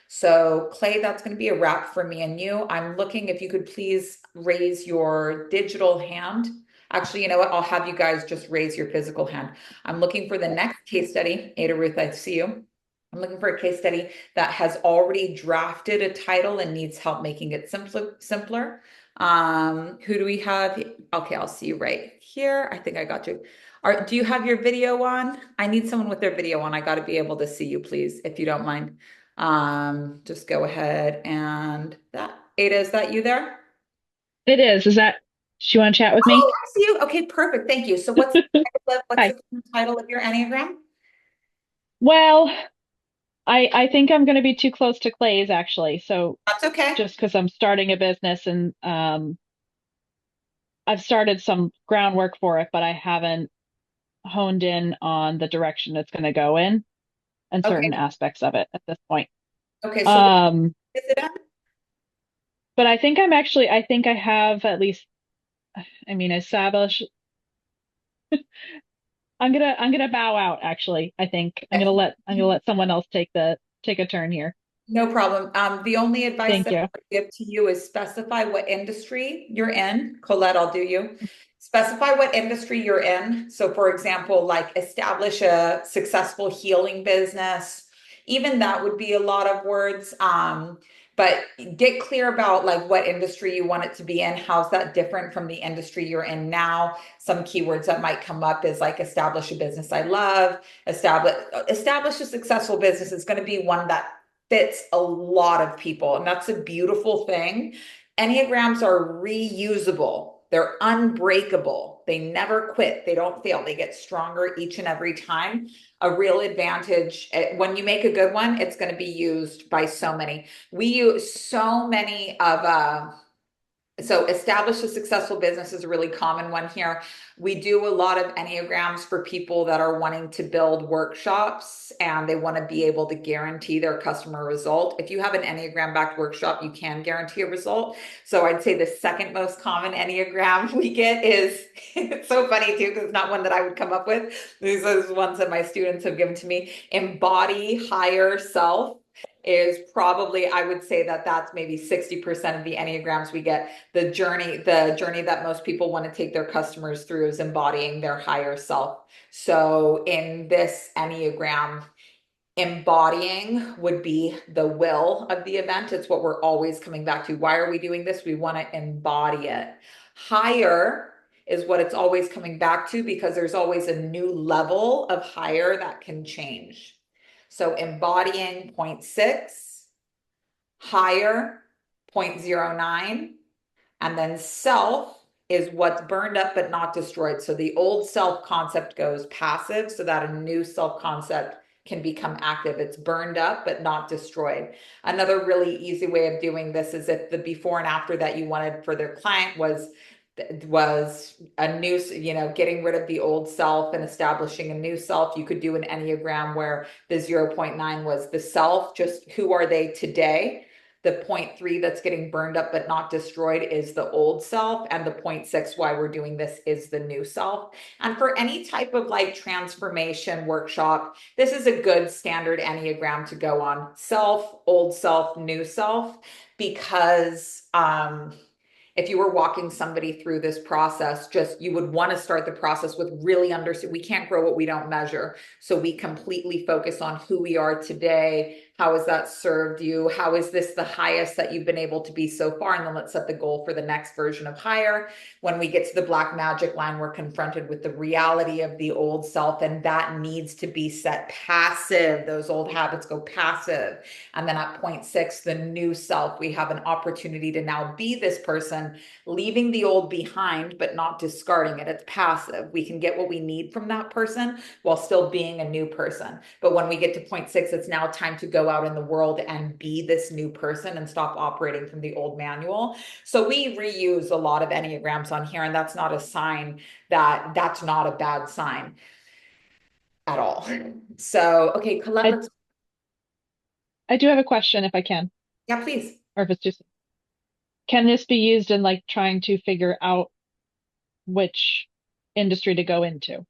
S1: So Clay, that's going to be a wrap for me and you. I'm looking if you could please raise your digital hand. Actually, you know what? I'll have you guys just raise your physical hand. I'm looking for the next case study. Ada Ruth, I see you. I'm looking for a case study that has already drafted a title and needs help making it simpler. Who do we have? Okay, I'll see you right here. I think I got you. Do you have your video on? I need someone with their video on. I got to be able to see you, please, if you don't mind. Just go ahead and that. Ada, is that you there?
S4: It is. Do you want to chat with me?
S1: Oh, I see you. Okay, perfect. Thank you. So what's
S4: Hi.
S1: the title of your Enneagram?
S4: Well, I think I'm going to be too close to Clay's actually. So
S1: That's okay.
S4: just because I'm starting a business and I've started some groundwork for it, but I haven't honed in on the direction it's going to go in and certain aspects of it at this point.
S1: Okay, so what is it at?
S4: But I think I think I have at least, established. I'm gonna bow out actually. I think I'm gonna let someone else take a turn here.
S1: No problem. The only advice
S4: Thank
S1: that I
S4: you.
S1: would give to you is specify what industry you're in. Colette, I'll do you. Specify what industry you're in. So for example, like establish a successful healing business. Even that would be a lot of words. But get clear about like what industry you want it to be in. How's that different from the industry you're in now? Some keywords that might come up is like establish a business I love, establish a successful business. It's going to be one that fits a lot of people. And that's a beautiful thing. Enneagrams are reusable. They're unbreakable. They never quit. They don't fail. They get stronger each and every time. A real advantage. When you make a good one, it's going to be used by so many. We use so many of so establish a successful business is a really common one here. We do a lot of Enneagrams for people that are wanting to build workshops and they want to be able to guarantee their customer result. If you have an Enneagram backed workshop, you can guarantee a result. So I'd say the second most common Enneagram we get is, it's so funny too, because it's not one that I would come up with. These are ones that my students have given to me. Embody higher self is probably, I would say that that's maybe 60% of the Enneagrams we get. The journey that most people want to take their customers through is embodying their higher self. So in this Enneagram, embodying would be the will of the event. It's what we're always coming back to. Why are we doing this? We want to embody it. Higher is what it's always coming back to because there's always a new level of higher that can change. So embodying 0.6, higher 0.09, and then self is what's burned up but not destroyed. So the old self concept goes passive so that a new self concept can become active. It's burned up but not destroyed. Another really easy way of doing this is if the before and after that you wanted for their client was a new, getting rid of the old self and establishing a new self. You could do an Enneagram where the 0.9 was the self, just who are they today? The 0.3 that's getting burned up but not destroyed is the old self. And the 0.6, why we're doing this, is the new self. And for any type of like transformation workshop, this is a good standard Enneagram to go on: self, old self, new self, because if you were walking somebody through this process, just you would want to start the process with really understand. We can't grow what we don't measure. So we completely focus on who we are today. How has that served you? How is this the highest that you've been able to be so far? And then let's set the goal for the next version of higher. When we get to the black magic line, we're confronted with the reality of the old self, and that needs to be set passive. Those old habits go passive. And then at 0.6, the new self, we have an opportunity to now be this person, leaving the old behind, but not discarding it. It's passive. We can get what we need from that person while still being a new person. But when we get to 0.6, it's now time to go out in the world and be this new person and stop operating from the old manual. So we reuse a lot of Enneagrams on here, and that's not a sign that that's not a bad sign at all. So, okay, Colette,
S4: I do have a question if I can,
S1: yeah, please.
S4: or if it's just, can this be used in like trying to figure out which industry to go into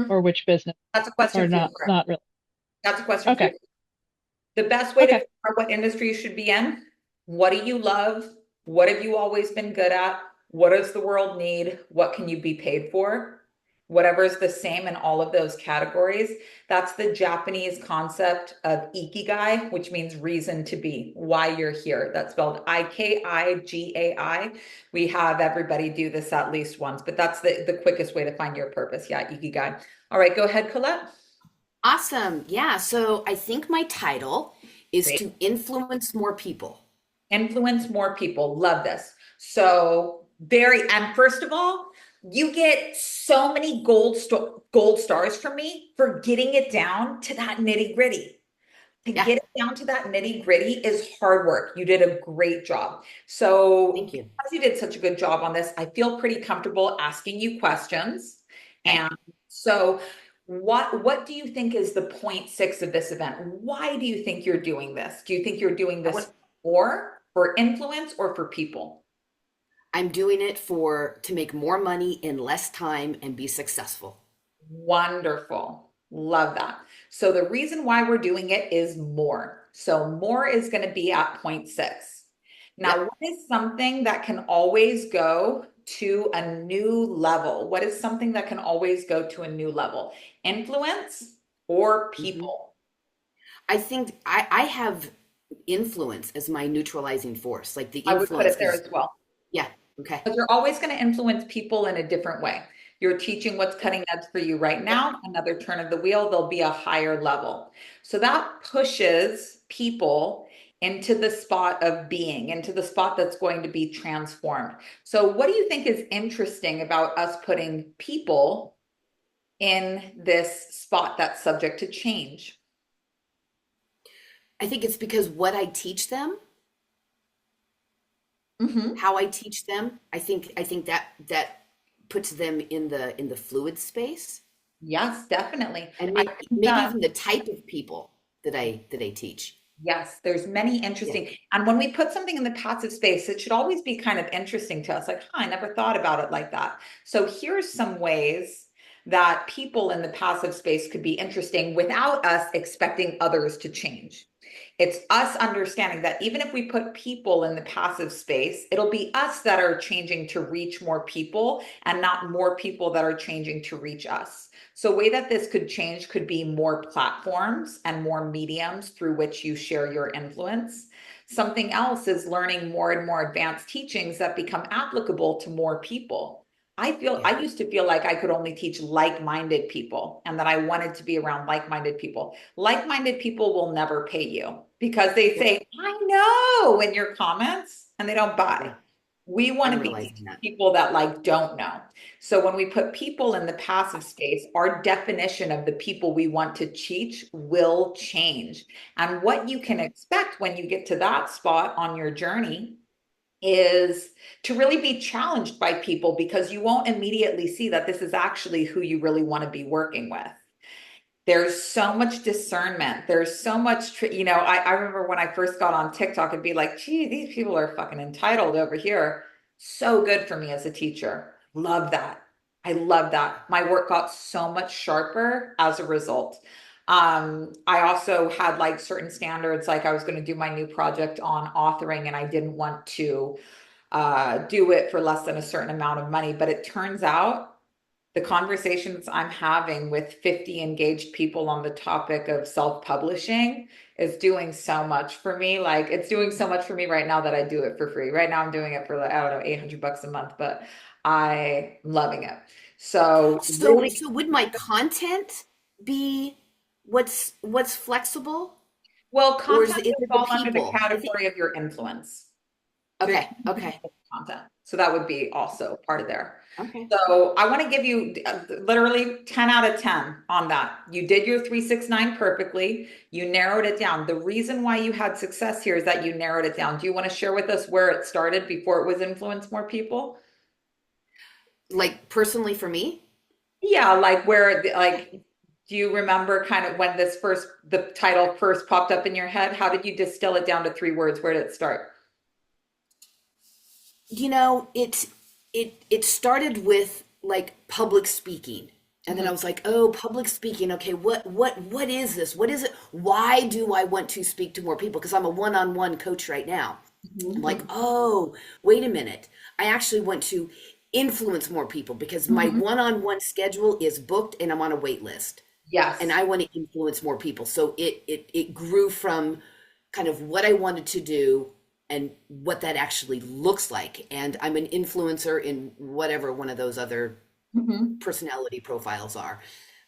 S4: or which business,
S1: That's a question
S4: or
S1: for you.
S4: not really?
S1: That's a question for
S4: Okay.
S1: you. The best way to
S4: Okay.
S1: figure out what industry you should be in: what do you love? What have you always been good at? What does the world need? What can you be paid for? Whatever is the same in all of those categories. That's the Japanese concept of Ikigai, which means reason to be, why you're here. That's spelled Ikigai. We have everybody do this at least once, but that's the quickest way to find your purpose. Yeah, Ikigai. All right, go ahead, Colette.
S5: Awesome. Yeah. So I think my title is
S1: Great.
S5: to influence more people.
S1: Influence more people. Love this. So and first of all, you get so many gold stars from me for getting it down to that nitty gritty. To
S5: Yeah.
S1: get it down to that nitty gritty is hard work. You did a great job. So
S5: Thank you.
S1: because you did such a good job on this, I feel pretty comfortable asking you questions.
S5: Okay.
S1: And so what do you think is the 0.6 of this event? Why do you think you're doing this? Do you think you're doing this for influence or for people?
S5: I'm doing it to make more money in less time and be successful.
S1: Wonderful. Love that. So the reason why we're doing it is more. So more is going to be at 0.6. Now,
S5: Yep.
S1: what is something that can always go to a new level? What is something that can always go to a new level? Influence or people?
S5: I think I have influence as my neutralizing force. Like the
S1: I would put
S5: influence
S1: it there
S5: is,
S1: as well.
S5: yeah. Okay.
S1: Because you're always going to influence people in a different way. You're teaching what's cutting edge for you right now. Another turn of the wheel, there'll be a higher level. So that pushes people into the spot of being, into the spot that's going to be transformed. So what do you think is interesting about us putting people in this spot that's subject to change?
S5: I think it's because what I teach them,
S1: Mm-hmm.
S5: how I teach them, I think that puts them in the fluid space.
S1: Yes, definitely.
S5: And
S1: I think
S5: maybe
S1: that
S5: even the type of people that I teach.
S1: yes, there's many
S5: Yeah.
S1: interesting. And when we put something in the passive space, it should always be kind of interesting to us. Like, I never thought about it like that. So here's some ways that people in the passive space could be interesting without us expecting others to change. It's us understanding that even if we put people in the passive space, it'll be us that are changing to reach more people and not more people that are changing to reach us. So a way that this could change could be more platforms and more mediums through which you share your influence. Something else is learning more and more advanced teachings that become applicable to more people.
S5: Yeah.
S1: I used to feel like I could only teach like-minded people and that I wanted to be around like-minded people. Like-minded people will never pay you because they say, I know, in your comments, and they don't buy.
S5: Yeah.
S1: We want
S5: I'm
S1: to be
S5: realizing that.
S1: people that like don't know. So when we put people in the passive space, our definition of the people we want to teach will change. And what you can expect when you get to that spot on your journey is to really be challenged by people because you won't immediately see that this is actually who you really want to be working with. There's so much discernment. There's so much, you know, I remember when I first got on TikTok, it'd be like, gee, these people are fucking entitled over here. So good for me as a teacher. Love that. I love that. My work got so much sharper as a result. I also had like certain standards, like I was going to do my new project on authoring, and I didn't want to do it for less than a certain amount of money. But it turns out the conversations I'm having with 50 engaged people on the topic of self-publishing is doing so much for me. Like it's doing so much for me right now that I do it for free. Right now I'm doing it for like, I don't know, $800 a month, but I'm loving it. So
S5: So,
S1: really,
S5: so would my content be what's flexible,
S1: well,
S5: or
S1: content
S5: is
S1: would
S5: it the
S1: fall under the
S5: people? I think.
S1: category of your influence. So your
S5: Okay. Okay.
S1: content. So that would be also part of there.
S5: Okay.
S1: So I want to give you literally 10 out of 10 on that. You did your 369 perfectly. You narrowed it down. The reason why you had success here is that you narrowed it down. Do you want to share with us where it started before it was influence more people?
S5: Like personally for me,
S1: Yeah, like where, like, do you remember kind of when the title first popped up in your head? How did you distill it down to 3 words? Where did it start?
S5: it started with like public speaking. And then
S1: Mhm.
S5: I was like, oh, public speaking. Okay, what is this? What is it? Why do I want to speak to more people? Because I'm a one-on-one coach right now. I'm like,
S1: Mhm.
S5: oh, wait a minute. I actually want to influence more people because my
S1: Mhm.
S5: one-on-one schedule is booked and I'm on a wait list. And
S1: Yes.
S5: I want to influence more people. So it grew from kind of what I wanted to do and what that actually looks like. And I'm an influencer in whatever one of those other
S1: Mhm.
S5: personality profiles are.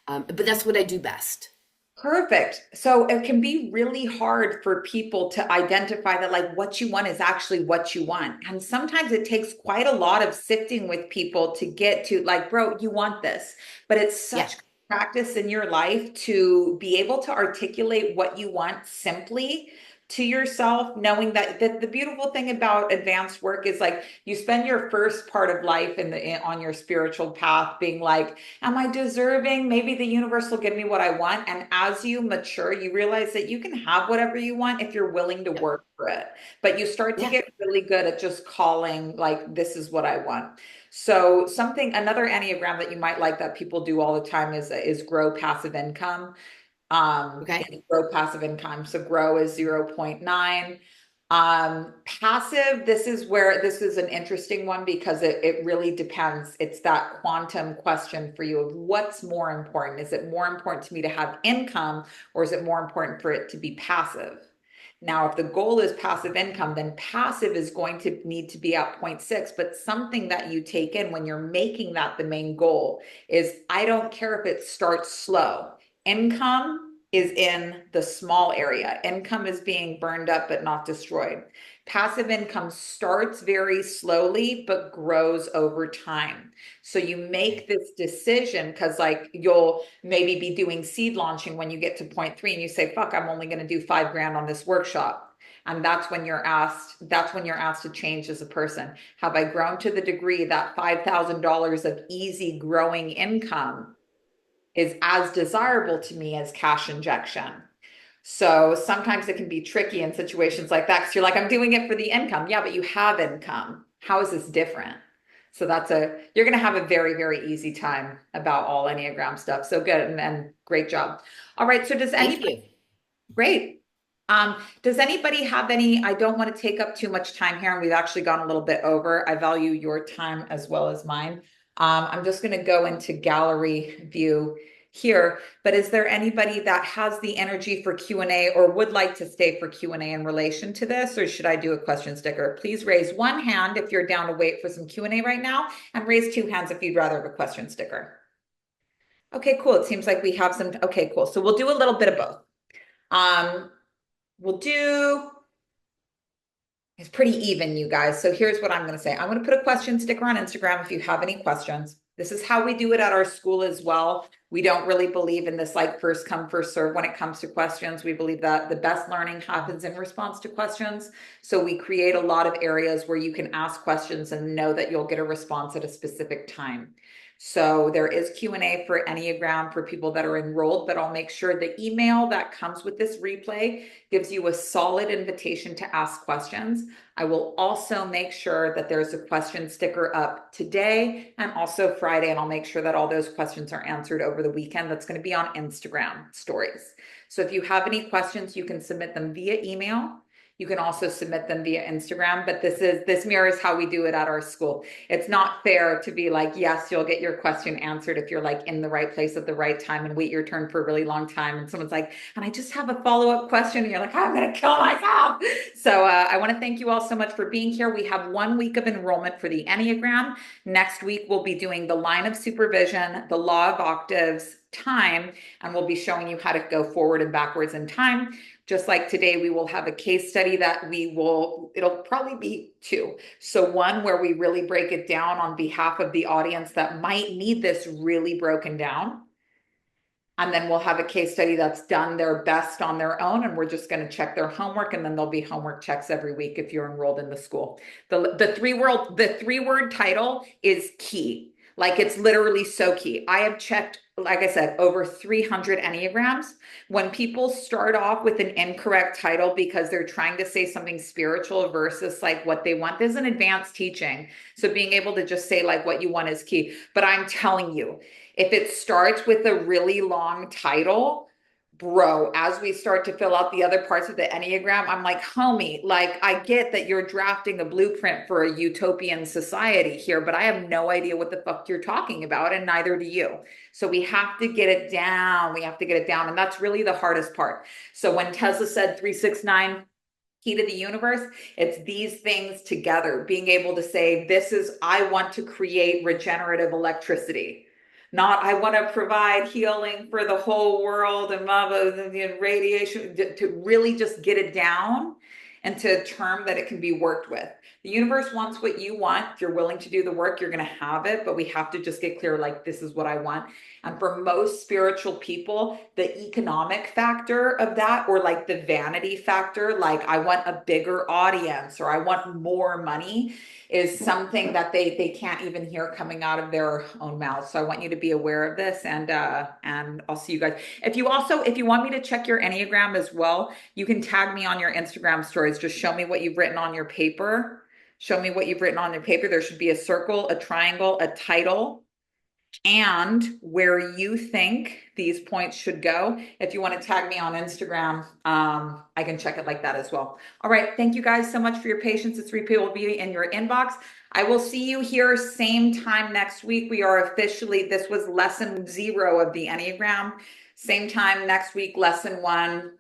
S5: But that's what I do best.
S1: Perfect. So it can be really hard for people to identify that, like, what you want is actually what you want. And sometimes it takes quite a lot of sifting with people to get to, like, bro, you want this. But it's
S5: Yeah,
S1: such practice in your life to be able to articulate what you want simply to yourself, knowing that the beautiful thing about advanced work is like you spend your first part of life on your spiritual path being like, am I deserving? Maybe the universe will give me what I want. And as you mature, you realize that you can have whatever you want if you're willing to
S5: yep,
S1: work for it. But you start to
S5: yeah.
S1: get really good at just calling, like, this is what I want. So another Enneagram that you might like that people do all the time is grow passive income.
S5: Okay.
S1: And grow passive income. So grow is 0.9. Passive, this is an interesting one because it really depends. It's that quantum question for you of what's more important. Is it more important to me to have income, or is it more important for it to be passive? Now, if the goal is passive income, then passive is going to need to be at zero point 0.6. But something that you take in when you're making that the main goal is, I don't care if it starts slow. Income is in the small area. Income is being burned up but not destroyed. Passive income starts very slowly but grows over time. So you make this decision because, like, you'll maybe be doing seed launching when you get to 0.3 and you say, fuck, I'm only going to do 5 grand on this workshop. And that's when you're asked to change as a person. Have I grown to the degree that $5,000 of easy growing income is as desirable to me as cash injection? So sometimes it can be tricky in situations like that because you're like, I'm doing it for the income. Yeah, but you have income. How is this different? So you're going to have a very, very easy time about all Enneagram stuff. So good. And great job. All right. So
S5: Thank you.
S1: great. Does anybody have I don't want to take up too much time here, and we've actually gone a little bit over. I value your time as well as mine. I'm just going to go into gallery view here, but is there anybody that has the energy for Q&A or would like to stay for Q&A in relation to this, or should I do a question sticker? Please raise one hand if you're down to wait for some Q&A right now, and raise 2 hands if you'd rather have a question sticker. Okay, cool. It seems like we have some. Okay, cool. So we'll do a little bit of both. Um, we'll do It's pretty even, you guys. So here's what I'm going to say. I'm going to put a question sticker on Instagram if you have any questions. This is how we do it at our school as well. We don't really believe in this like first come, first serve when it comes to questions. We believe that the best learning happens in response to questions. So we create a lot of areas where you can ask questions and know that you'll get a response at a specific time. So there is Q&A for Enneagram for people that are enrolled, but I'll make sure the email that comes with this replay gives you a solid invitation to ask questions. I will also make sure that there's a question sticker up today and also Friday, and I'll make sure that all those questions are answered over the weekend. That's going to be on Instagram stories. So if you have any questions, you can submit them via email. You can also submit them via Instagram, but this mirrors how we do it at our school. It's not fair to be like, yes, you'll get your question answered if you're like in the right place at the right time and wait your turn for a really long time. And someone's like, and I just have a follow-up question. And you're like, I'm going to kill myself. So I want to thank you all so much for being here. We have 1 week of enrollment for the Enneagram. Next week, we'll be doing the line of supervision, the law of octaves, time, and we'll be showing you how to go forward and backwards in time. Just like today, we will have a case study that it'll probably be 2. So one where we really break it down on behalf of the audience that might need this really broken down. And then we'll have a case study that's done their best on their own, and we're just going to check their homework, and then there'll be homework checks every week if you're enrolled in the school. The three-word title is key. Like, it's literally so key. I have checked, like I said, over 300 Enneagrams. When people start off with an incorrect title because they're trying to say something spiritual versus like what they want, there's an advanced teaching. So being able to just say like what you want is key. But I'm telling you, if it starts with a really long title, bro, as we start to fill out the other parts of the Enneagram, I'm like, homie, like, I get that you're drafting a blueprint for a utopian society here, but I have no idea what the fuck you're talking about, and neither do you. So we have to get it down. We have to get it down. And that's really the hardest part. So when Tesla said 369, key to the universe, it's these things together, being able to say, I want to create regenerative electricity. Not, I want to provide healing for the whole world and blah, blah, blah, and radiation, to really just get it down into a term that it can be worked with. The universe wants what you want. If you're willing to do the work, you're going to have it, but we have to just get clear, like, this is what I want. And for most spiritual people, the economic factor of that, or like the vanity factor, like I want a bigger audience or I want more money, is something that they can't even hear coming out of their own mouths. So I want you to be aware of this, and I'll see you guys. If you want me to check your Enneagram as well, you can tag me on your Instagram stories. Just show me what you've written on your paper. Show me what you've written on your paper. There should be a circle, a triangle, a title, and where you think these points should go. If you want to tag me on Instagram, I can check it like that as well. All right. Thank you guys so much for your patience. This replay will be in your inbox. I will see you here same time next week. This was lesson 0 of the Enneagram. Same time next week, lesson 1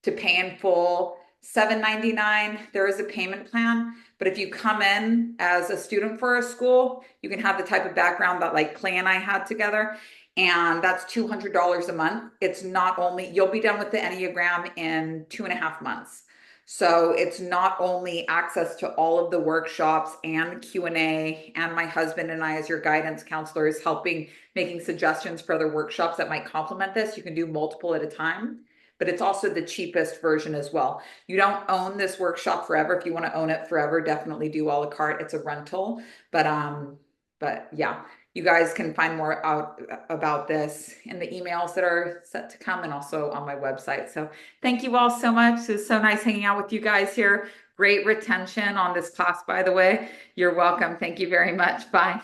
S1: to pay in full, $7.99. There is a payment plan. But if you come in as a student for a school, you can have the type of background that like Clay and I had together. And that's $200 a month. It's not only, you'll be done with the Enneagram in 2.5 months. So it's not only access to all of the workshops and Q&A, and my husband and I as your guidance counselors making suggestions for other workshops that might complement this. You can do multiple at a time. But it's also the cheapest version as well. You don't own this workshop forever. If you want to own it forever, definitely do a la carte. It's a rental. But yeah, you guys can find more out about this in the emails that are set to come, and also on my website. So thank you all so much. It's so nice hanging out with you guys here. Great retention on this class, by the way. You're welcome. Thank you very much. Bye.